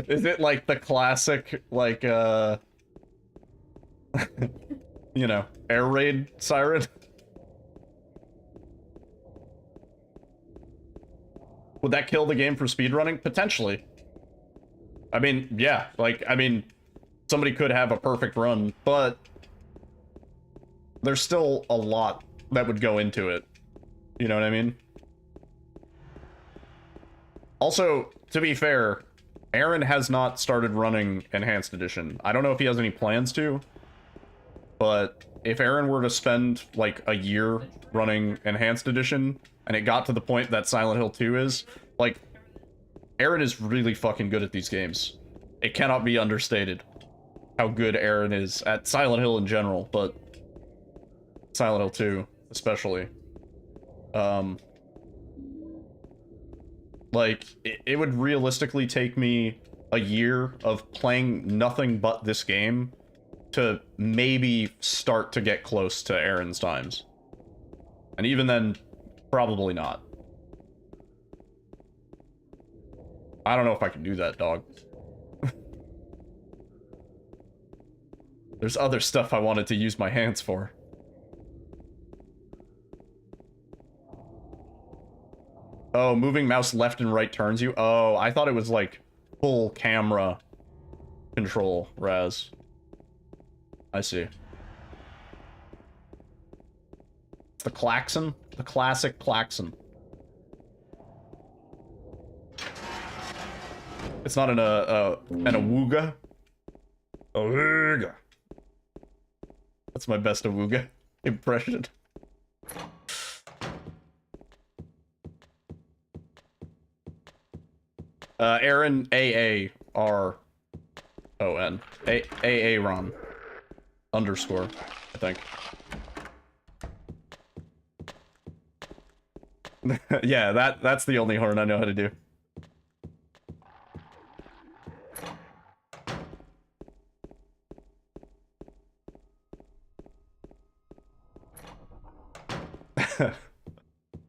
Is it like the classic, like, you know, air raid siren? Would that kill the game for speedrunning? Potentially. I mean, yeah, like, I mean, somebody could have a perfect run, but there's still a lot that would go into it. You know what I mean? Also, to be fair, Aaron has not started running Enhanced Edition. I don't know if he has any plans to, but if Aaron were to spend, like, a year running Enhanced Edition, and it got to the point that Silent Hill 2 is, like, Aaron is really fucking good at these games. It cannot be understated how good Aaron is at Silent Hill in general, but Silent Hill 2 especially. Like, it would realistically take me a year of playing nothing but this game to maybe start to get close to Aaron's times. And even then, probably not. I don't know if I can do that, dog. There's other stuff I wanted to use my hands for. Oh, moving mouse left and right turns you? Oh, I thought it was like full camera control, Raz. I see. It's the klaxon? The classic klaxon. It's not an awooga. Awooga. That's my best awooga impression. Aaron A-A-R-O-N. A-A-Ron. Underscore, I think. Yeah, that's the only horn I know how to do.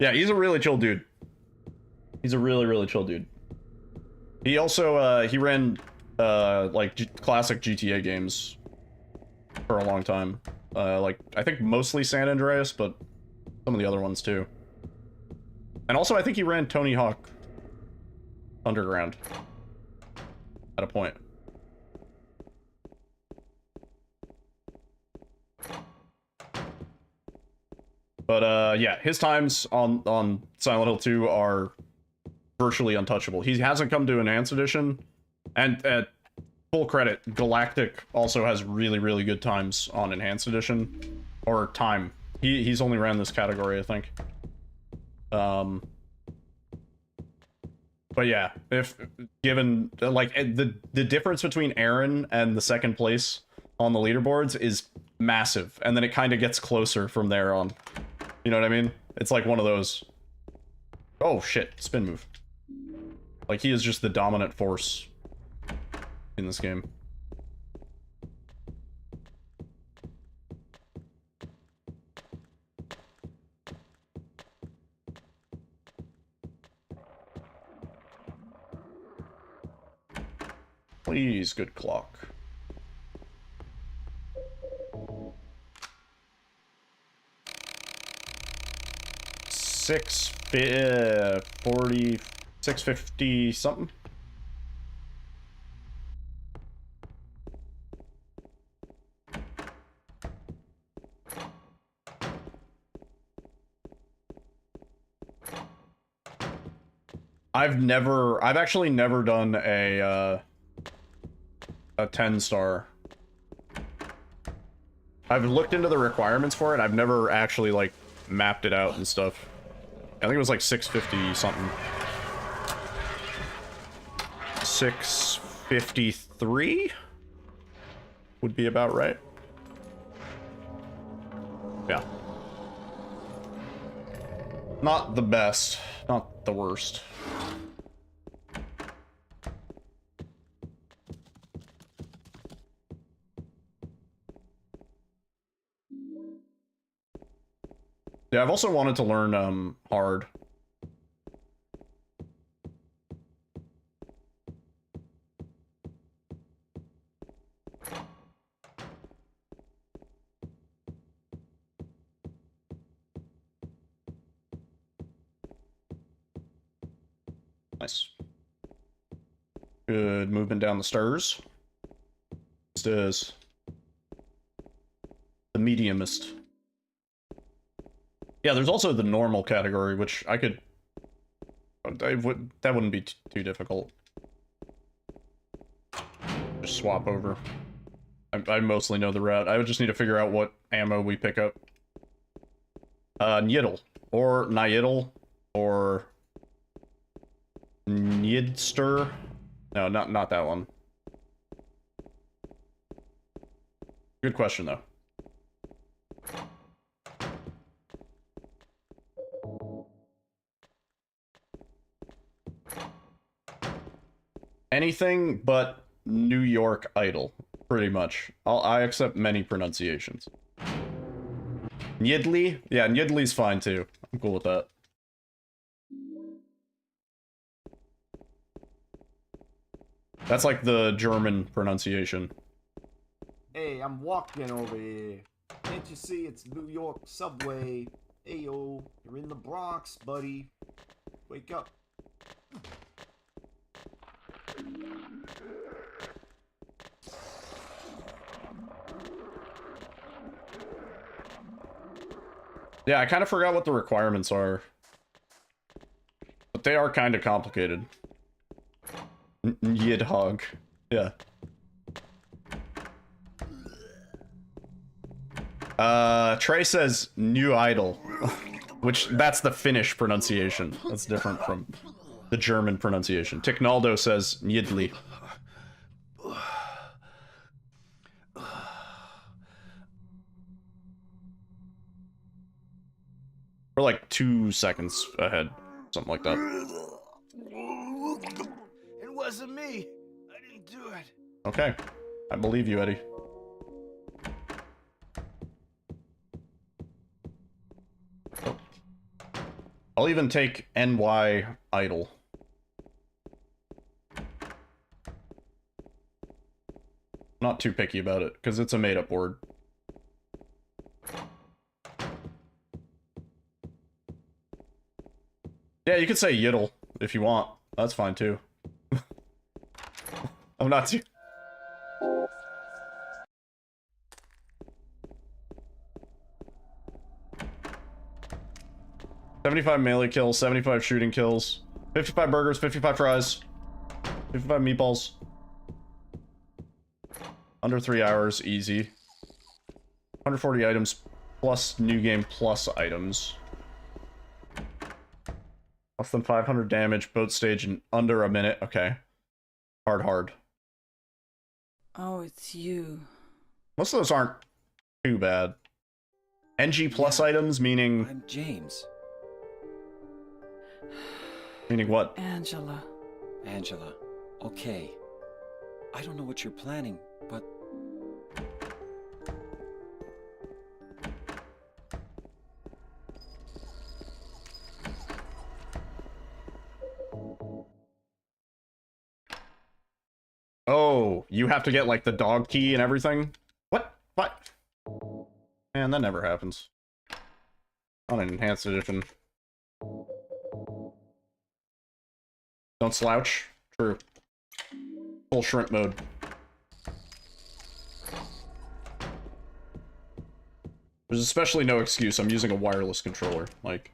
Yeah, he's a really chill dude. He's a really, really chill dude. He also, he ran, like, classic GTA games for a long time. Like, I think mostly San Andreas, but some of the other ones, too. And also, I think he ran Tony Hawk Underground at a point. But, yeah, his times on Silent Hill 2 are virtually untouchable. He hasn't come to Enhanced Edition, and full credit, Galactic also has really, really good times on Enhanced Edition. Or time. He's only ran this category, I think. But yeah, if given, like, the difference between Aaron and the second place on the leaderboards is massive, and then it kind of gets closer from there on. You know what I mean? It's like one of those... Oh, shit. Spin move. Like, he is just the dominant force in this game. Please, good clock. $6.40, $6.50 something. I've actually never done a 10-star. I've looked into the requirements for it. I've never actually, like, mapped it out and stuff. I think it was like 650 something. 653 would be about right. Yeah. Not the best, not the worst. Yeah, I've also wanted to learn, hard. Nice. Good movement down the stairs. This is the mediumist. Yeah, there's also the normal category, which I could... that wouldn't be too difficult. Just swap over. I mostly know the route. I would just need to figure out what ammo we pick up. Nyidle. Or Nyidle. Or... Nidster. No, not that one. Good question, though. Anything but New York Idol, pretty much. I accept many pronunciations. Nyidli? Yeah, Nyidli's fine too. I'm cool with that. That's like the German pronunciation.
Hey, I'm walking over here. Can't you see it's New York subway? Hey yo, you're in the Bronx, buddy. Wake up.
Yeah, I kind of forgot what the requirements are. But they are kind of complicated. Yidhog. Yeah. Trey says new idol. Which, that's the Finnish pronunciation. That's different from the German pronunciation. Ticknaldo says Nyidli. We're like 2 seconds ahead. Something like that.
It wasn't me. I didn't do it.
Okay. I believe you, Eddie. I'll even take NY idle. Not too picky about it, because it's a made-up word. Yeah, you could say yiddle if you want. That's fine too. I'm not too... 75 melee kills, 75 shooting kills, 55 burgers, 55 fries, 55 meatballs. Under 3 hours, easy. 140 items plus new game plus items. Less than 500 damage, boat stage in under a minute. Okay. Hard.
Oh, it's you.
Most of those aren't too bad. NG plus items, meaning...
I'm James.
Meaning what?
Angela.
Angela. Okay. I don't know what you're planning, but...
Oh, you have to get, like, the dog key and everything? What? Man, that never happens. On an enhanced edition. Don't slouch. True. Full shrimp mode. There's especially no excuse. I'm using a wireless controller. Like...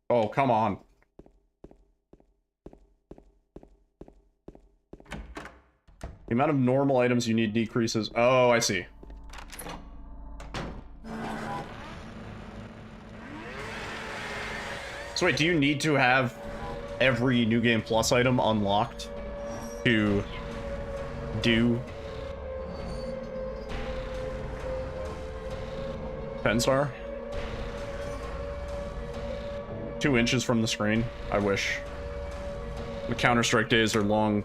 Oh, come on. The amount of normal items you need decreases. Oh, I see. So wait, do you need to have every New Game Plus item unlocked to do Penstar? 2 inches from the screen. I wish. The Counter-Strike days are long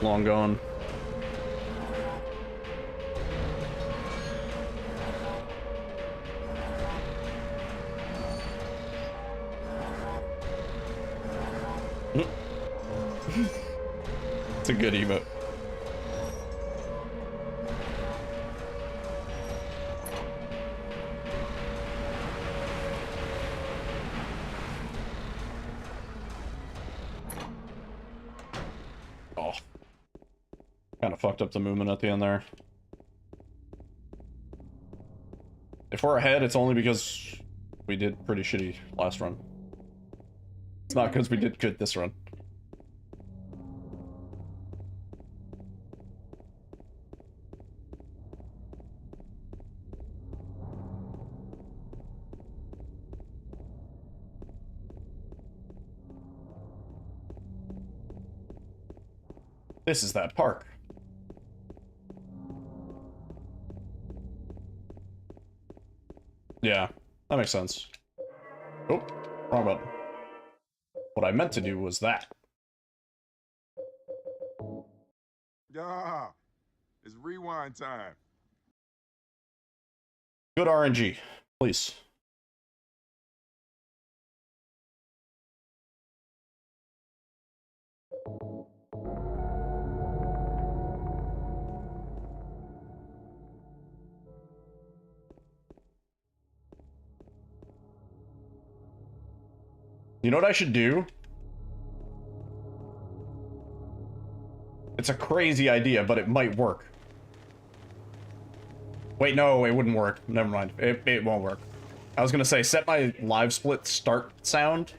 gone. It's a good emote. Oh. Kind of fucked up the movement at the end there. If we're ahead, it's only because we did pretty shitty last run. It's not because we did good this run. This is that park. Yeah, that makes sense. Oh, wrong button. What I meant to do was that.
Yeah, it's rewind time.
Good RNG, please. You know what I should do? It's a crazy idea, but it might work. Wait, no, it wouldn't work. Never mind. It won't work. I was gonna say, set my live split start sound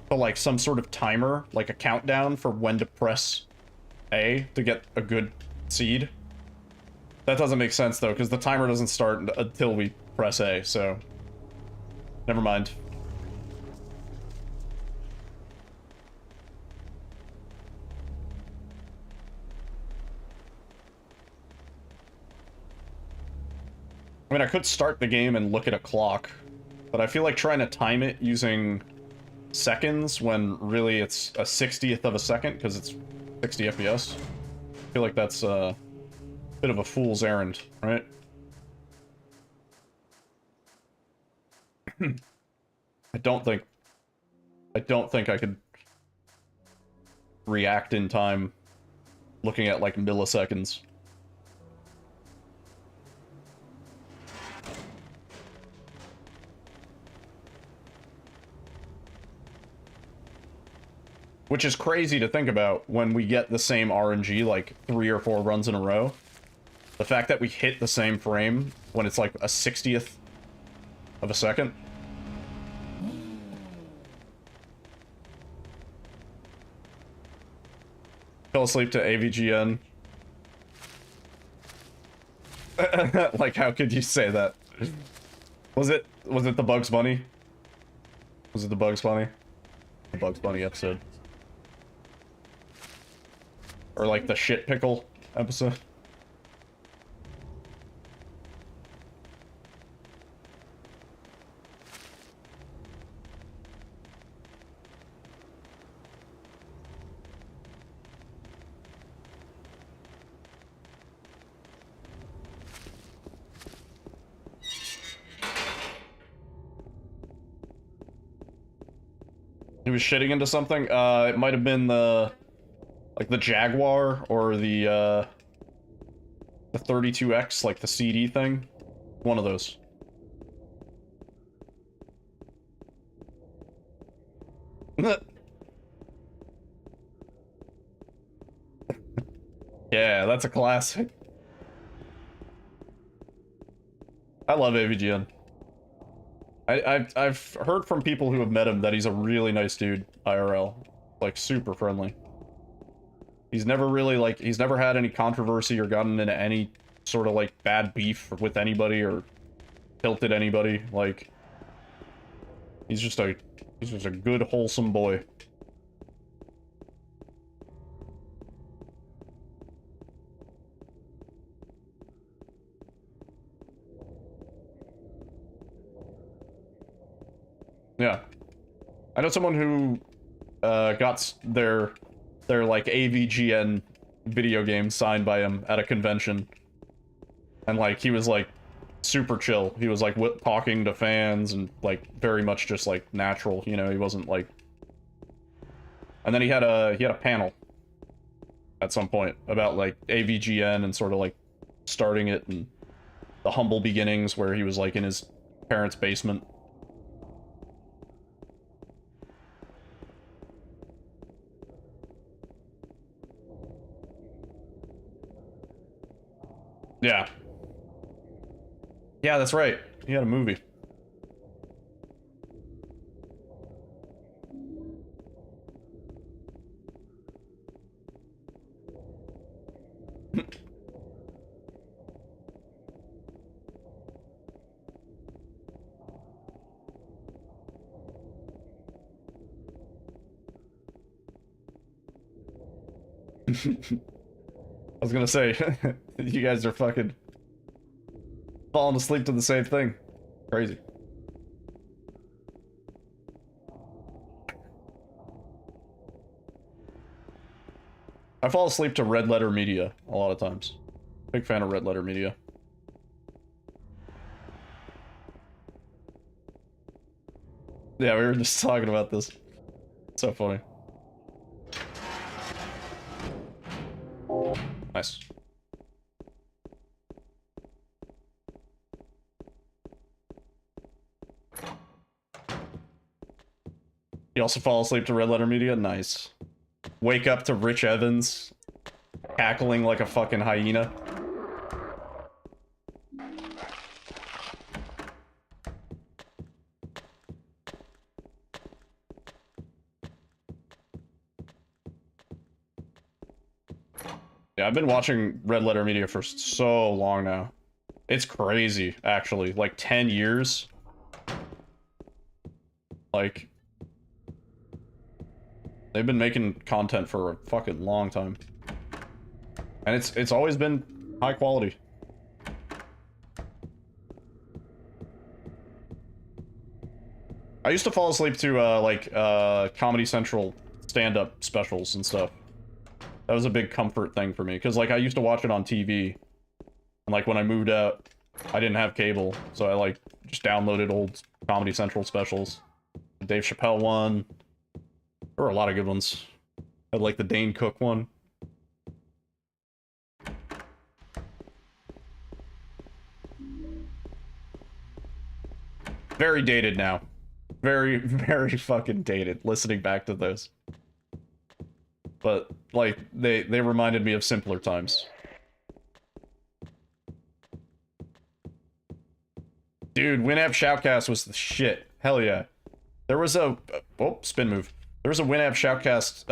to like some sort of timer, like a countdown for when to press A to get a good seed. That doesn't make sense though, because the timer doesn't start until we press A, so... Never mind. I mean, I could start the game and look at a clock, but I feel like trying to time it using seconds when really it's a 60th of a second because it's 60 FPS. I feel like that's a bit of a fool's errand, right? I don't think I could react in time looking at like milliseconds. Which is crazy to think about when we get the same RNG like 3 or 4 runs in a row. The fact that we hit the same frame when it's like a 60th of a second. Fell asleep to AVGN. Like, how could you say that? Was it the Bugs Bunny? Was it the Bugs Bunny? The Bugs Bunny episode. Or like the shit pickle episode. He was shitting into something? It might have been the... like the Jaguar or the 32X, like the CD thing. One of those. Yeah, that's a classic. I love AVGN. I've heard from people who have met him that he's a really nice dude, IRL. Like, super friendly. He's never really, like, he's never had any controversy or gotten into any sort of, like, bad beef with anybody or tilted anybody. Like, he's just a good, wholesome boy. Yeah. I know someone who, got their like AVGN video game signed by him at a convention, and like he was like super chill. He was like talking to fans and like very much just like natural, you know. He wasn't like. And then he had a panel at some point about like AVGN and sort of like starting it and the humble beginnings where he was like in his parents' basement. Yeah. Yeah, that's right. He had a movie. I was gonna say, you guys are fucking falling asleep to the same thing. Crazy. I fall asleep to Red Letter Media a lot of times. Big fan of Red Letter Media. Yeah, we were just talking about this. So funny. Nice. You also fall asleep to Red Letter Media? Nice. Wake up to Rich Evans cackling like a fucking hyena. Yeah, I've been watching Red Letter Media for so long now. It's crazy, actually. Like 10 years. Like, they've been making content for a fucking long time. And it's always been high quality. I used to fall asleep to, like, Comedy Central stand-up specials and stuff. That was a big comfort thing for me, because, like, I used to watch it on TV. And, like, when I moved out, I didn't have cable, so I, like, just downloaded old Comedy Central specials. The Dave Chappelle one. There were a lot of good ones. I had, like, the Dane Cook one. Very dated now. Very, very fucking dated, listening back to those. But, like, they reminded me of simpler times. Dude, Winamp Shoutcast was the shit. Hell yeah. There was a... Oh, spin move. There was a Winamp Shoutcast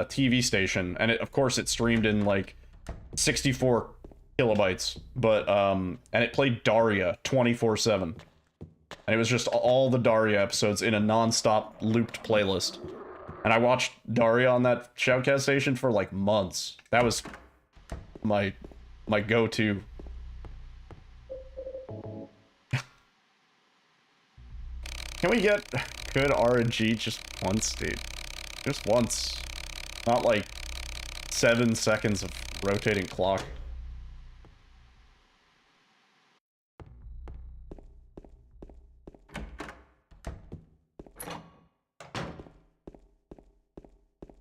TV station, and of course it streamed in, like, 64 kilobytes. But, and it played Daria 24/7. And it was just all the Daria episodes in a non-stop looped playlist. And I watched Daria on that Shoutcast station for, like, months. That was my go-to. Can we get good RNG just once, dude? Just once. Not, like, 7 seconds of rotating clock.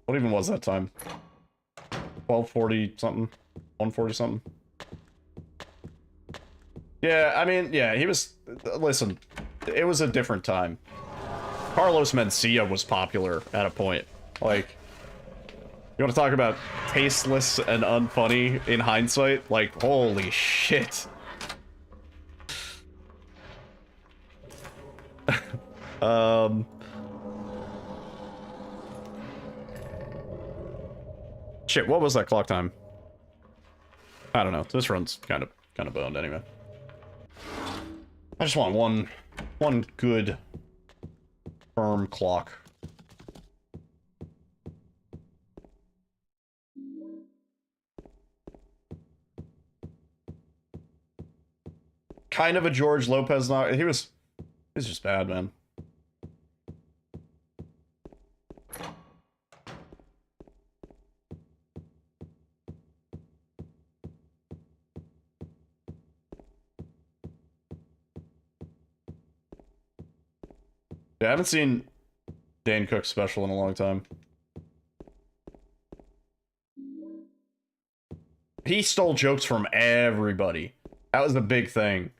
What even was that time? 1240 something? 140 something? Yeah, I mean, yeah, he was... Listen, it was a different time. Carlos Mencia was popular at a point. Like, you want to talk about tasteless and unfunny in hindsight? Like, holy shit. Shit, what was that clock time? I don't know. This run's kind of boned anyway. I just want one good firm clock. Kind of a George Lopez knock. He was just bad, man. Yeah, I haven't seen Dane Cook's special in a long time. He stole jokes from everybody. That was the big thing.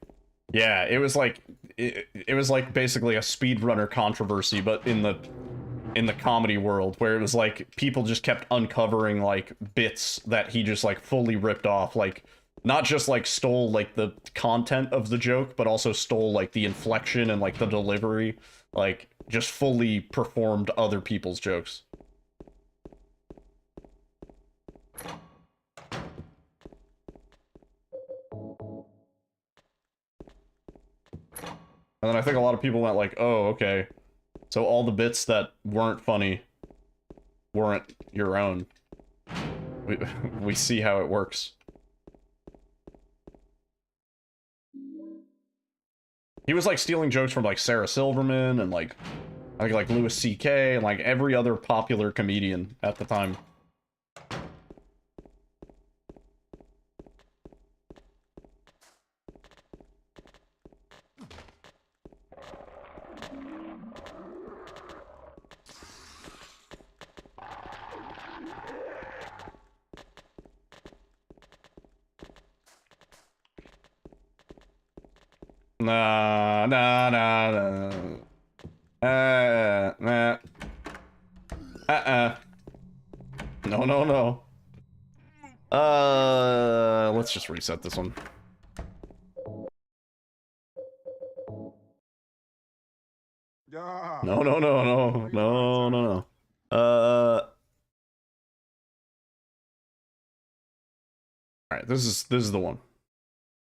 Yeah, it was like it was like basically a speedrunner controversy, but in the comedy world, where it was like people just kept uncovering like bits that he just like fully ripped off, like not just like stole like the content of the joke, but also stole like the inflection and like the delivery. Like, just fully performed other people's jokes. And then I think a lot of people went like, oh, okay. So all the bits that weren't funny weren't your own. We see how it works. He was like stealing jokes from like Sarah Silverman and like Louis C.K. and like every other popular comedian at the time. Nah. No. Let's just reset this one. No. Alright, this is the one.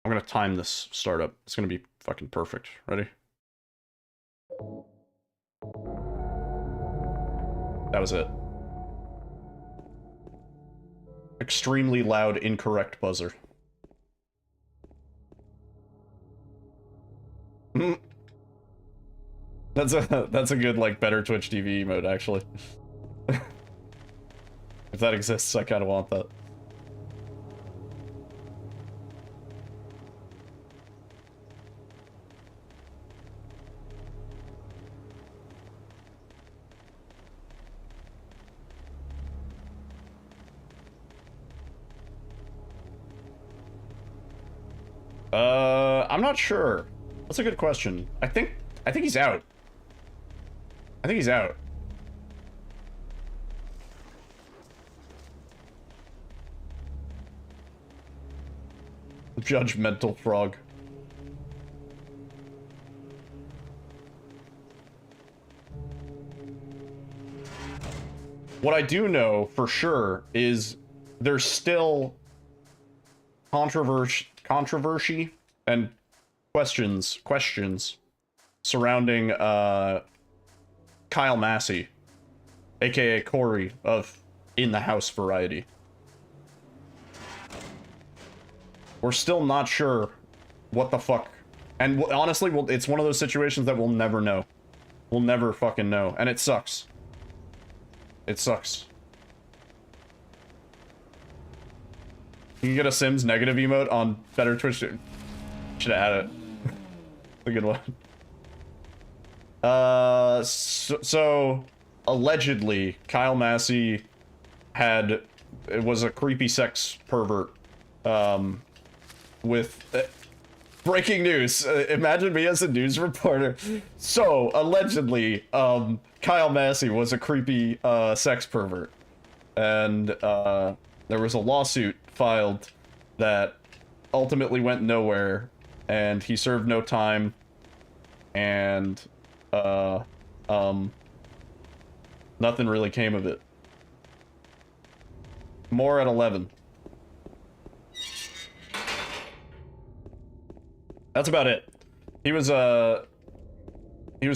I'm gonna time this startup. It's gonna be fucking perfect. Ready? That was it. Extremely loud, incorrect buzzer. That's a good, like, better Twitch TV emote, actually. If that exists, I kind of want that. I'm not sure. That's a good question. I think he's out. I think he's out. Judgmental frog. What I do know for sure is there's still controversy and questions surrounding Kyle Massey, aka Corey of In the House variety. We're still not sure what the fuck, and honestly, it's one of those situations that we'll never know. We'll never fucking know, and it sucks. It sucks. You can get a Sims negative emote on better Twitch. Should have had it. A good one. So allegedly, Kyle Massey was a creepy sex pervert. With breaking news. Imagine me as a news reporter. So allegedly, Kyle Massey was a creepy sex pervert, and there was a lawsuit filed that ultimately went nowhere, and he served no time, and nothing really came of it. More at 11. That's about it. He was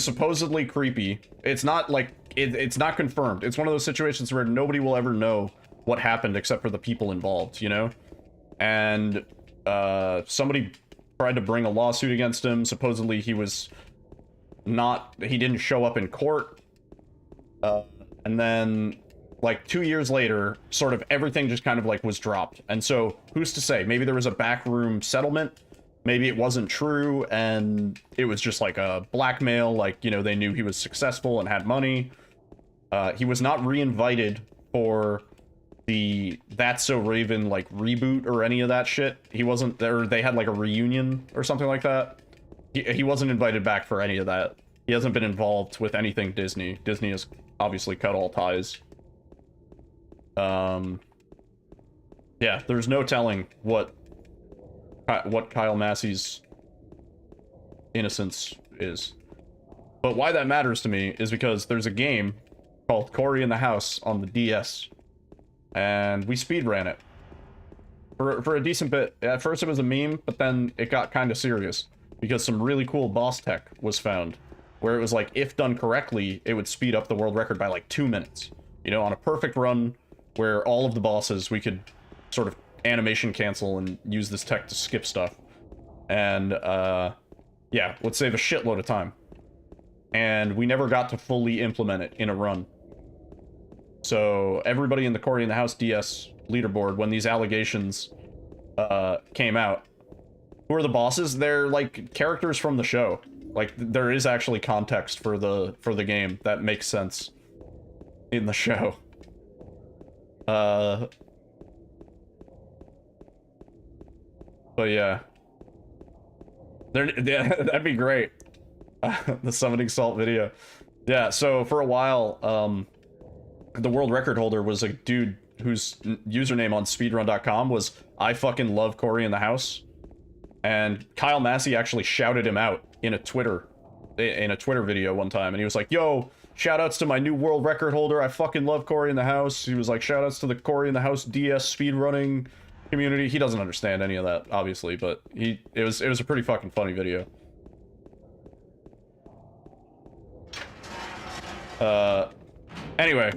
supposedly creepy. It's not like it's not confirmed. It's one of those situations where nobody will ever know what happened except for the people involved, you know? And somebody tried to bring a lawsuit against him. Supposedly he didn't show up in court. And then like 2 years later, sort of everything just kind of like was dropped. And so who's to say? Maybe there was a backroom settlement. Maybe it wasn't true, and it was just like a blackmail, like, you know, they knew he was successful and had money. He was not re-invited for the That's So Raven, like, reboot or any of that shit. He wasn't there. They had like a reunion or something like that. He wasn't invited back for any of that. He hasn't been involved with anything Disney. Disney has obviously cut all ties. Yeah, there's no telling what Kyle Massey's innocence is. But why that matters to me is because there's a game called Corey in the House on the DS, and we speedran it for a decent bit. At first it was a meme, but then it got kind of serious because some really cool boss tech was found, where it was like, if done correctly, it would speed up the world record by like 2 minutes. You know, on a perfect run where all of the bosses, we could sort of animation cancel and use this tech to skip stuff. And, yeah, would save a shitload of time. And we never got to fully implement it in a run. So everybody in the Corey in the House DS leaderboard, when these allegations came out, who are the bosses? They're like characters from the show. Like, there is actually context for the game that makes sense in the show. But yeah. Yeah, that'd be great. The summoning salt video. Yeah, so for a while, the world record holder was a dude whose username on speedrun.com was I fucking love Corey in the House. And Kyle Massey actually shouted him out in a Twitter video one time, and he was like, yo, shoutouts to my new world record holder, I fucking love Corey in the House. He was like, shoutouts to the Corey in the House DS speedrunning community. He doesn't understand any of that, obviously, but it was a pretty fucking funny video. Anyway,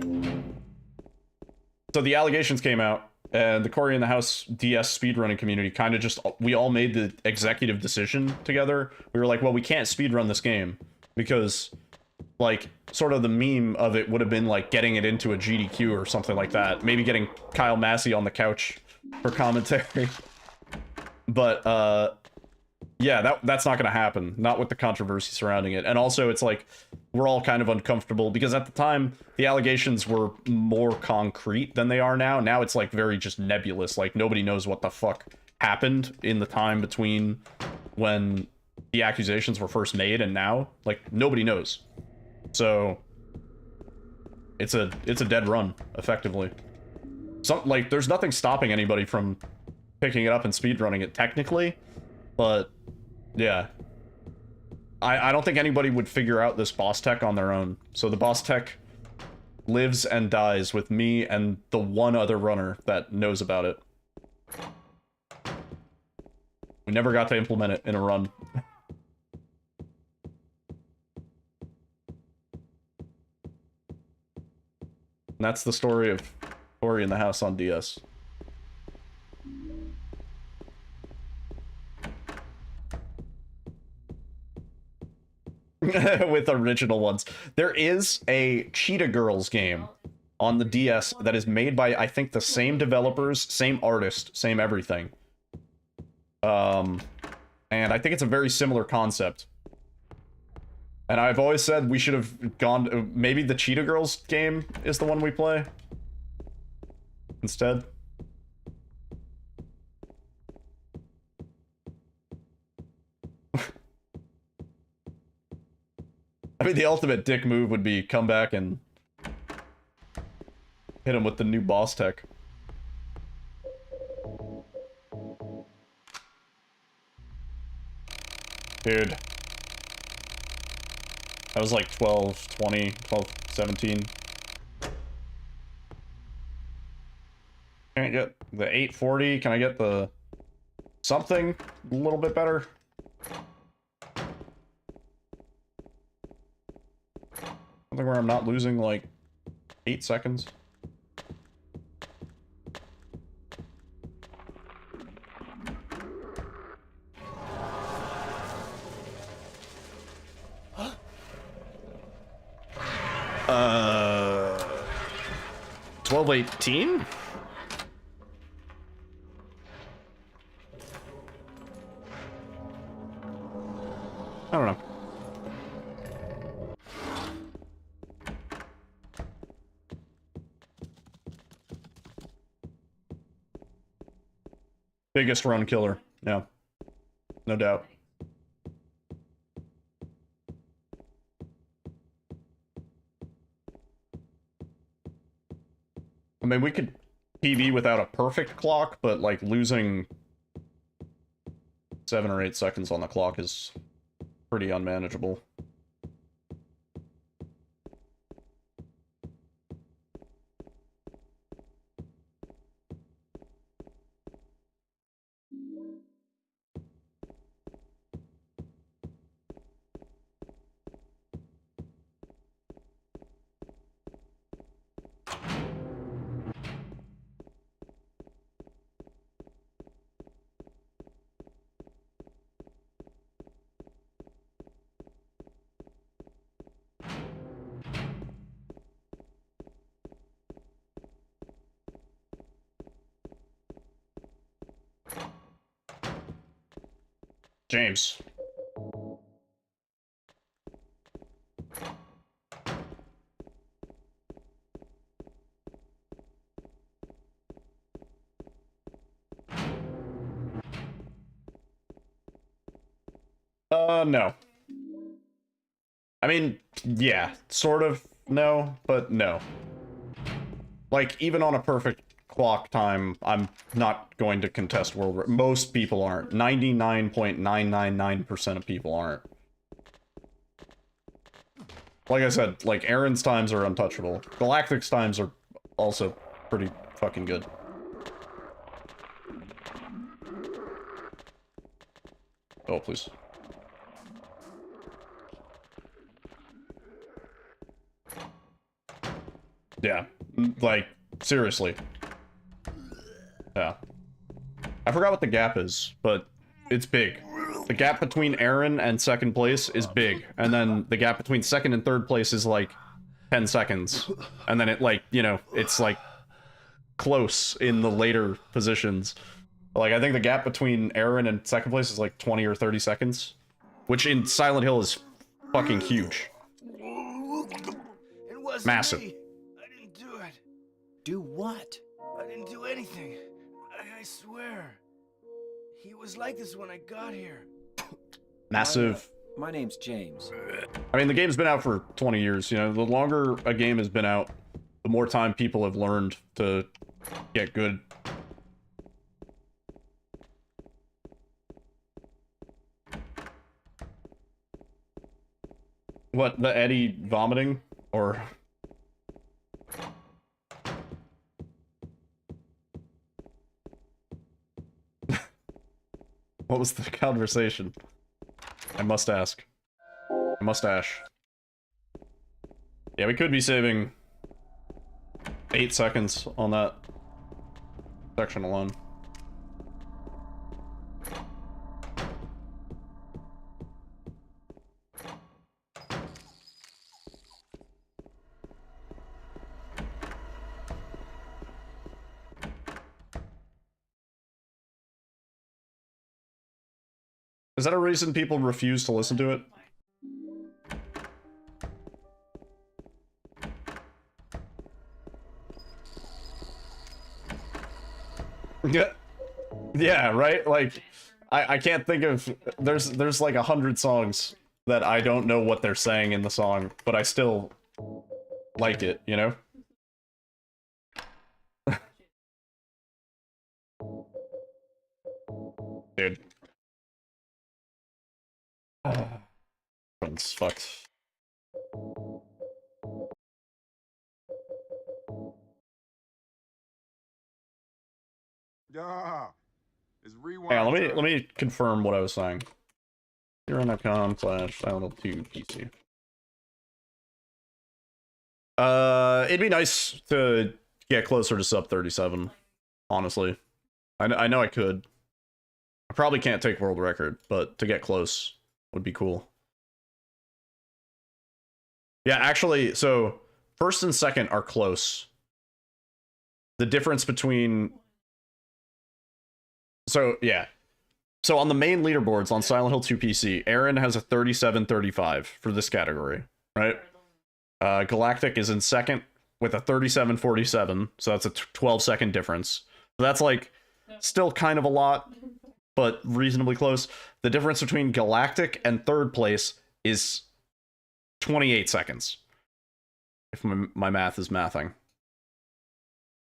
so the allegations came out, and the Corey in the House DS speedrunning community kind of just, we all made the executive decision together. We were like, well, we can't speedrun this game because like, sort of the meme of it would have been, like, getting it into a GDQ or something like that. Maybe getting Kyle Massey on the couch for commentary. But, yeah, that's not gonna happen. Not with the controversy surrounding it. And also, it's like, we're all kind of uncomfortable, because at the time, the allegations were more concrete than they are now. Now it's, like, very just nebulous. Like, nobody knows what the fuck happened in the time between when the accusations were first made and now. Like, nobody knows. So, it's a dead run, effectively. Like, there's nothing stopping anybody from picking it up and speedrunning it, technically. But, yeah. I don't think anybody would figure out this boss tech on their own. So the boss tech lives and dies with me and the one other runner that knows about it. We never got to implement it in a run. And that's the story of Tori in the House on DS. With original ones. There is a Cheetah Girls game on the DS that is made by, I think, the same developers, same artist, same everything. And I think it's a very similar concept. And I've always said we should have gone... Maybe the Cheetah Girls game is the one we play instead. I mean, the ultimate dick move would be come back and hit him with the new boss tech. Dude. That was like 12, 20, 12, 17. Can I get the 840? Can I get the something a little bit better? Something where I'm not losing like 8 seconds.
Huh?
12:18? I don't know. Biggest run killer, yeah. No doubt. I mean, we could PB without a perfect clock, but, like, losing 7 or 8 seconds on the clock is pretty unmanageable. James. No. I mean, yeah, sort of no, but no. Like, even on a perfect clock time, I'm not going to contest world record. Most people aren't. 99.999% of people aren't. Like I said, like, Aaron's times are untouchable. Galactic's times are also pretty fucking good. Oh, please. Yeah, like, seriously. Yeah. I forgot what the gap is, but it's big. the gap between Aaron and second place is big, and then the gap between second and third place is like 10 seconds, and then it like, you know, it's like close in the later positions. Like, I think the gap between Aaron and second place is like 20 or 30 seconds, which in Silent Hill is fucking huge.
It wasn't
Massive.
me. I didn't do it.
Do what?
I didn't do anything. I swear. He was like this when I got here.
Massive.
My name's James.
I mean, the game's been out for 20 years, you know, the longer a game has been out, the more time people have learned to get good. What, the Eddie vomiting? Or... What was the conversation? I must ask. I must ash. Yeah, we could be saving 8 seconds on that section alone. Is that a reason people refuse to listen to it? Yeah, yeah, right? Like, I can't think of... There's like 100 songs that I don't know what they're saying in the song, but I still like it, you know? Dude. It's fucked.
Yeah. It's rewind.
Hang on,
time.
let me confirm what I was saying. Speedrun.com/Silent2PC. It'd be nice to get closer to sub 37, honestly. I know I could. I probably can't take world record, but to get close would be cool. Yeah, actually, so first and second are close. The difference between... So, yeah. So on the main leaderboards on Silent Hill 2 PC, Aaron has a 37-35 for this category, right? Galactic is in second with a 37-47, so that's a 12-second difference. So that's like still kind of a lot, but reasonably close. The difference between Galactic and third place is 28 seconds. If my math is mathing.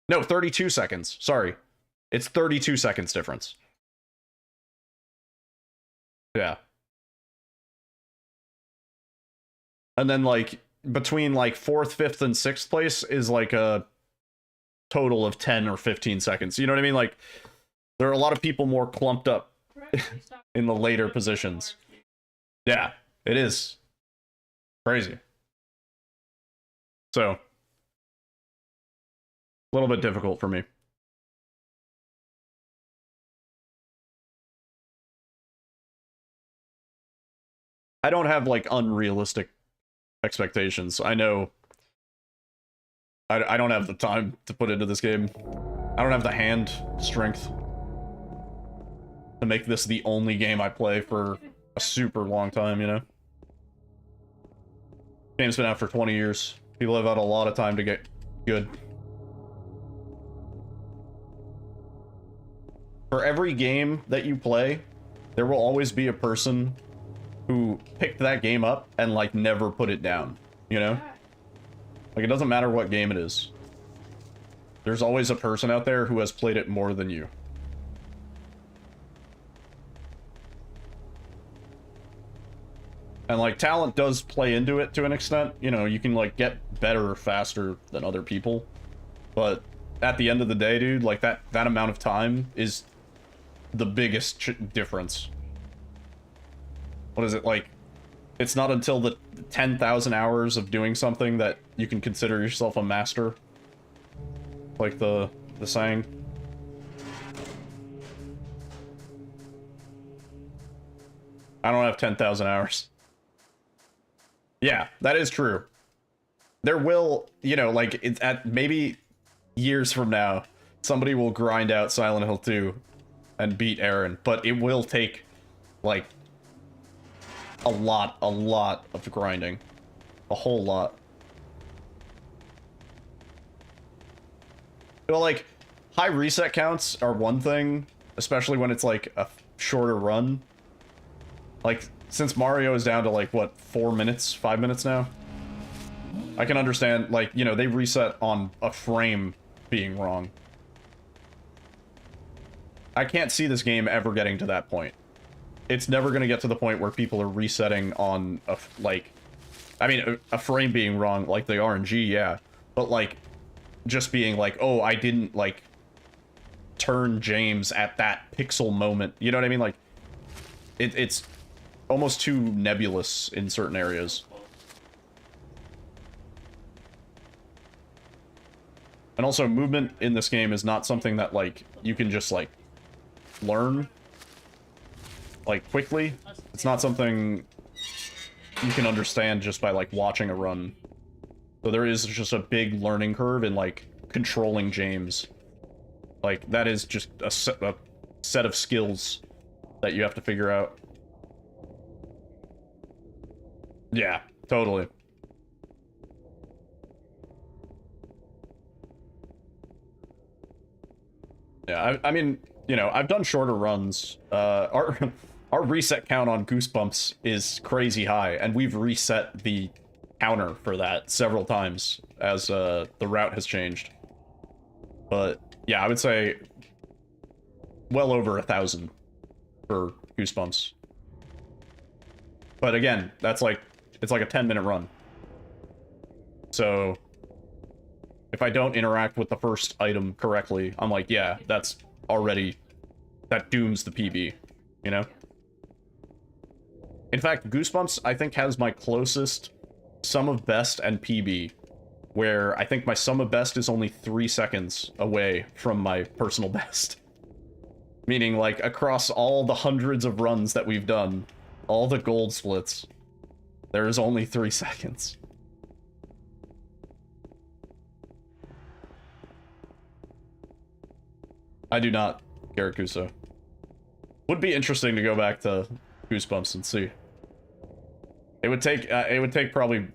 No, 32 seconds. Sorry. It's 32 seconds difference. Yeah. And then, like, between, like, 4th, 5th, and 6th place is, like, a total of 10 or 15 seconds. You know what I mean? Like, there are a lot of people more clumped up in the later positions. Yeah, it is. Crazy. So, a little bit difficult for me. I don't have, like, unrealistic expectations. I know I don't have the time to put into this game. I don't have the hand strength to make this the only game I play for a super long time, you know? Game's been out for 20 years. People have had a lot of time to get good. For every game that you play, there will always be a person who picked that game up and, like, never put it down, you know? Like, it doesn't matter what game it is. There's always a person out there who has played it more than you. And, like, talent does play into it to an extent. You know, you can, like, get better faster than other people. But at the end of the day, dude, like, that amount of time is the biggest difference. What is it, like, it's not until the 10,000 hours of doing something that you can consider yourself a master. Like the saying. I don't have 10,000 hours. Yeah, that is true. There will, you know, like, it's at maybe years from now, somebody will grind out Silent Hill 2 and beat Aaron, but it will take, like, a lot of grinding. A whole lot. Well, like, high reset counts are one thing, especially when it's, like, a shorter run. Like, since Mario is down to, like, what, 4 minutes, 5 minutes now? I can understand, like, you know, they reset on a frame being wrong. I can't see this game ever getting to that point. It's never going to get to the point where people are resetting on, like... I mean, a frame being wrong, like the RNG, yeah. But, like, just being like, oh, I didn't, like, turn James at that pixel moment. You know what I mean? Like, it's almost too nebulous in certain areas. And also, movement in this game is not something that, like, you can just, like, learn, like, quickly. It's not something you can understand just by, like, watching a run. So there is just a big learning curve in, like, controlling James. Like, that is just a set of skills that you have to figure out. Yeah, totally. Yeah, I mean, you know, I've done shorter runs. Our reset count on Goosebumps is crazy high, and we've reset the counter for that several times as the route has changed. But yeah, I would say well over 1,000 for Goosebumps. But again, that's like, it's like a 10-minute run. So if I don't interact with the first item correctly, I'm like, yeah, that's already, that dooms the PB, you know? In fact, Goosebumps, I think, has my closest sum of best and PB, where I think my sum of best is only 3 seconds away from my personal best. Meaning, like, across all the hundreds of runs that we've done, all the gold splits, there is only 3 seconds. I do not, Garrett Kuso. Would be interesting to go back to Goosebumps and see. It would take probably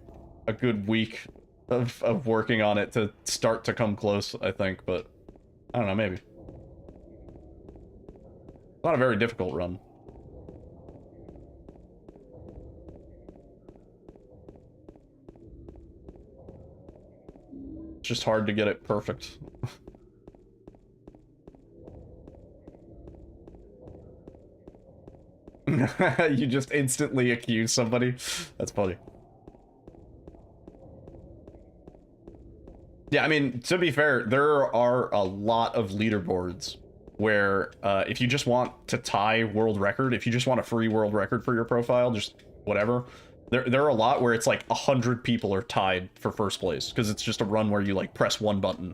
a good week of working on it to start to come close, I think, but I don't know, maybe. Not a very difficult run. It's just hard to get it perfect. You just instantly accuse somebody. That's funny. Yeah, I mean, to be fair, there are a lot of leaderboards where if you just want to tie world record, if you just want a free world record for your profile, just whatever, there are a lot where it's like 100 people are tied for first place, because it's just a run where you like press one button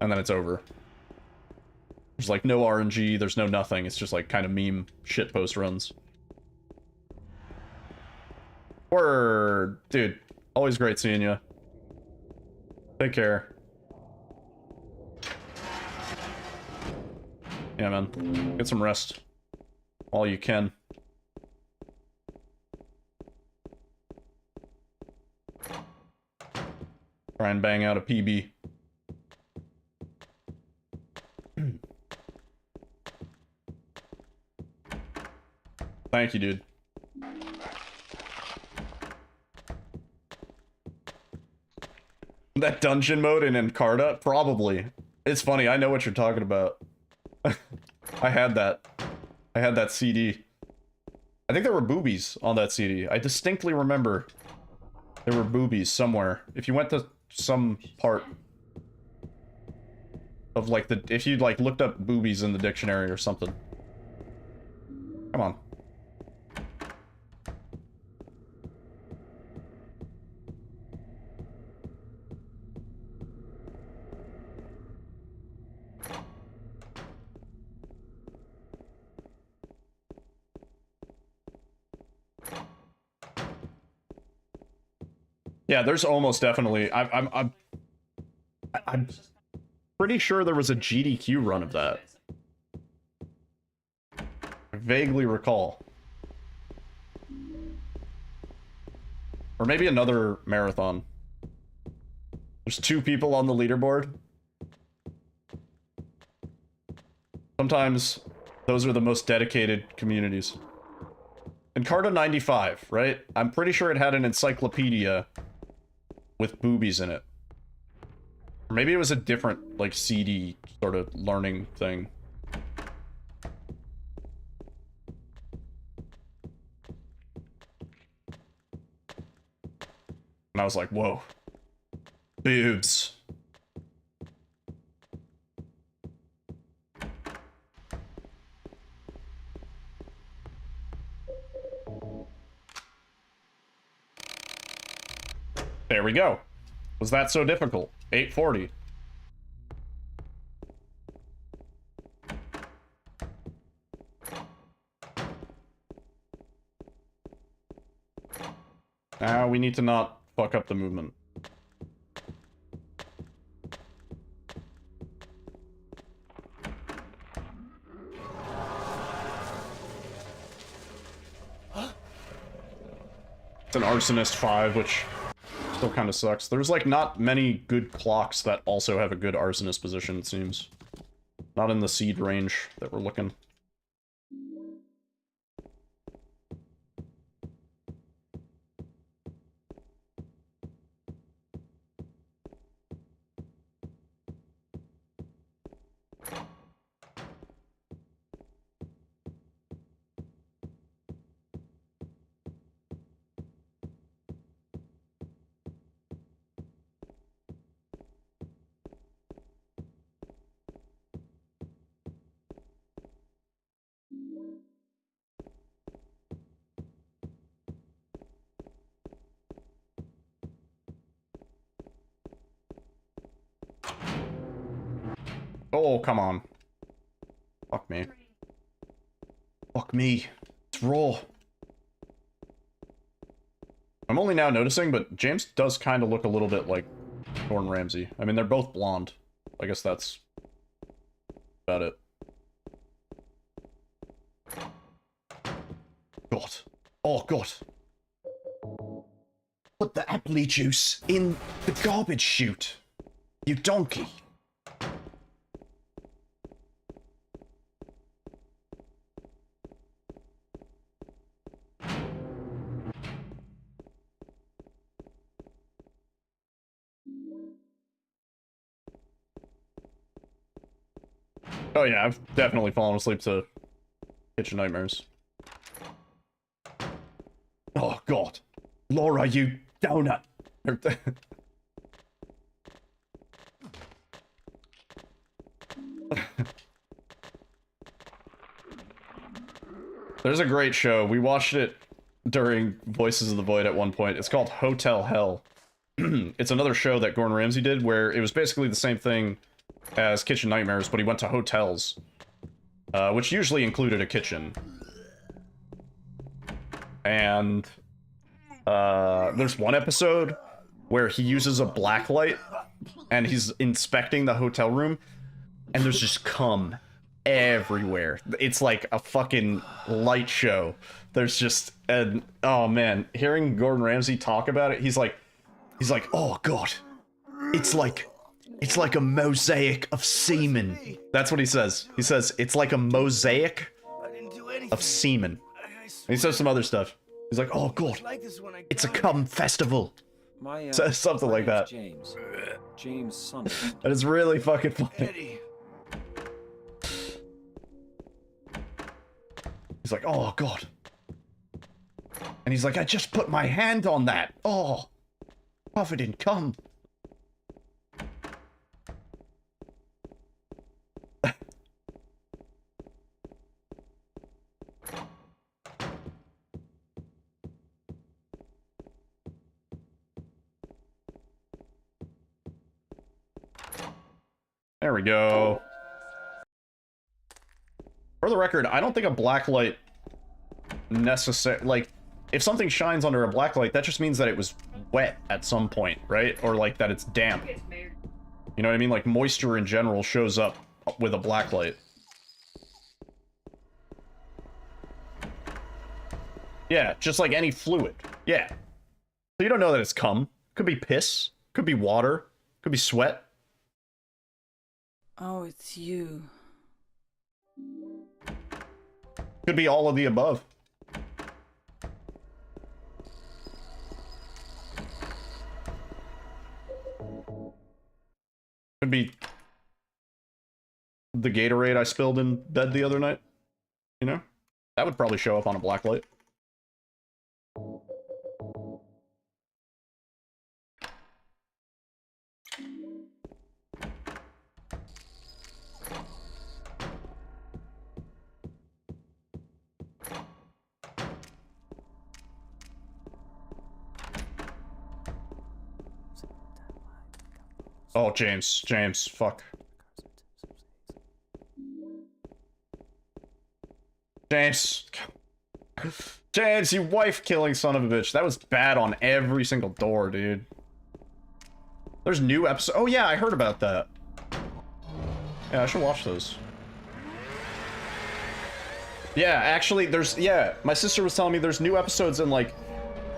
and then it's over. There's like no RNG, there's no nothing, it's just like kind of meme shitpost runs. Word! Dude, always great seeing you. Take care. Yeah, man. Get some rest. While you can. Try and bang out a PB. Thank you, dude. That dungeon mode in Encarta? Probably. It's funny, I know what you're talking about. I had that. I had that CD. I think there were boobies on that CD. I distinctly remember there were boobies somewhere. If you went to some part of like the... If you like looked up boobies in the dictionary or something. Come on. Yeah, there's almost definitely. I'm pretty sure there was a GDQ run of that. I vaguely recall. Or maybe another marathon. There's 2 people on the leaderboard. Sometimes those are the most dedicated communities. Encarta 95, right? I'm pretty sure it had an encyclopedia with boobies in it. Or maybe it was a different, like, CD sort of learning thing. And I was like, whoa. Boobs. There we go. Was that so difficult? 840. Now we need to not fuck up the movement. It's an Arsonist 5, which still kind of sucks. There's, like, not many good clocks that also have a good Arsonist position, it seems. Not in the seed range that we're looking. Oh, come on. Fuck me. Fuck me. It's raw. I'm only now noticing, but James does kind of look a little bit like Gordon Ramsay. I mean, they're both blonde. I guess that's about it. God. Oh, God. Put the apple juice in the garbage chute, you donkey. Oh yeah, I've definitely fallen asleep to Kitchen Nightmares. Oh God. Laura, you donut. There's a great show. We watched it during Voices of the Void at one point. It's called Hotel Hell. It's another show that Gordon Ramsay did where it was basically the same thing as Kitchen Nightmares, but he went to hotels, which usually included a kitchen. And there's one episode where he uses a blacklight and he's inspecting the hotel room, and there's just cum everywhere. It's like a fucking light show. There's just oh man, hearing Gordon Ramsay talk about it, he's like, oh God, it's like a mosaic of semen. That's what he says. He says it's like a mosaic of semen. And he says some other stuff. He's like, oh God, it's a cum festival. Something like that.
James Sunderland.
That is really fucking funny. He's like, oh God. And he's like, I just put my hand on that. Oh, covered in cum. There we go. For the record, I don't think a blacklight necessary, like, if something shines under a black light, that just means that it was wet at some point, right? Or like that it's damp. You know what I mean? Like moisture in general shows up with a black light. Yeah, just like any fluid. Yeah. So you don't know that it's cum. Could be piss. Could be water. Could be sweat.
Oh, it's you.
Could be all of the above. Could be the Gatorade I spilled in bed the other night. You know? That would probably show up on a black light. Oh, James, fuck. James, you wife-killing son of a bitch. That was bad on every single door, dude. There's new episodes. Oh yeah, I heard about that. Yeah, I should watch those. Yeah, actually, yeah, my sister was telling me there's new episodes and, like,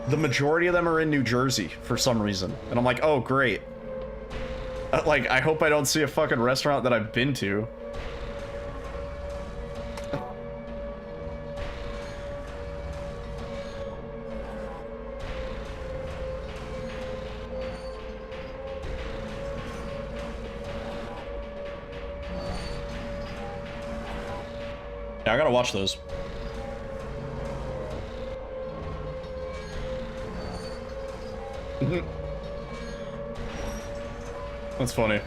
the majority of them are in New Jersey for some reason. And I'm like, oh, great. Like, I hope I don't see a fucking restaurant that I've been to. Yeah, I gotta watch those. That's funny.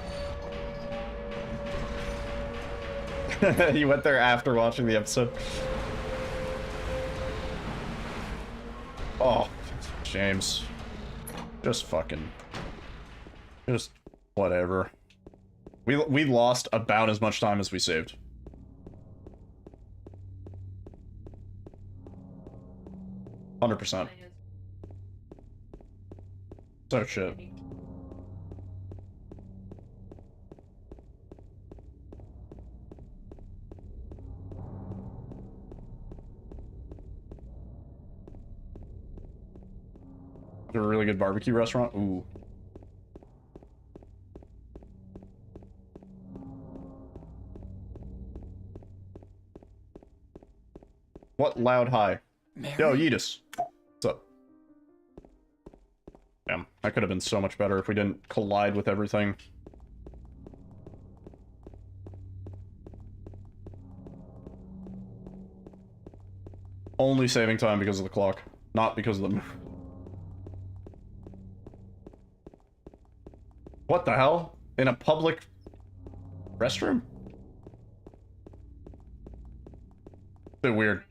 You went there after watching the episode. Oh, James. Just fucking... Just whatever. We lost about as much time as we saved. %. So shit. A really good barbecue restaurant? Ooh. What loud hi?
Mary?
Yo, Yeetus. What's up? Damn, that could have been so much better if we didn't collide with everything. Only saving time because of the clock, not because of the move. What the hell? In a public restroom? Bit weird.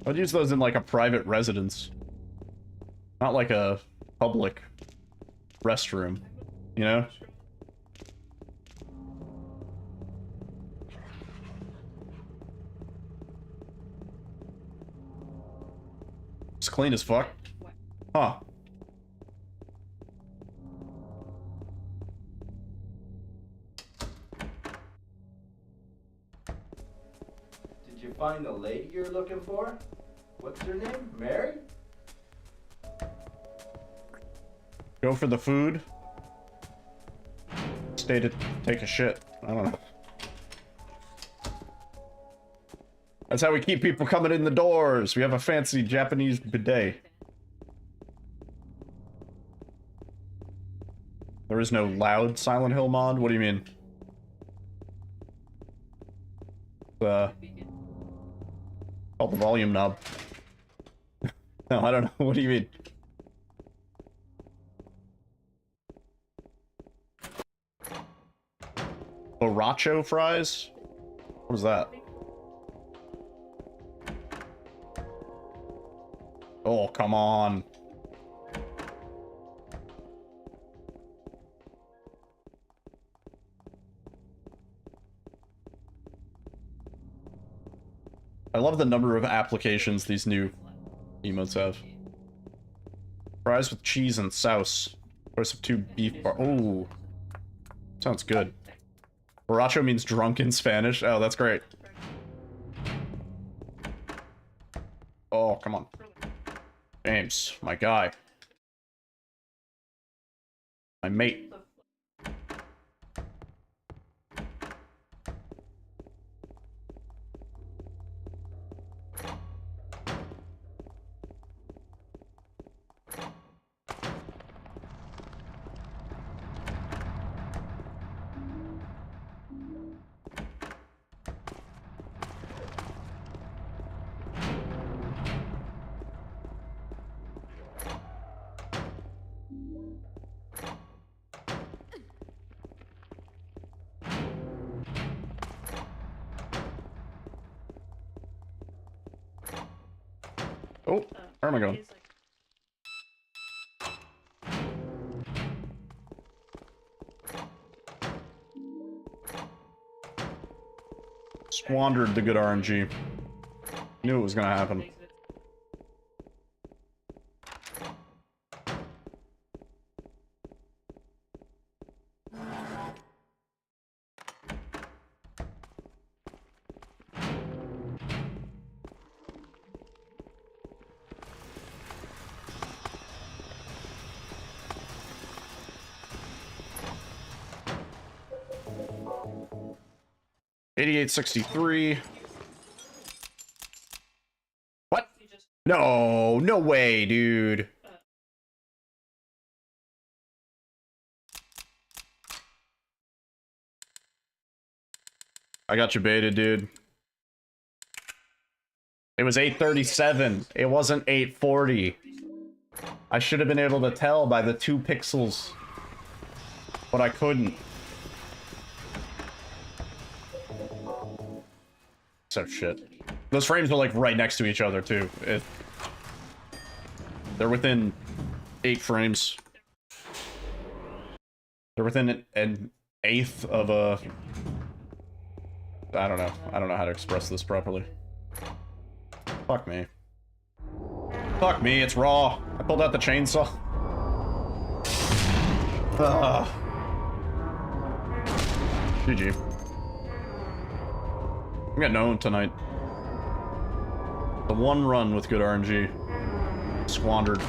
I'd use those in like a private residence. Not like a public restroom, you know? It's clean as fuck. Huh.
Did you find the lady you're looking for? What's her name? Mary?
Go for the food. Stay to take a shit. I don't know. That's how we keep people coming in the doors. We have a fancy Japanese bidet. There is no loud Silent Hill mod? What do you mean? Called the volume knob. No, I don't know. What do you mean? Borracho fries? What is that? Oh, come on. I love the number of applications these new emotes have. Fries with cheese and sauce. Choice of 2 beef bar. Oh, sounds good. Borracho means drunk in Spanish. Oh, that's great. Oh, come on. James, my guy. My mate. Oh, where am I going? Squandered the good RNG. Knew it was gonna happen. $88.63. What? No, no way, dude. I got you baited, dude. It was 837. It wasn't 840. I should have been able to tell by the 2 pixels. But I couldn't. So shit. Those frames are like right next to each other too. They're within 8 frames. They're within an eighth of a... I don't know. I don't know how to express this properly. Fuck me. Fuck me, it's raw. I pulled out the chainsaw. Ugh. GG. I'm getting owned tonight. The one run with good RNG. Squandered.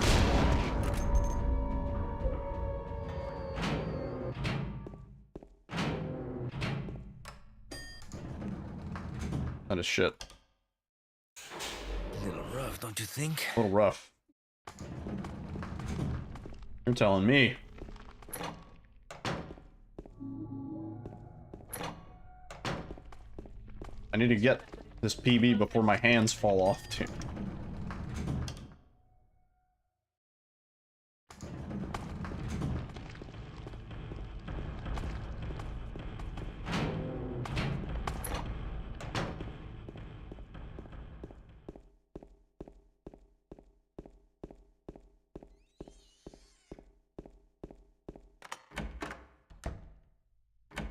That is shit.
A little rough, don't you think?
A little rough. You're telling me. I need to get this PB before my hands fall off, too.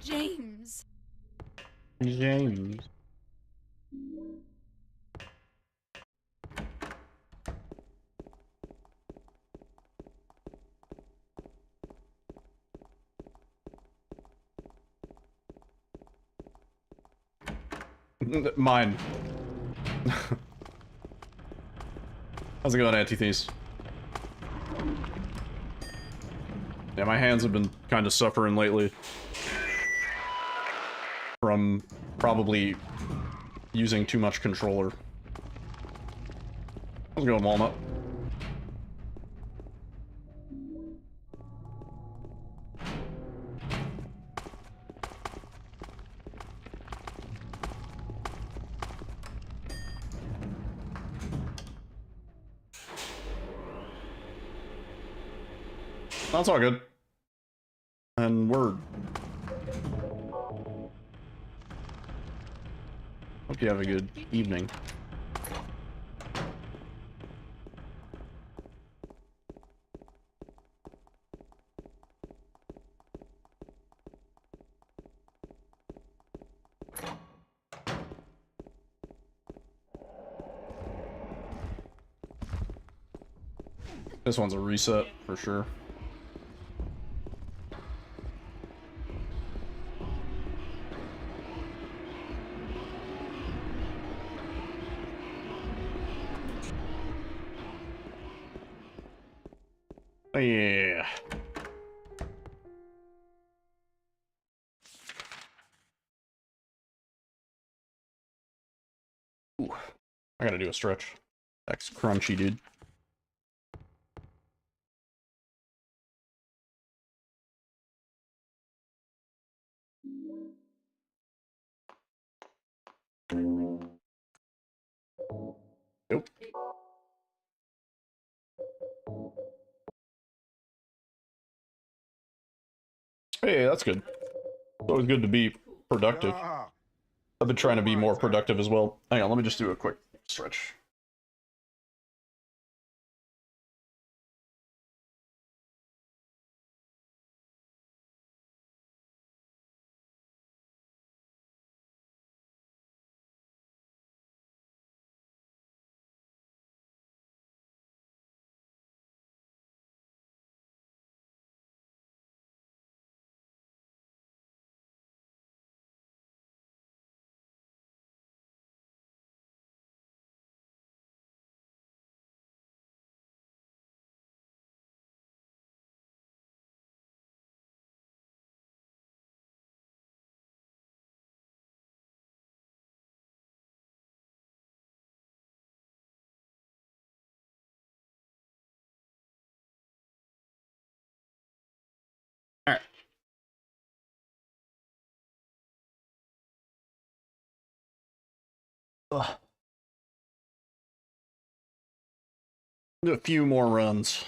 James.
James. Mine. How's it going, Antithesis? Yeah, my hands have been kind of suffering lately. From probably using too much controller. How's it going, Walnut? That's all good. And word. Hope you have a good evening. This one's a reset for sure. Oh, yeah. Ooh, I gotta do a stretch. That's crunchy, dude. Nope. Hey, that's good. It's always good to be productive. I've been trying to be more productive as well. Hang on, let me just do a quick stretch. Alright. Do a few more runs.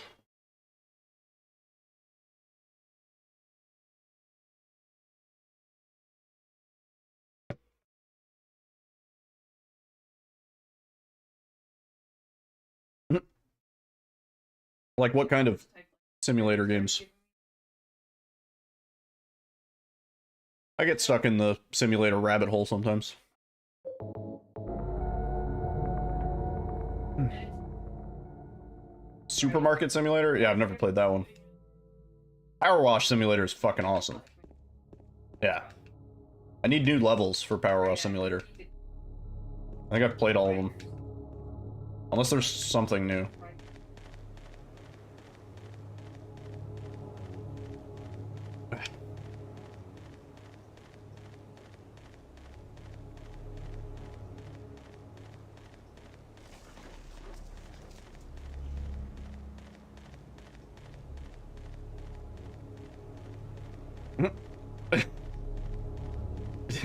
Like what kind of simulator games? I get stuck in the simulator rabbit hole sometimes. Supermarket Simulator? Yeah, I've never played that one. Power Wash Simulator is fucking awesome. Yeah. I need new levels for Power Wash Simulator. I think I've played all of them. Unless there's something new.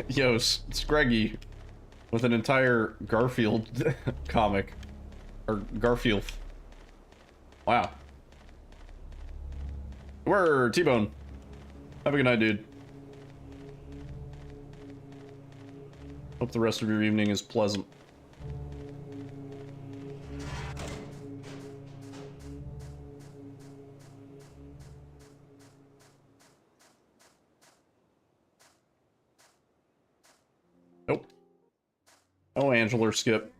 Yo, Screggy with an entire Garfield comic. Or Garfield. Wow. We're T-Bone. Have a good night, dude. Hope the rest of your evening is pleasant. Nope. Oh, Angela or Skip.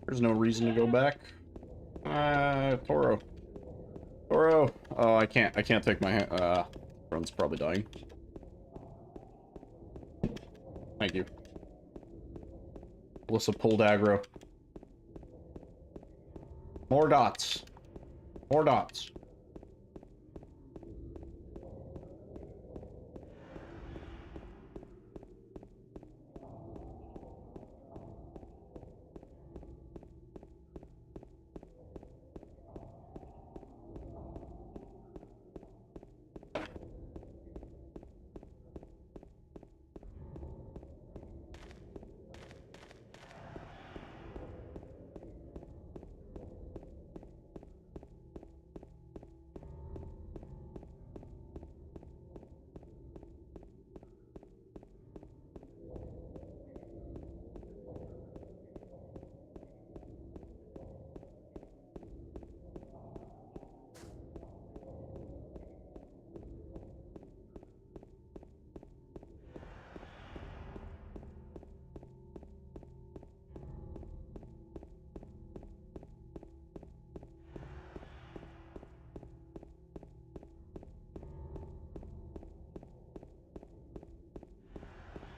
There's no reason to go back. Toro. Toro! Oh, I can't take my hand. Run's probably dying. Thank you. Alyssa pulled aggro. More dots. More dots.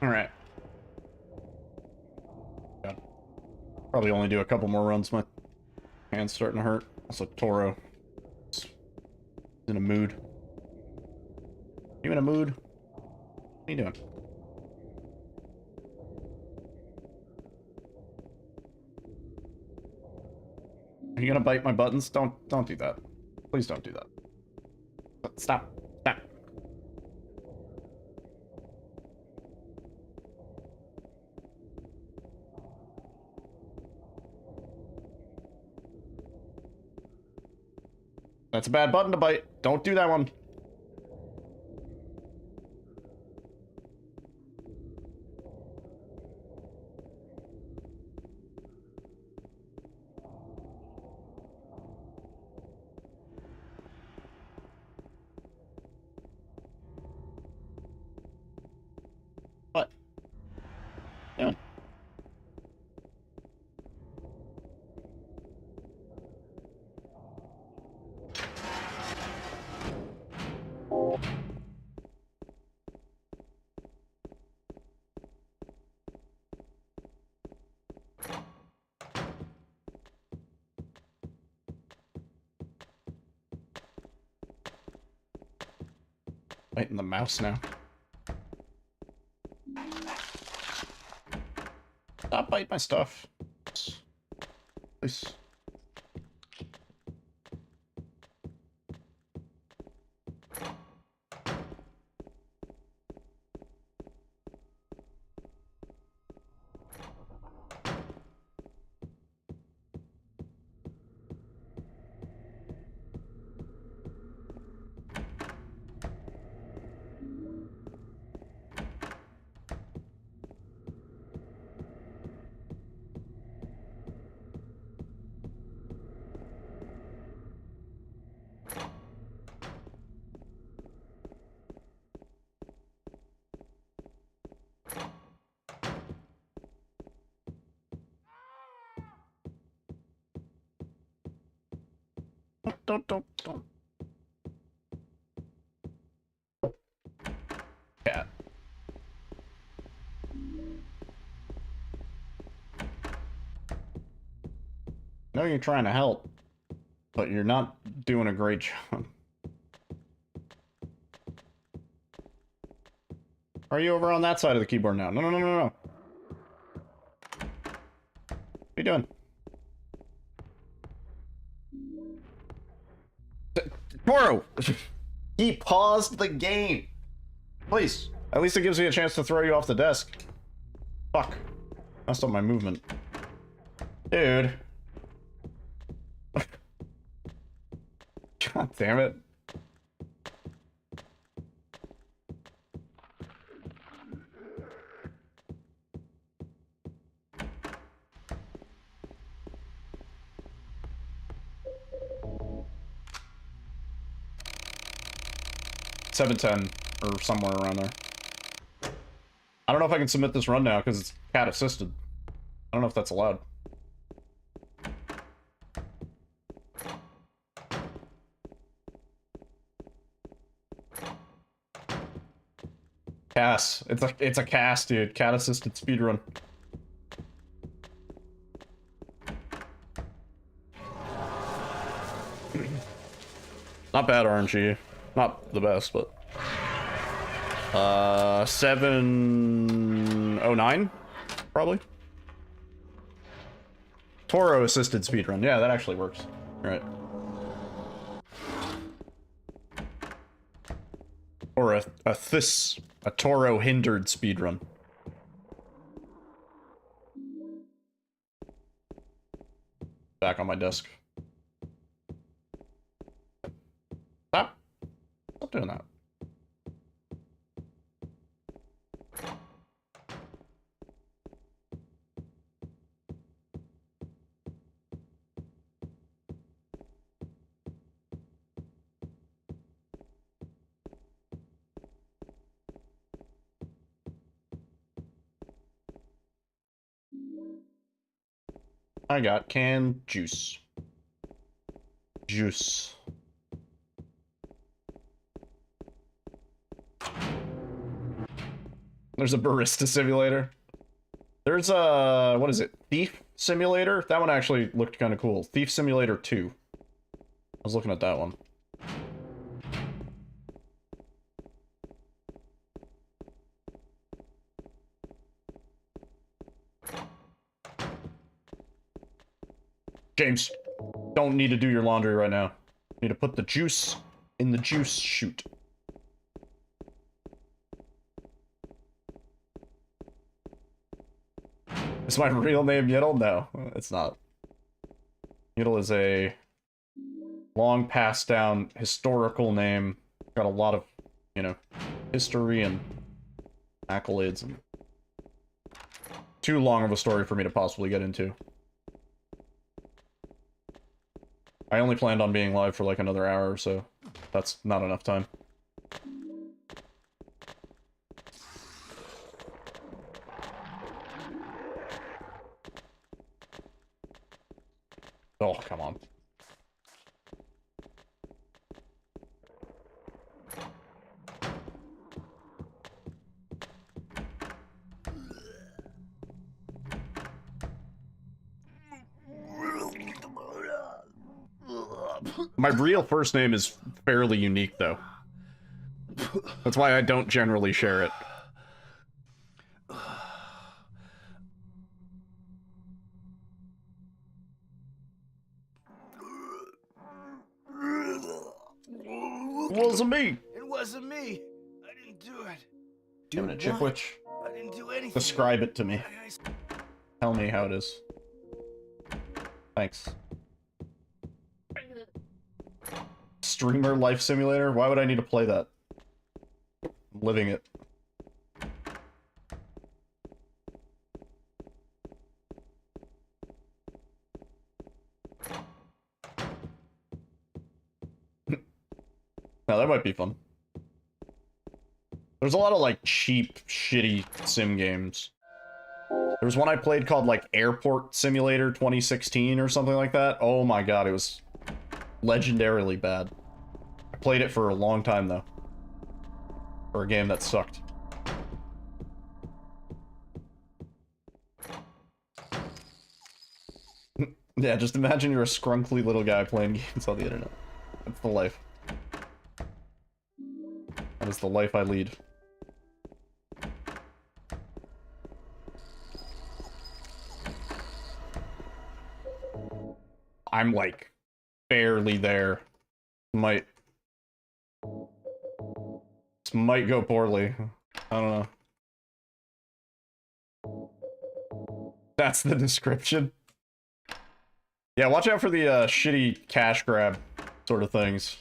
Alright. Yeah. Probably only do a couple more runs. My hand's starting to hurt. Also, Toro. He's in a mood. You in a mood? What are you doing? Are you gonna bite my buttons? Don't do that. Please don't do that. Stop. Stop. That's a bad button to bite. Don't do that one. What? Yeah. Biting the mouse now. Stop biting my stuff. Please. Don't. Cat. No, you're trying to help, but you're not doing a great job. Are you over on that side of the keyboard now? No. What are you doing? Toro! He paused the game! Please. At least it gives me a chance to throw you off the desk. Fuck. Messed up my movement. Dude. God damn it. $7.10 or somewhere around there. I don't know if I can submit this run now because it's cat assisted. I don't know if that's allowed. Cass. It's a Cass, dude. Cat assisted speedrun. Not bad RNG. Not the best, but 709 probably. Toro assisted speedrun. Yeah, that actually works. Right. Or a Toro hindered speedrun. Back on my desk. Stop doing that. I got canned juice. Juice. There's a barista simulator. There's a, what is it? Thief Simulator? That one actually looked kind of cool. Thief Simulator 2. I was looking at that one. James, don't need to do your laundry right now. You need to put the juice in the juice chute. Is my real name Yiddle? No, it's not. Yiddle is a long passed down historical name. Got a lot of, you know, history and accolades and too long of a story for me to possibly get into. I only planned on being live for like another hour or so. That's not enough time. Oh, come on. My real first name is fairly unique, though. That's why I don't generally share it. It wasn't me!
It wasn't me! I didn't do it!
Damn it, Chipwitch.
I didn't do anything!
Describe it to me. Tell me how it is. Thanks. Streamer Life Simulator? Why would I need to play that? I'm living it. Now that might be fun. There's a lot of like cheap, shitty sim games. There was one I played called like Airport Simulator 2016 or something like that. Oh my god, it was legendarily bad. I played it for a long time though. For a game that sucked. Yeah, just imagine you're a scrunkly little guy playing games on the internet. That's the life. That is the life I lead. I'm like barely there. This might go poorly. I don't know. That's the description. Yeah, watch out for the shitty cash grab sort of things.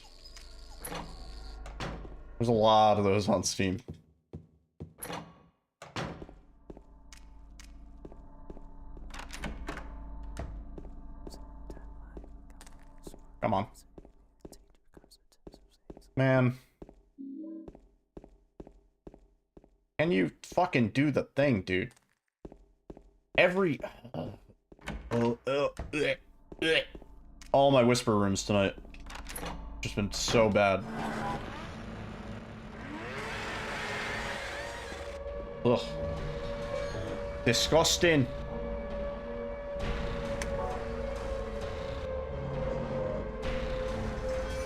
There's a lot of those on Steam. Come on. Man. Can you fucking do the thing, dude? Every... all my whisper rooms tonight. Just been so bad. Ugh. Disgusting.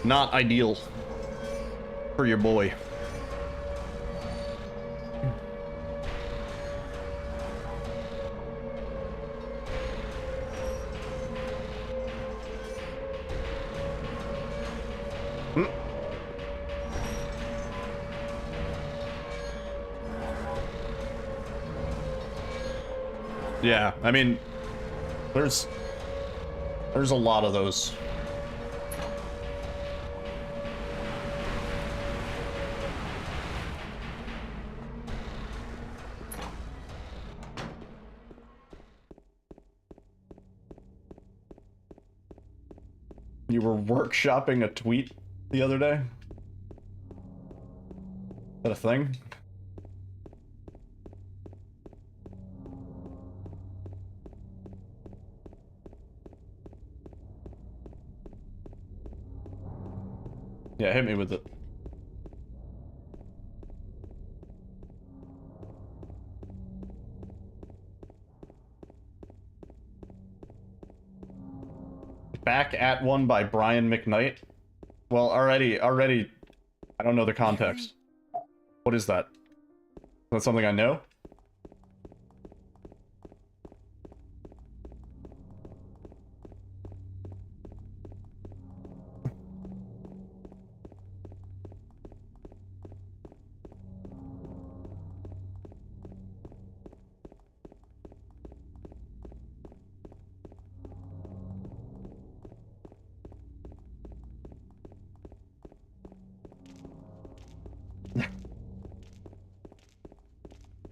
Not ideal for your boy. Yeah, I mean, there's a lot of those. You were workshopping a tweet the other day? Is that a thing? Yeah, hit me with it. Back at One by Brian McKnight. Well, already, I don't know the context. What is that? Is that something I know?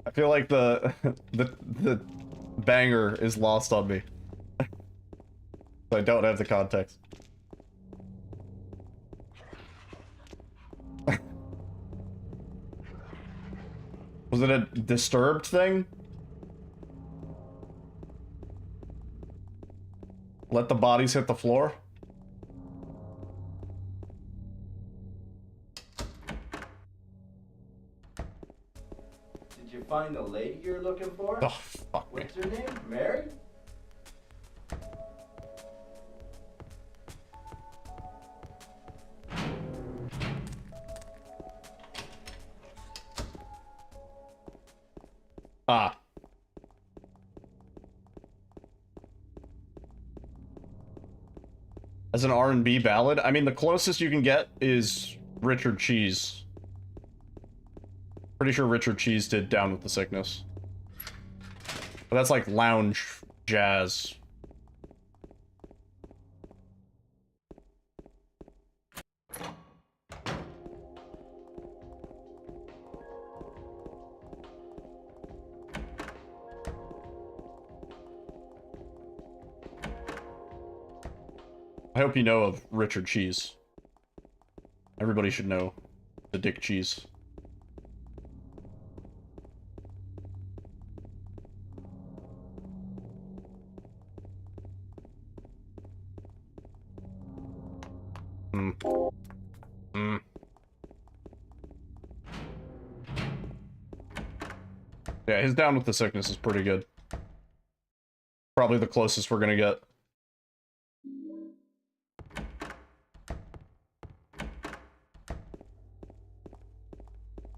I feel like the the banger is lost on me. I don't have the context. Was it a Disturbed thing? Let the bodies hit the floor?
Did you find the lady you're looking for?
Oh, fuck me.
What's her name? Mary?
Ah. As an R&B ballad? I mean, the closest you can get is Richard Cheese. Pretty sure Richard Cheese did Down with the Sickness. But that's like lounge jazz. I hope you know of Richard Cheese. Everybody should know the Dick Cheese. Yeah, his Down with the Sickness is pretty good. Probably the closest we're gonna get.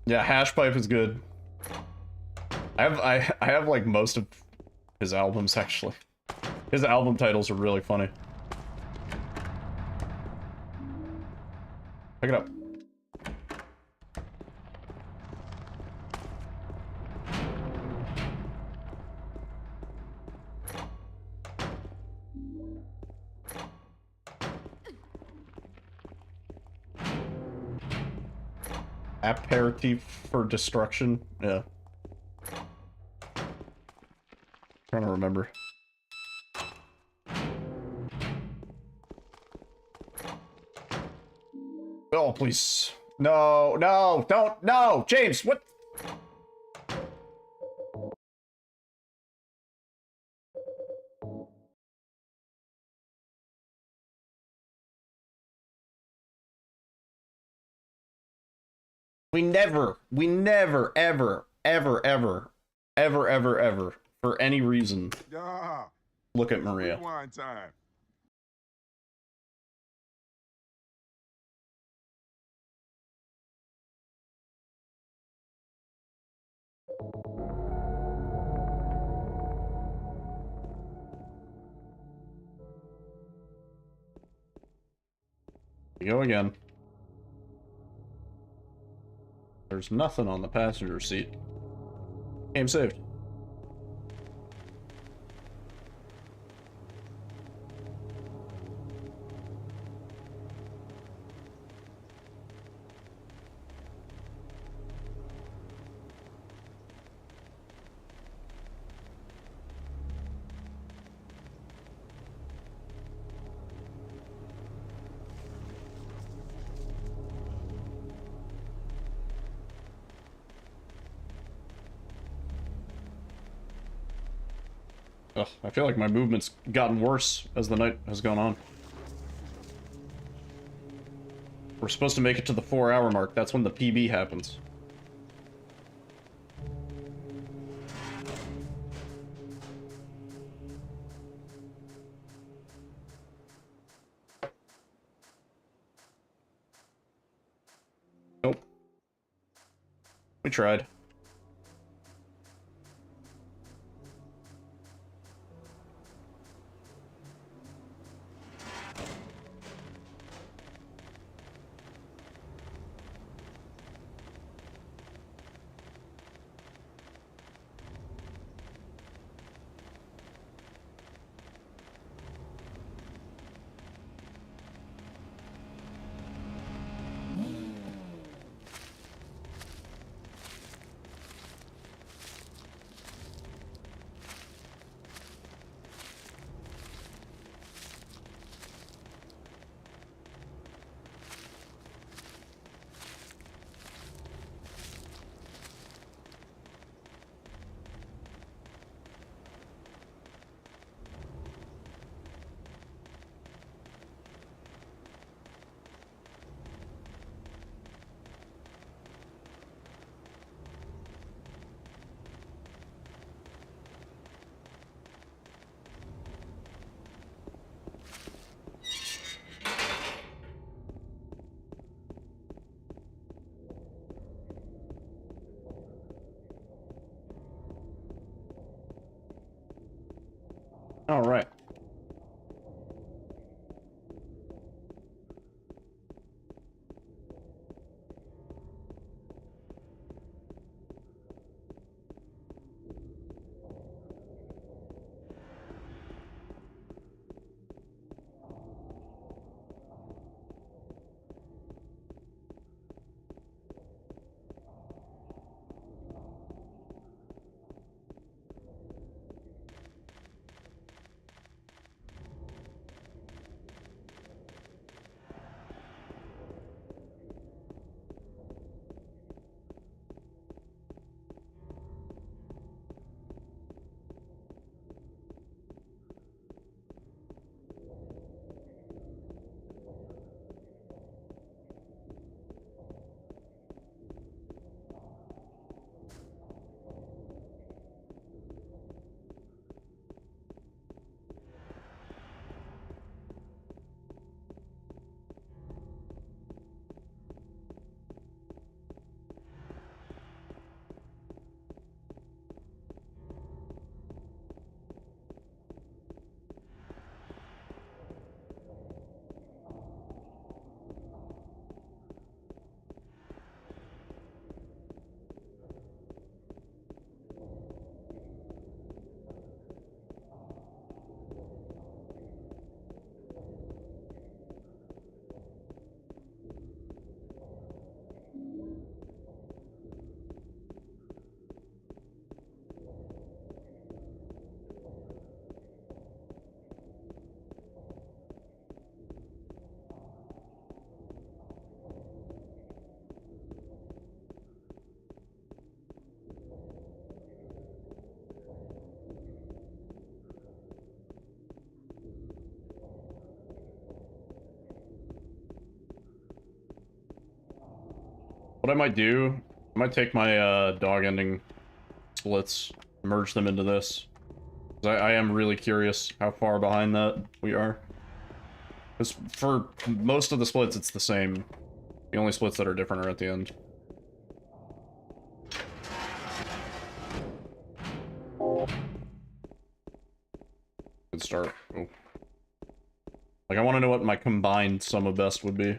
Yeah, Hash Pipe is good. I have like most of his albums actually. His album titles are really funny. Pick it up. Aperitif for Destruction. Yeah. Trying to remember. Oh, please. No, no, don't, no! James, what? We never, ever ever, ever, ever, ever, ever, for any reason,
Yeah.
look at Maria.
Rewind time.
We go again. There's nothing on the passenger seat. Game saved. Ugh, I feel like my movement's gotten worse as the night has gone on. We're supposed to make it to the 4-hour mark. That's when the PB happens. Nope. We tried. All right. What I might do I might take my dog ending splits, merge them into this. 'Cause I am really curious how far behind that we are. Because for most of the splits, it's the same. The only splits that are different are at the end. Good start. Oh. Like, I want to know what my combined sum of best would be.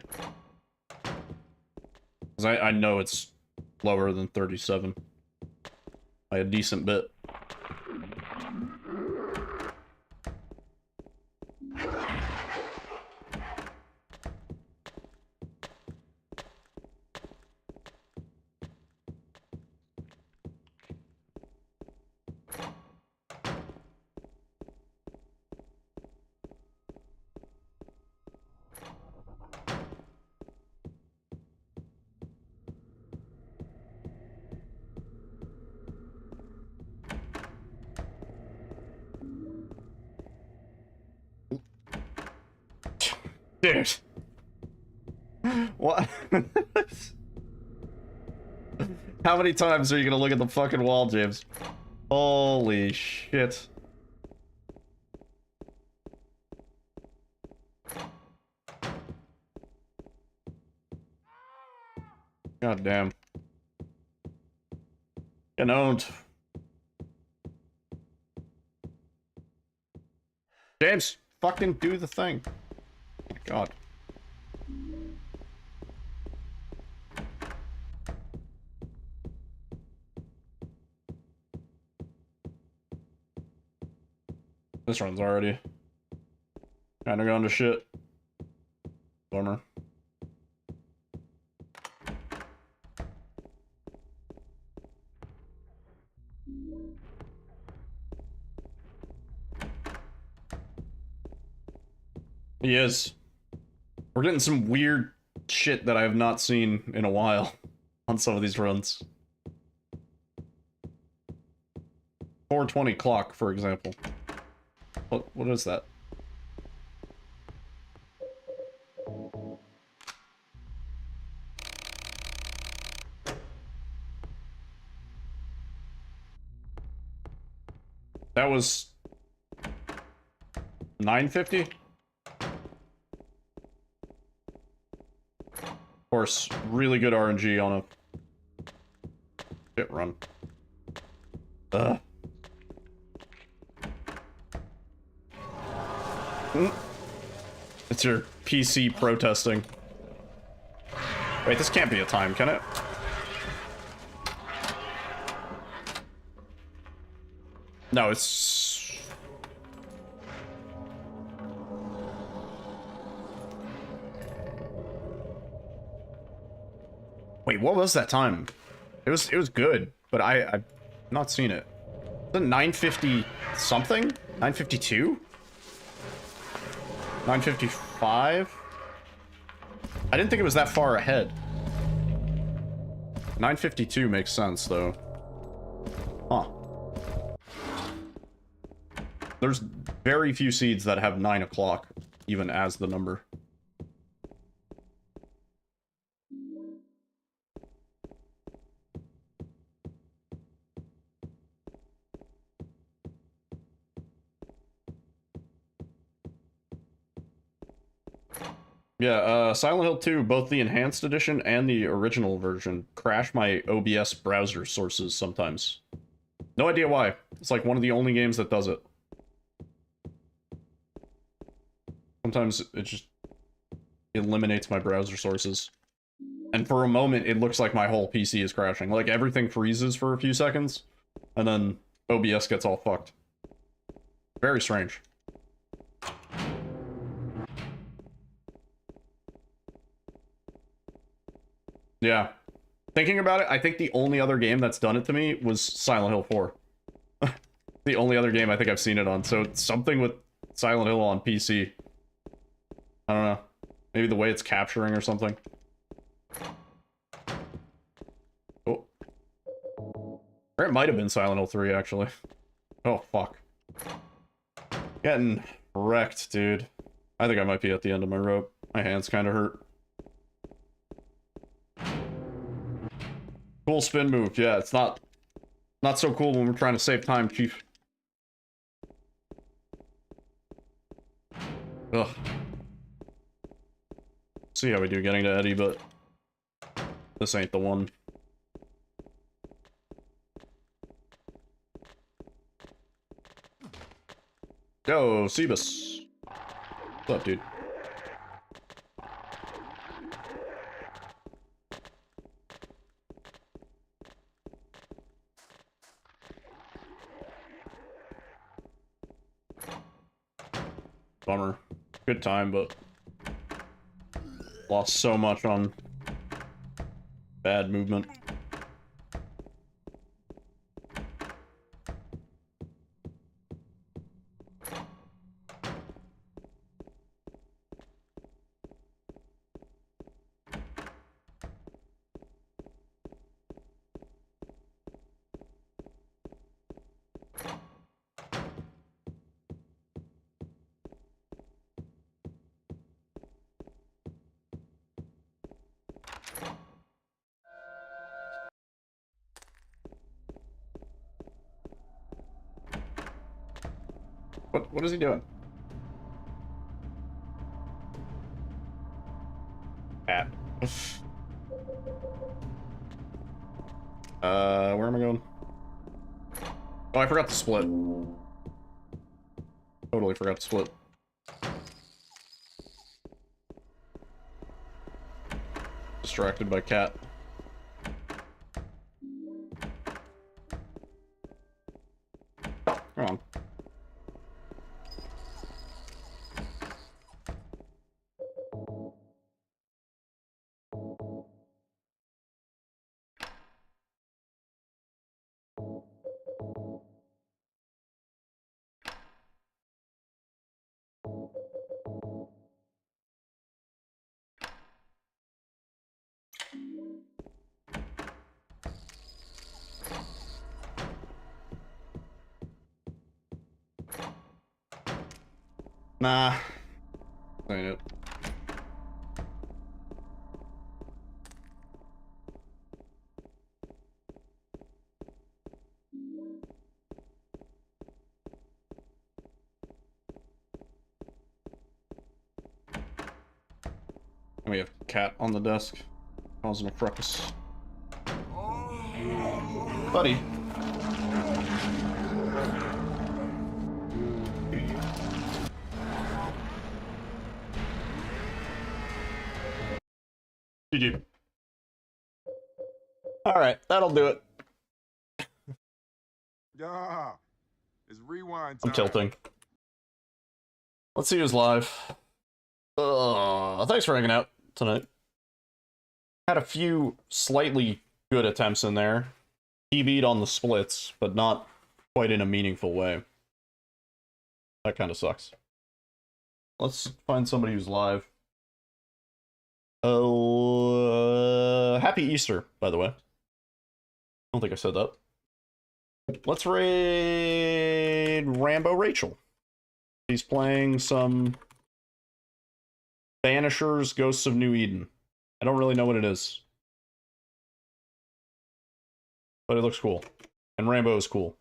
Because I know it's lower than 37. By a decent bit. Dude. What? How many times are you gonna look at the fucking wall, James? Holy shit. God damn. Getting owned. James, fucking do the thing. God. This run's already kinda gone to shit. Bummer. He is. We're getting some weird shit that I have not seen in a while on some of these runs. 420 clock, for example. What is that? That was 950? Of course, really good RNG on a shit run. Ugh. It's your PC protesting. Wait, this can't be a time, can it? No, it's... Wait, what was that time? It was good, but I've not seen it. Was it 950 something? 952? 955? I didn't think it was that far ahead. 952 makes sense, though. Huh. There's very few seeds that have 9 o'clock, even as the number. Yeah, Silent Hill 2, both the enhanced edition and the original version, crash my OBS browser sources sometimes. No idea why. It's like one of the only games that does it. Sometimes it just eliminates my browser sources. And for a moment, it looks like my whole PC is crashing. Like, everything freezes for a few seconds, and then OBS gets all fucked. Very strange. Yeah. Thinking about it, I think the only other game that's done it to me was Silent Hill 4. The only other game I think I've seen it on. So it's something with Silent Hill on PC. I don't know. Maybe the way it's capturing or something. Oh. Or it might have been Silent Hill 3, actually. Oh, fuck. Getting wrecked, dude. I think I might be at the end of my rope. My hands kind of hurt. Cool spin move. Yeah, it's not so cool when we're trying to save time, Chief. Ugh. See how we do getting to Eddie, but this ain't the one. Yo, Sebus. What's up, dude? Bummer. Good time, but lost so much on bad movement. What is he doing? Cat. Where am I going? Oh, I forgot to split. Totally forgot to split. Distracted by cat. Come on. Nah. Ain't it. We have cat on the desk, causing a fracas. Buddy. GG. Alright, that'll do it.
Yeah. It's rewind time.
I'm tilting. Let's see who's live. Thanks for hanging out tonight. Had a few slightly good attempts in there. PB'd on the splits, but not quite in a meaningful way. That kind of sucks. Let's find somebody who's live. Happy Easter, by the way. I don't think I said that. Let's raid Rambo Rachel. He's playing some Banishers Ghosts of New Eden. I don't really know what it is, but it looks cool. And Rambo is cool.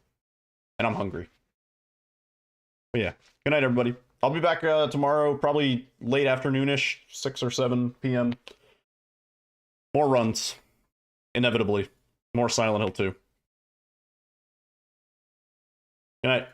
And I'm hungry. But yeah, good night, everybody. I'll be back tomorrow, probably late afternoonish, 6 or 7 p.m. More runs, inevitably. More Silent Hill 2. Good night.